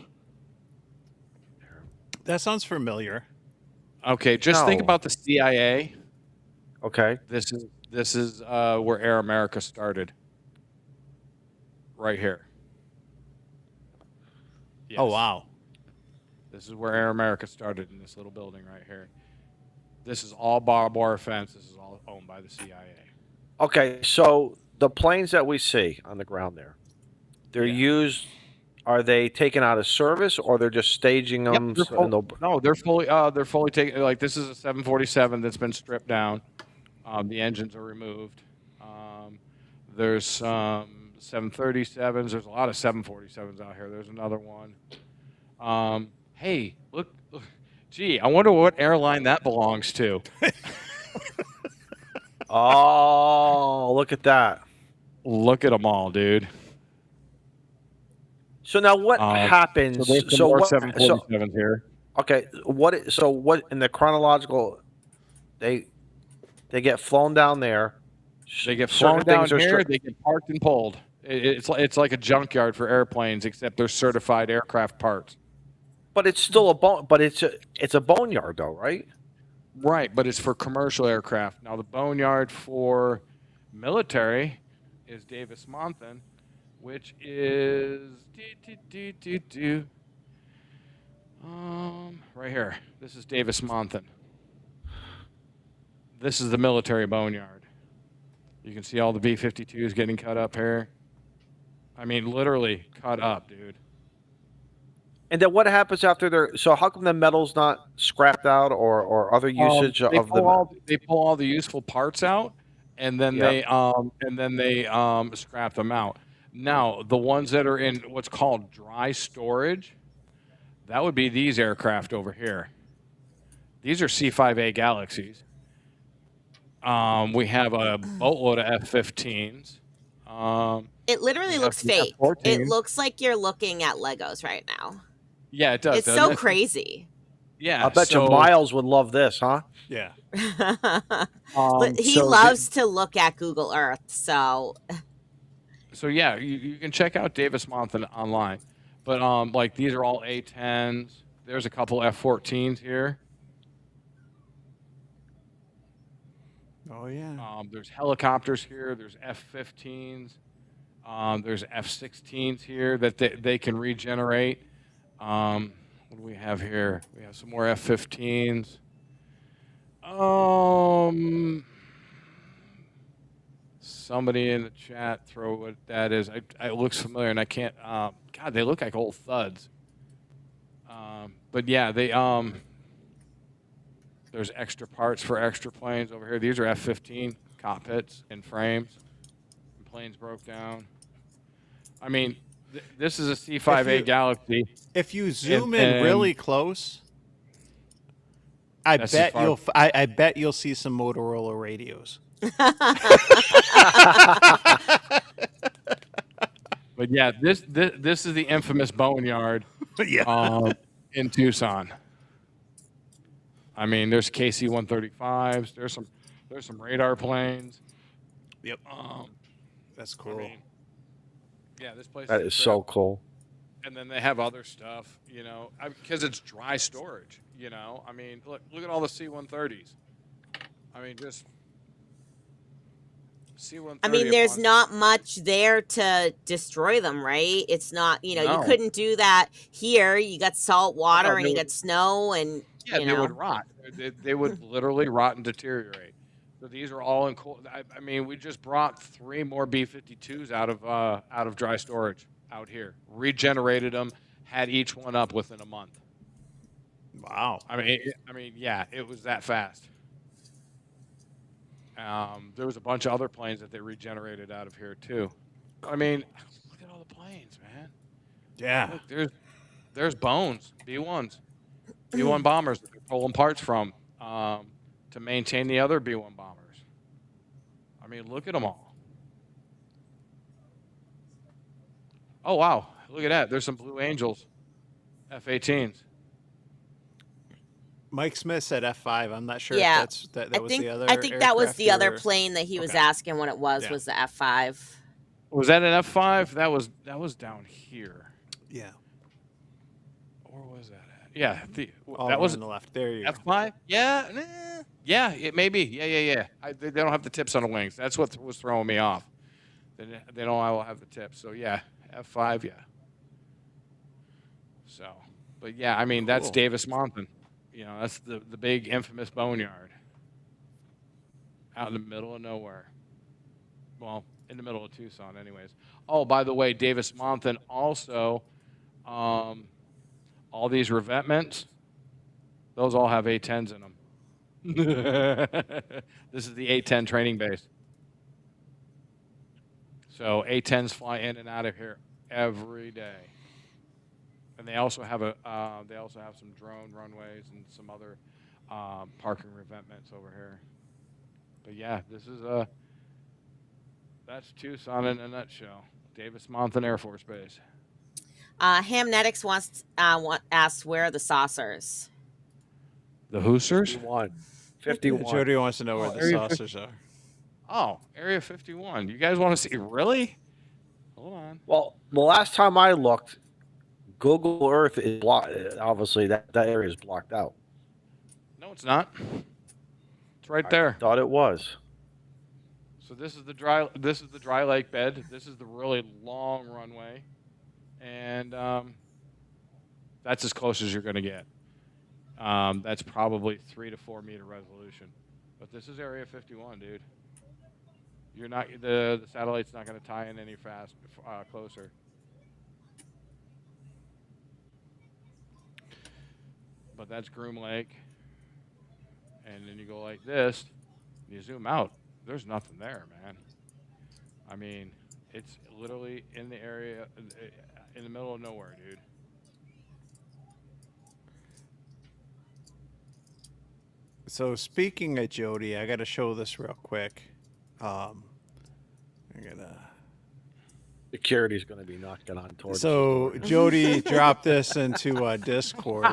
That sounds familiar. Okay, just think No. about the CIA. Okay. This is where Air America started. Right here. Yes. Oh, wow. This is where Air America started, in this little building right here. This is all barbed wire fence. This is all owned by the CIA. Okay. So the planes that we see on the ground there, they're Yeah. used. Are they taken out of service, or they're just staging them? Yep, they're fully taken. Like, this is a 747 that's been stripped down. The engines are removed. There's some 737s. There's a lot of 747s out here. There's another one. Hey, look. Gee, I wonder what airline that belongs to. Oh, look at that. Look at them all, dude. So now what happens? So there's some So more what? 747s here. Okay. What? So what in the chronological? They get flown down there. They get Certain flown down things are here. stri- They get parked and pulled. It's like a junkyard for airplanes, except they're certified aircraft parts. But it's still a bone. But it's a boneyard, though, right? Right, but it's for commercial aircraft. Now the boneyard for military is Davis Monthan, which is right here. This is Davis Monthan. This is the military boneyard. You can see all the B-52s getting cut up here. I mean, literally cut up, dude. And then what happens after they're? So how come the metal's not scrapped out or other usage They of pull all the useful parts out, and then they scrap them out. Now, the ones that are in what's called dry storage, that would be these aircraft over here. These are C-5A Galaxies. We have a boatload of F-15s. It literally looks the fake. F-14. It looks like you're looking at Legos right now. Yeah, it does. It's doesn't so it? crazy. Yeah, I bet you Miles would love this, huh? Yeah. He so loves to look at Google Earth, so So yeah, you can check out Davis Monthan online, but like these are all A-10s. There's a couple F-14s here. Oh, yeah. There's helicopters here. There's F-15s. There's F-16s here that they can regenerate. What do we have here? We have some more F-15s. Somebody in the chat throw what that is. It looks familiar, and I can't. God, they look like old thuds. But yeah, there's extra parts for extra planes over here. These are F-15 cockpits and frames. And planes broke down. I mean, this is a C-5A Galaxy. If you zoom in really close, I That's as bet far- you'll. I bet you'll see some Motorola radios. But yeah, this is the infamous boneyard Yeah. in Tucson. I mean, there's KC-135s. There's some radar planes. Yep. That's I cool. mean, yeah, this place That is is so cool. And then they have other stuff, because it's dry storage. I mean, look at all the C-130s. I mean, just C-130. I mean, there's not much there to destroy them, right? It's not, you No. couldn't do that here. You got salt water and they you would- got snow and, Yeah, they would rot. They would literally rot and deteriorate. So these are all in cold. I mean, we just brought 3 more B-52s out of dry storage out here. Regenerated them, had each one up within a month. Wow. I mean, yeah, it was that fast. There was a bunch of other planes that they regenerated out of here too. I mean, look at all the planes, man. Yeah. Look, there's bones, B-1s, B-1 bombers that they're pulling parts from to maintain the other B-1 bombers. I mean, look at them all. Oh wow, look at that. There's some Blue Angels, F-18s. Mike Smith said F5. I'm not sure Yeah. if that was the other. I think that was aircraft the other or- plane that he was Okay. asking what it was Yeah. was the F5. Was that an F-5? That was down here. Yeah. Or was that? Yeah, All that was on the left. There you go. F5. Yeah, yeah, it may be. Yeah. They don't have the tips on the wings. That's what was throwing me off. They don't all have the tips. So yeah, F5. Yeah. So, but yeah, I mean that's Cool. Davis Mountain. That's the big infamous boneyard out in the middle of nowhere. Well, in the middle of Tucson, anyways. Oh, by the way, Davis Mountain also, all these revetments, those all have A-10s in them. This is the A-10 training base. So A-10s fly in and out of here every day. And they also have some drone runways and some other parking revetments over here. But yeah, that's Tucson in a nutshell. Davis Mountain Air Force Base. Hamnetics asks where are the saucers? The Hoosers? 51. Jody wants to know where Oh, the Area saucers are. Oh, Area 51. You guys want to see? Really? Hold on. Well, the last time I looked, Google Earth is blocked. Obviously, that area is blocked out. No, it's not. It's right I there. thought it was. So this is the dry lake bed. This is the really long runway, and that's as close as you're going to get. That's probably 3 to 4 meter resolution, but this is Area 51, dude. You're not the satellite's not going to tie in any closer. But that's Groom Lake, and then you go like this, and you zoom out. There's nothing there, man. I mean, it's literally in the area, in the middle of nowhere, dude. So speaking of Jody, I got to show this real quick. I gotta. Security's going to be knocking on towards. So Jody dropped this into Discord.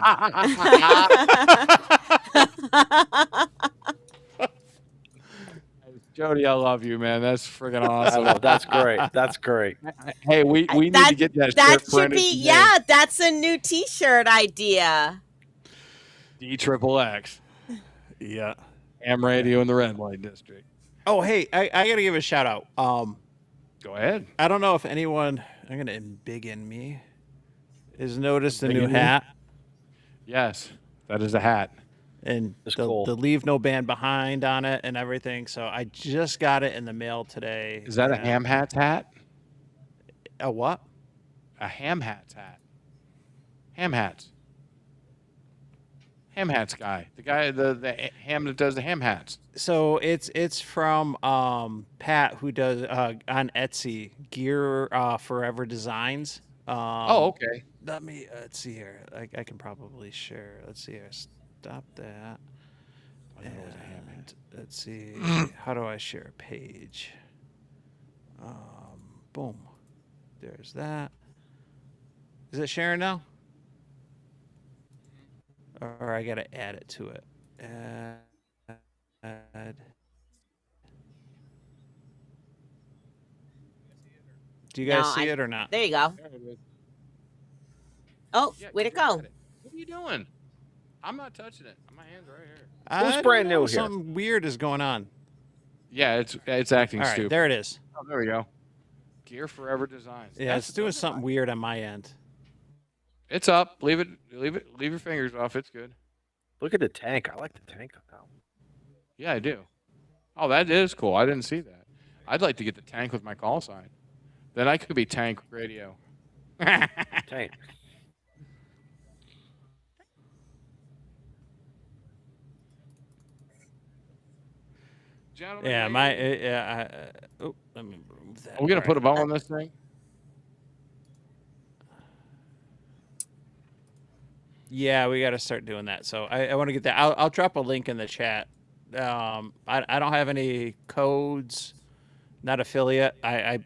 Jody, I love you, man. That's friggin' I awesome. know, that's great. That's great. Hey, we need to get that That shirt should printed be, today. yeah, that's a new T-shirt idea. D-triple-X. Yeah. Ham radio in the red light district. Oh, hey, I got to give a shout out. Go ahead. I don't know if anyone, I'm going to embiggen me, has noticed the new Embiggen me? hat. Yes, that is a hat. And It's the cool. Leave No Band Behind on it and everything. So I just got it in the mail today. Is that a and- ham hat's hat? A what? A ham hat's hat. Ham hats. Ham hats guy. The guy, the ham that does the ham hats. So it's from Pat, who does on Etsy Gear Forever Designs. Oh, okay. Let me let's see here. I can probably share. Let's see here. Stop that. And let's see, how do I share a page? Boom. There's that. Is it sharing now? Or I gotta add it to it. Add. Do you guys see it or not? There you go. There it is. Oh, Yeah, way to you go. got it. What are you doing? I'm not touching it. My hand's right here. Who's I brand don't know, new here? Something weird is going on. Yeah, it's acting All right, stupid. there it is. Oh, there we go. Gear Forever Designs. Yeah, it's doing something weird on my end. It's up. Leave your fingers off. It's good. Look at the tank. I like the tank now. Yeah, I do. Oh, that is cool. I didn't see that. I'd like to get the tank with my call sign. Then I could be Tank Radio. Tank. Gentlemen, Yeah, ladies, let me remove that. are we gonna put a bow on this thing? Yeah, we got to start doing that. So I want to get that. I'll drop a link in the chat. I don't have any codes, not affiliate. I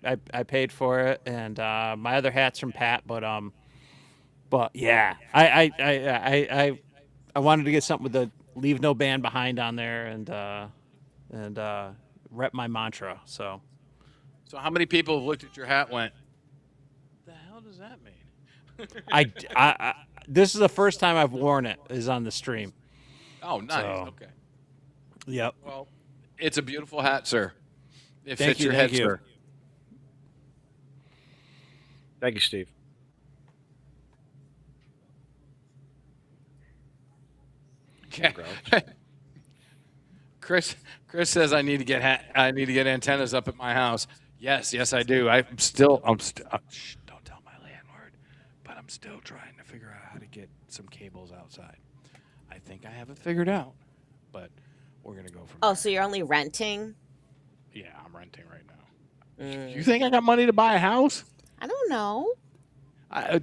paid for it, and my other hat's from Pat. But yeah, I wanted to get something with the leave no band behind on there, and rep my mantra. So how many people have looked at your hat and went, the hell does that mean? I this is the first time I've worn it is on the stream. Oh, nice. So, Okay. Yep. Well, it's a beautiful hat, sir. It Thank fits you, your head, thank you. sir. Thank you, Steve. Okay. Chris says I need to get antennas up at my house. Yes, I do. I'm still shh, don't tell my landlord, but I'm still trying to figure out how to get some cables outside. I think I have it figured out, but we're gonna go from there. So you're only renting? Yeah, I'm renting right now. You think I got money to buy a house? I don't know.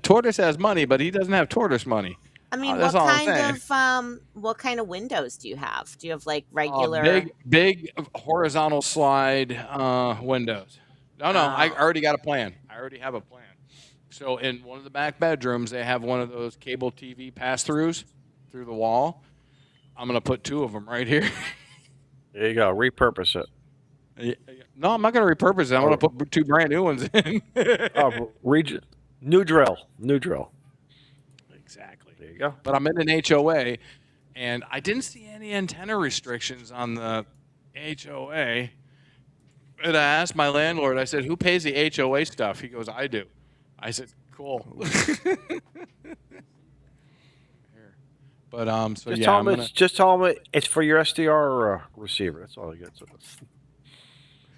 Tortoise has money, but he doesn't have tortoise money. I mean, that's all I'm what kind of windows do you have? Do you have like regular? Big horizontal slide windows. No, I already got a plan. I already have a plan. So in one of the back bedrooms, they have one of those cable TV pass-throughs through the wall. I'm gonna put 2 of them right here. There you go. Repurpose it. No, I'm not gonna repurpose it. I'm gonna put 2 brand new ones in. New drill. Exactly. There you go. But I'm in an HOA, and I didn't see any antenna restrictions on the HOA. And I asked my landlord, I said, who pays the HOA stuff? He goes, I do. I said, cool. But so just tell him it's for your SDR receiver. That's all you get.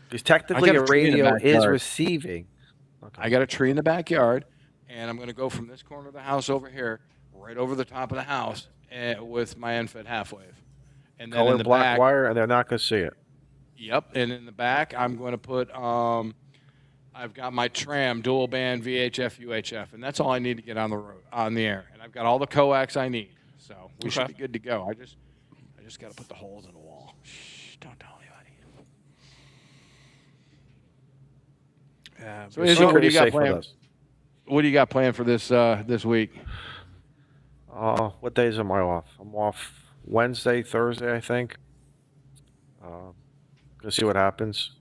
Because technically I got a a tree in the radio is backyard. receiving. Okay. I got a tree in the backyard, and I'm going to go from this corner of the house over here, right over the top of the house, with my end-fed half wave. And then Color in the black back, wire, and they're not going to see it. Yep, and in the back, I'm going to put. I've got my tram dual band VHF UHF, and that's all I need to get on the road on the air. And I've got all the coax I need, so we should be good to go. I just got to put the holes in the wall. Shh, don't tell anybody. So Izzy, what do you got planned? What do you got planned for this week? What days am I off? I'm off Wednesday, Thursday, I think. Gonna see what happens.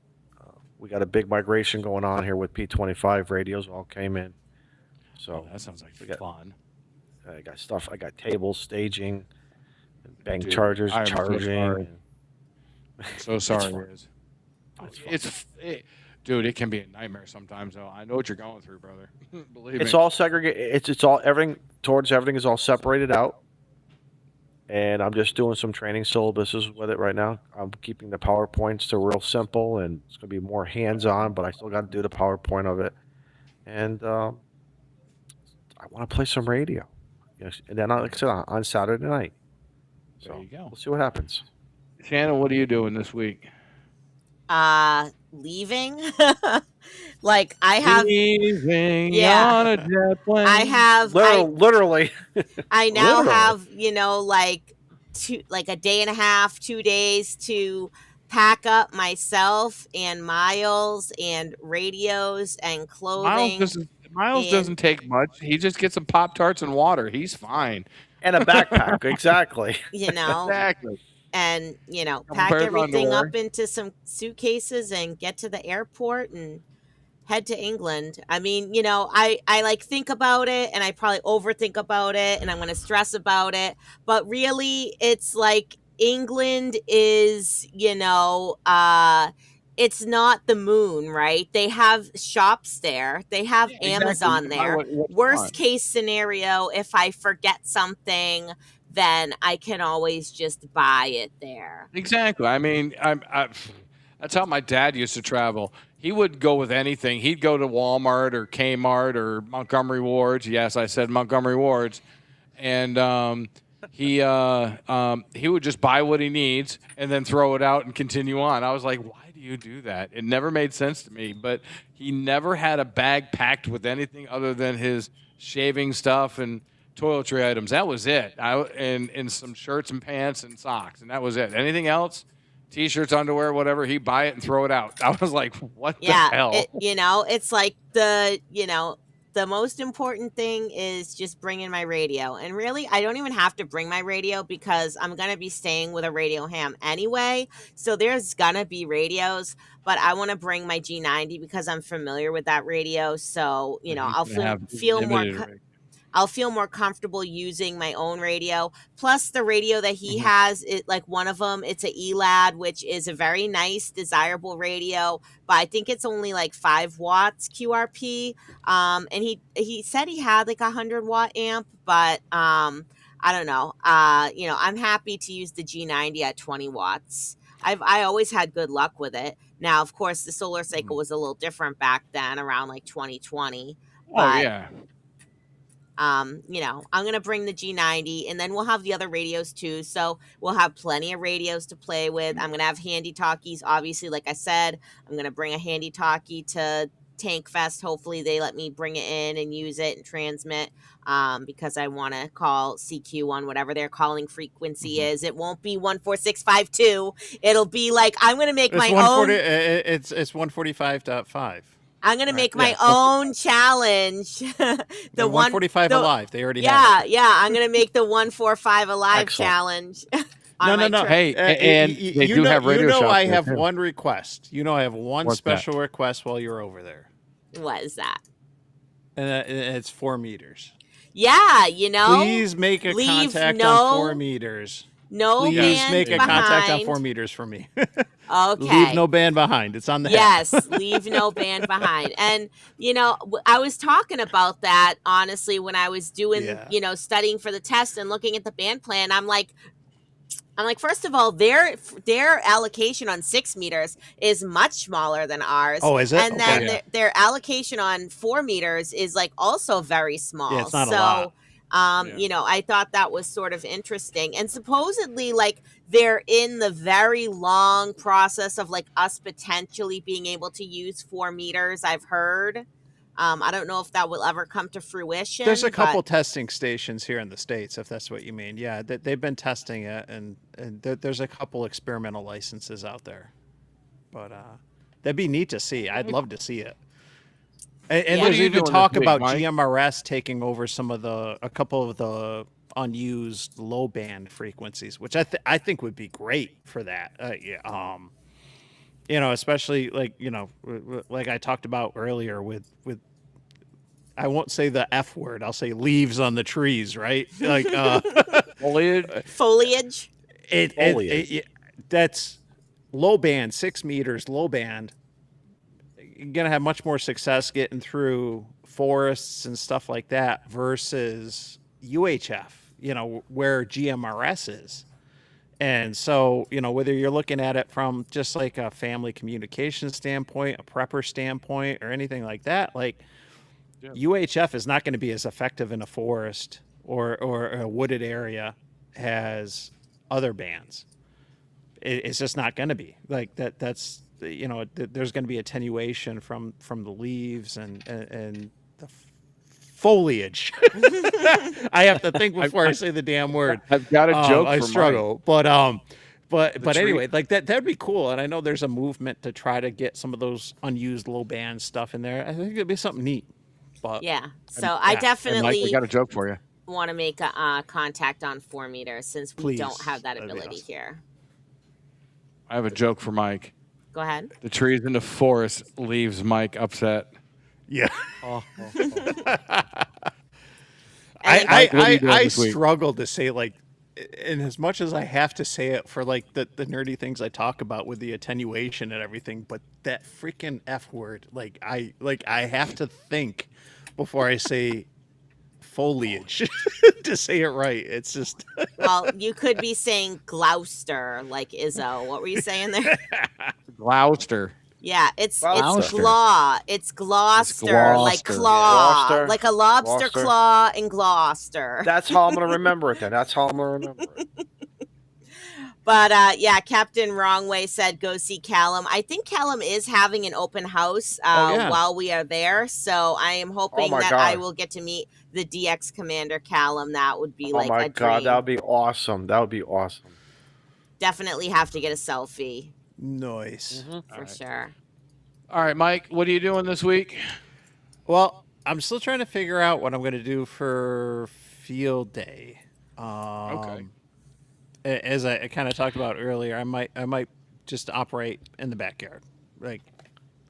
We got a big migration going on here with P25 radios. All came in. So that sounds like fun. I got stuff. I got tables, staging, bank Dude, chargers, I am so charging. So sorry, Riz. Dude, it can be a nightmare sometimes. Though I know what you're going through, brother. Believe me. It's all segregated. It's all everything is all separated out. And I'm just doing some training syllabuses with it right now. I'm keeping the PowerPoints to real simple, and it's going to be more hands-on, but I still got to do the PowerPoint of it. And I want to play some radio. Yes, and then, like I said, on Saturday night. So there you go. We'll see what happens. Shannon, what are you doing this week? Leaving. Like I have leaving yeah on a jet plane. I have literally I now literally. have like a day and a half, 2 days to pack up myself and Miles and radios and Miles clothing. doesn't. Miles And doesn't take much. He just gets some Pop Tarts and water. He's fine. And a backpack, exactly. you know, Exactly. and Couple pack pairs of everything underwear. up into some suitcases and get to the airport and head to England. I mean, I like think about it and I probably overthink about it and I'm going to stress about it, but really it's like England is, it's not the moon, right? They have shops there. They have Yeah, exactly. You Amazon can buy there. what you Worst want. case scenario, if I forget something, then I can always just buy it there. Exactly. I mean, that's how my dad used to travel. He would go with anything. He'd go to Walmart or Kmart or Montgomery Ward's. Yes, I said Montgomery Ward's, and he would just buy what he needs and then throw it out and continue on. I was like, why do you do that? It never made sense to me. But he never had a bag packed with anything other than his shaving stuff and toiletry items. That was it. And some shirts and pants and socks, and that was it. Anything else? T-shirts, underwear, whatever. He'd buy it and throw it out. I was like, what the Yeah, hell? it's like the most important thing is just bringing my radio. And really, I don't even have to bring my radio because I'm going to be staying with a radio ham anyway. So there's going to be radios, but I want to bring my G90 because I'm familiar with that radio. So, He's I'll gonna have feel more limited. I'll feel more comfortable using my own radio. Plus, the radio that he Mhm. has, like one of them, it's a ELAD, which is a very nice, desirable radio. But I think it's only like 5 watts QRP. And he said he had like 100 watt amp, but I don't know. I'm happy to use the G90 at 20 watts. I always had good luck with it. Now, of course, the solar cycle was a little different back then, around like 2020, Oh but yeah. I'm going to bring the G90 and then we'll have the other radios too. So we'll have plenty of radios to play with. I'm going to have handy talkies. Obviously, like I said, I'm going to bring a handy talkie to Tank Fest. Hopefully they let me bring it in and use it and transmit because I want to call CQ on whatever their calling frequency is. It won't be 14652. It'll be like, I'm going to make It's my 140. own. It's 145.5. I'm gonna Right, make my yeah. own challenge. the And one 145 the, alive. They already have it. yeah. I'm gonna make the 145 alive Excellent. challenge. No. Hey, and they do have radio shops I there, have too. one request. I have one What's that? special request while you're over there, What is that? and it's 4 meters. Yeah, Please make a leave contact on 4 meters. no Please band make a behind. contact on 4 meters for me. Okay. Leave no band behind. It's on the head. Yes, leave no band behind. And I was talking about that honestly when I was doing, Yeah. studying for the test and looking at the band plan. I'm like, first of all, their allocation on 6 meters is much smaller than ours. Oh, is it? And then Okay. their allocation on 4 meters is like also very small. Yeah, it's not a so, lot. I thought that was sort of interesting. And supposedly, like, they're in the very long process of like us potentially being able to use 4 meters. I've heard. I don't know if that will ever come to fruition. There's a but- couple testing stations here in the States, if that's what you mean. Yeah, they've been testing it, and there's a couple experimental licenses out there. But that'd be neat to see. I'd love to see it. And Yeah. What there's are you even doing talk this week, about Mike? GMRS taking over a couple of the unused low band frequencies, which I think would be great for that. Especially like I talked about earlier with I won't say the F word. I'll say leaves on the trees, right? Like Foliage. Foliage. that's low band, 6 meters, low band. You're gonna have much more success getting through forests and stuff like that versus UHF, where GMRS is. And so, whether you're looking at it from just like a family communication standpoint, a prepper standpoint, or anything like that, like UHF is not going to be as effective in a forest or a wooded area as other bands. It's just not going to be like that. There's going to be attenuation from the leaves and the foliage. I have to think before I say the damn word. I've got a joke I for struggle, but tree- anyway, like that'd be cool. And I know there's a movement to try to get some of those unused low band stuff in there. I think it'd be something neat. But Yeah. So yeah. I Hey, Mike, I definitely got a joke for you. want to make a contact on 4 meters since we don't Please, have that that'd be ability awesome. here. I have a joke for Mike. Go ahead. The trees in the forest leaves Mike upset. Yeah. Oh. And Mike, what are you doing I this week? struggle to say, like, and as much as I have to say it for like the nerdy things I talk about with the attenuation and everything, but that freaking F word, like I have to think before I say foliage to say it right. It's just well, you could be saying Gloucester like Izzo. What were you saying there? Gloucester. Yeah, it's Gloucester. It's Gloucester, like Gloucester. claw, Gloucester. like a lobster Gloucester. claw in Gloucester. That's how I'm gonna remember it. Then that's how I'm gonna remember it. But yeah, Captain Wrongway said go see Callum. I think Callum is having an open house yeah. while we are there, so I am hoping my that God. I will get to meet the DX Commander Callum. That would be Oh like my a God, dream. that would be awesome. That would be awesome. Definitely have to get a selfie nice. for sure. All right, Mike, what are you doing this week? Well, I'm still trying to figure out what I'm going to do for field day. Okay. As I kind of talked about earlier, I might just operate in the backyard, like,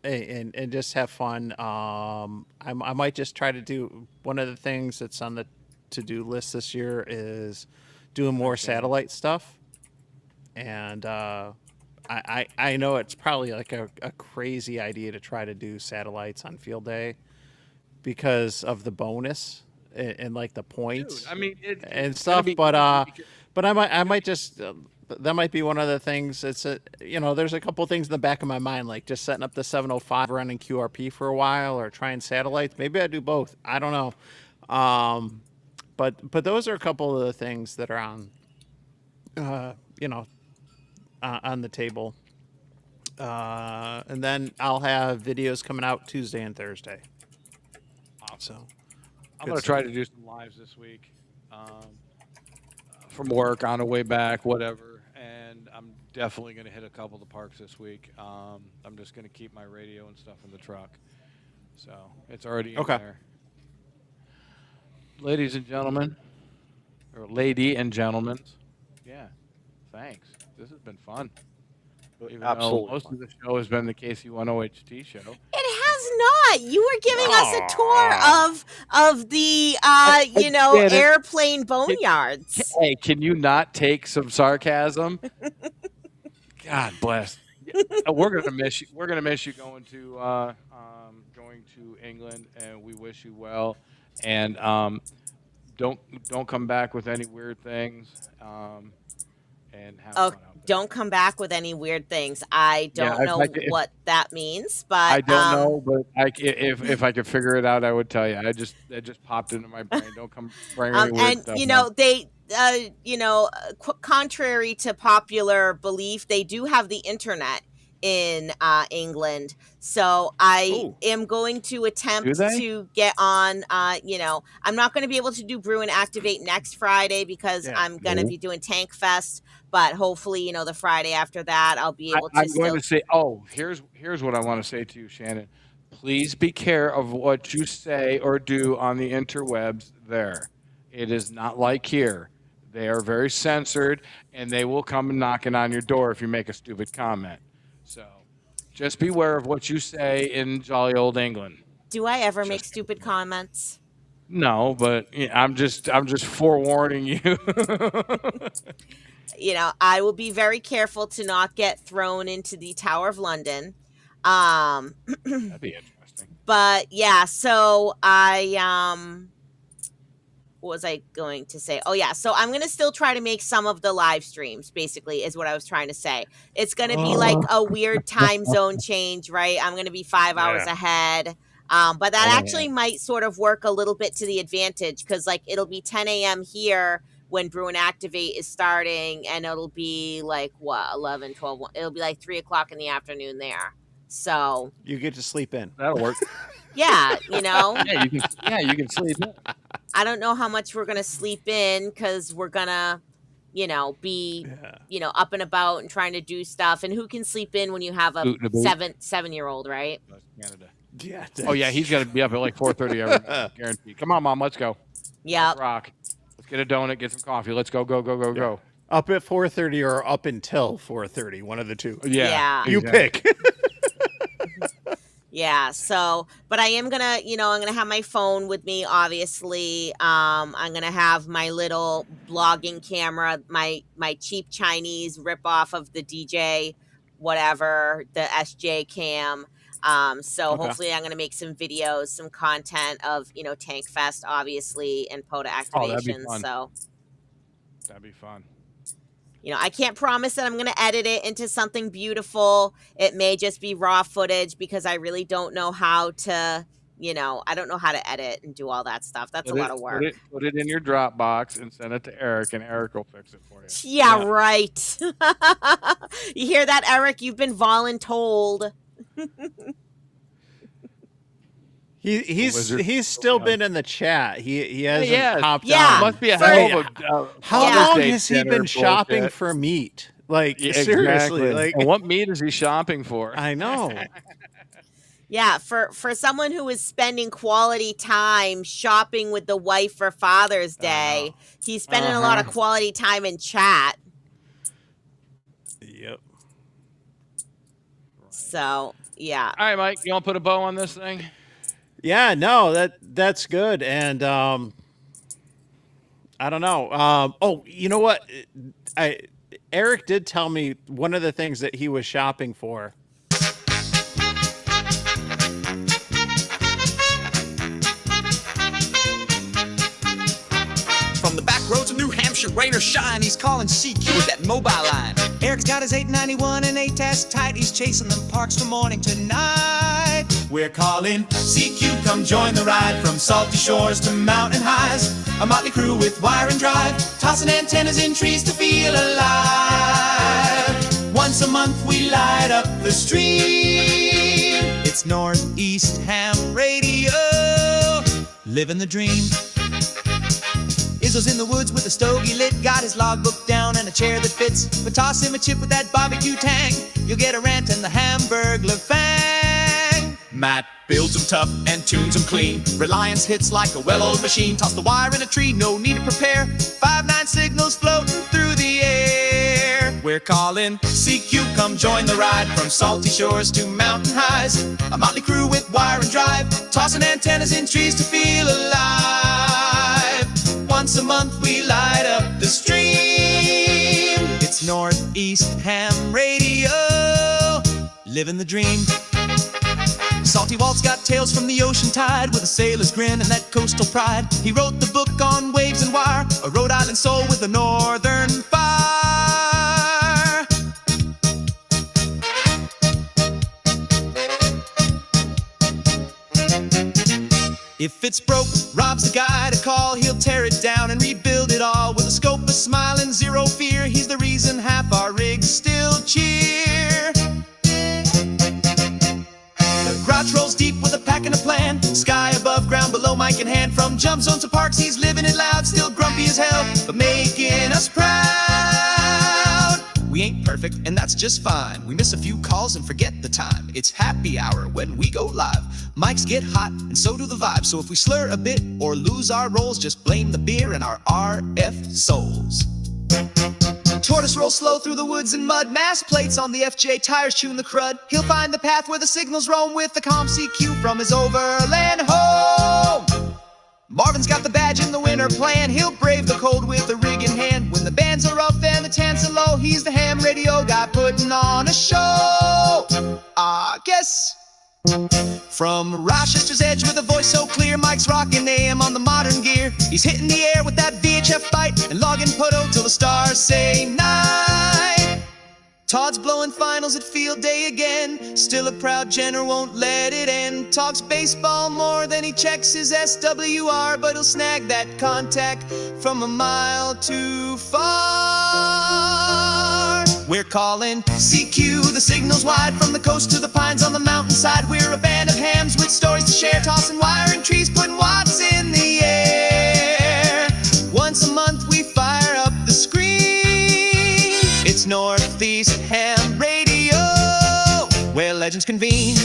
and just have fun. I might just try to do one of the things that's on the to-do list this year is doing more satellite stuff, and I know it's probably like a crazy idea to try to do satellites on field day because of the bonus and like the points Dude, I mean, and stuff. But I might just that might be one of the things. It's there's a couple things in the back of my mind, like just setting up the 705 running QRP for a while or trying satellites. Maybe I do both. I don't know. But those are a couple of the things that are on on the table. And then I'll have videos coming out Tuesday and Thursday. So I'm going to try to do some lives this week from work on the way back, whatever. And I'm definitely going to hit a couple of the parks this week. I'm just going to keep my radio and stuff in the truck. So it's already in there. Ladies and gentlemen, or lady and gentlemen, yeah, thanks. This has been fun. Even Absolutely though most fun. of the show has been the KC1OHT show. It has not. You were giving us a tour of the airplane boneyards. Hey, can you not take some sarcasm? God bless. We're gonna miss you. We're gonna miss you going to England, and we wish you well. And don't come back with any weird things. And have fun out there. Don't come back with any weird things. I don't know what that means, but I don't know, but if I could figure it out, I would tell you. It just popped into my brain. Don't come bring any weird and stuff. they contrary to popular belief, they do have the internet in England, so I am going to attempt to get on. I'm not going to be able to do Brew and Activate next Friday because I'm going to be doing Tank Fest, but hopefully, the Friday after that, I'll be able to. I'm going to say, here's what I want to say to you, Shannon. Please be care of what you say or do on the interwebs there. It is not like here. They are very censored, and they will come knocking on your door if you make a stupid comment. So just beware of what you say in jolly old England. Do I ever make stupid comments? No, but I'm just forewarning you. I will be very careful to not get thrown into the Tower of London. That'd be interesting. But yeah, so what was I going to say? Oh yeah, so I'm going to still try to make some of the live streams, basically, is what I was trying to say. It's going to be like a weird time zone change, right? I'm going to be 5 hours ahead. But that actually might sort of work a little bit to the advantage because like it'll be 10 a.m. here when Brew and Activate is starting, and it'll be like 11, 12, it'll be like 3 o'clock in the afternoon there. So you get to sleep in. That'll work. Yeah, you know. You can sleep in. I don't know how much we're gonna sleep in because we're gonna, be, up and about and trying to do stuff. And who can sleep in when you have a Boot in a boot. 7-year-old, right? Canada. Yeah. Oh yeah, he's got to be up at like 4:30 every morning, guaranteed. Come on, Mom, let's go. Yeah. Let's rock. Let's get a donut, get some coffee. Let's go, go, go, go, go. Up at 4:30 or up until 4:30, one of the two. Yeah. You pick. Yeah. So, but I am gonna, I'm gonna have my phone with me. Obviously, I'm gonna have my little blogging camera, my cheap Chinese rip off of the DJ, whatever, the SJ cam. So Okay. hopefully I'm gonna make some videos, some content of Tank Fest, obviously, and POTA that'd be activations. fun. So That'd be fun. I can't promise that I'm going to edit it into something beautiful. It may just be raw footage because I really don't know how to, I don't know how to edit and do all that stuff. That's a lot of work. Put it in your Dropbox and send it to Eric, and Eric will fix it for you. Yeah, right. You hear that, Eric? You've been voluntold. He's still been in the chat. He hasn't popped Yeah. on. Must be a hell of a. How Yeah. long Thursday has he dinner been shopping bullshit. for meat? Like Yeah, seriously, exactly. like And what meat is he shopping for? I know. Yeah, for someone who is spending quality time shopping with the wife for Father's Day, he's spending a lot of quality time in chat. Yep. So, yeah. All right, Mike, you want to put a bow on this thing? Yeah, no, that's good. And I don't know. Oh, you know what? Eric did tell me one of the things that he was shopping for. From the back roads of New Hampshire, rain or shine, he's calling CQ with that mobile line. Eric's got his 891 and 8 tight. He's chasing them parks from morning to night. We're calling CQ, come join the ride. From salty shores to mountain highs, a motley crew with wire and drive, tossing antennas in trees to feel alive. Once a month we light up the stream. It's Northeast Ham Radio, living the dream. Izzo's in the woods with a stogie lit, got his logbook down and a chair that fits. But toss him a chip with that barbecue tang, you'll get a rant and the Hamburglar fang. Matt builds them tough and tunes them clean. Reliance hits like a well-oiled machine. Toss the wire in a tree, no need to prepare. 5-9 signals floating through the air. We're calling CQ, come join the ride. From salty shores to mountain highs, a motley crew with wire and drive, tossing antennas in trees to feel alive. Once a month we light up the stream. It's Northeast Ham Radio, living the dream. Salty Walt's got tales from the ocean tide, with a sailor's grin and that coastal pride. He wrote the book on waves and wire, a Rhode Island soul with a northern fire. If it's broke, Rob's the guy to call. He'll tear it down and rebuild it all. With a scope, a smile, and zero fear, he's the reason half our rigs still cheer. The grouch rolls deep with a pack and a plan. Sky above, ground below, mic in hand. From jump zones to parks, he's living it loud. Still grumpy as hell, but making us proud. We ain't perfect, and that's just fine. We miss a few calls and forget the time. It's happy hour when we go live. Mics get hot, and so do the vibes. So if we slur a bit or lose our roles, just blame the beer and our RF souls. Tortoise rolls slow through the woods and mud. Mass plates on the FJ, tires chewing the crud. He'll find the path where the signals roam with the calm CQ from his overland home. Marvin's got the badge in the winter plan. He'll brave the cold with a rig in hand. When the bands are up and the tents are low, he's the ham radio guy putting on a show. I guess. From Rochester's edge with a voice so clear, Mike's rocking AM on the modern gear. He's hitting the air with that VHF bite and logging Poto till the stars say night. Todd's blowing finals at field day again. Still a proud Jenner, won't let it end. Talks baseball more than he checks his SWR, but he'll snag that contact from a mile too far. We're calling CQ, the signal's wide from the coast to the pines on the mountainside. We're a band of hams with stories to share, tossing wire and trees, putting watts in the air. Once a month we fire up the screen. It's Northeast Ham Radio, where legends convene.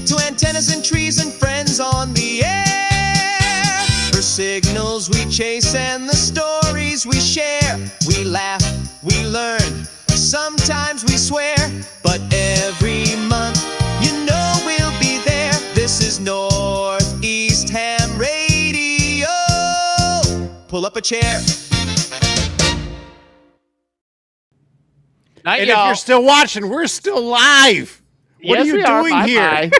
To antennas and trees and friends on the air. For signals we chase and the stories we share. We laugh, we learn, sometimes we swear. But every month, you know we'll be there. This is Northeast Ham Radio. Pull up a chair. And Night, if y'all. you're still watching, we're still live. What Yes, are you we are. doing here? Bye-bye.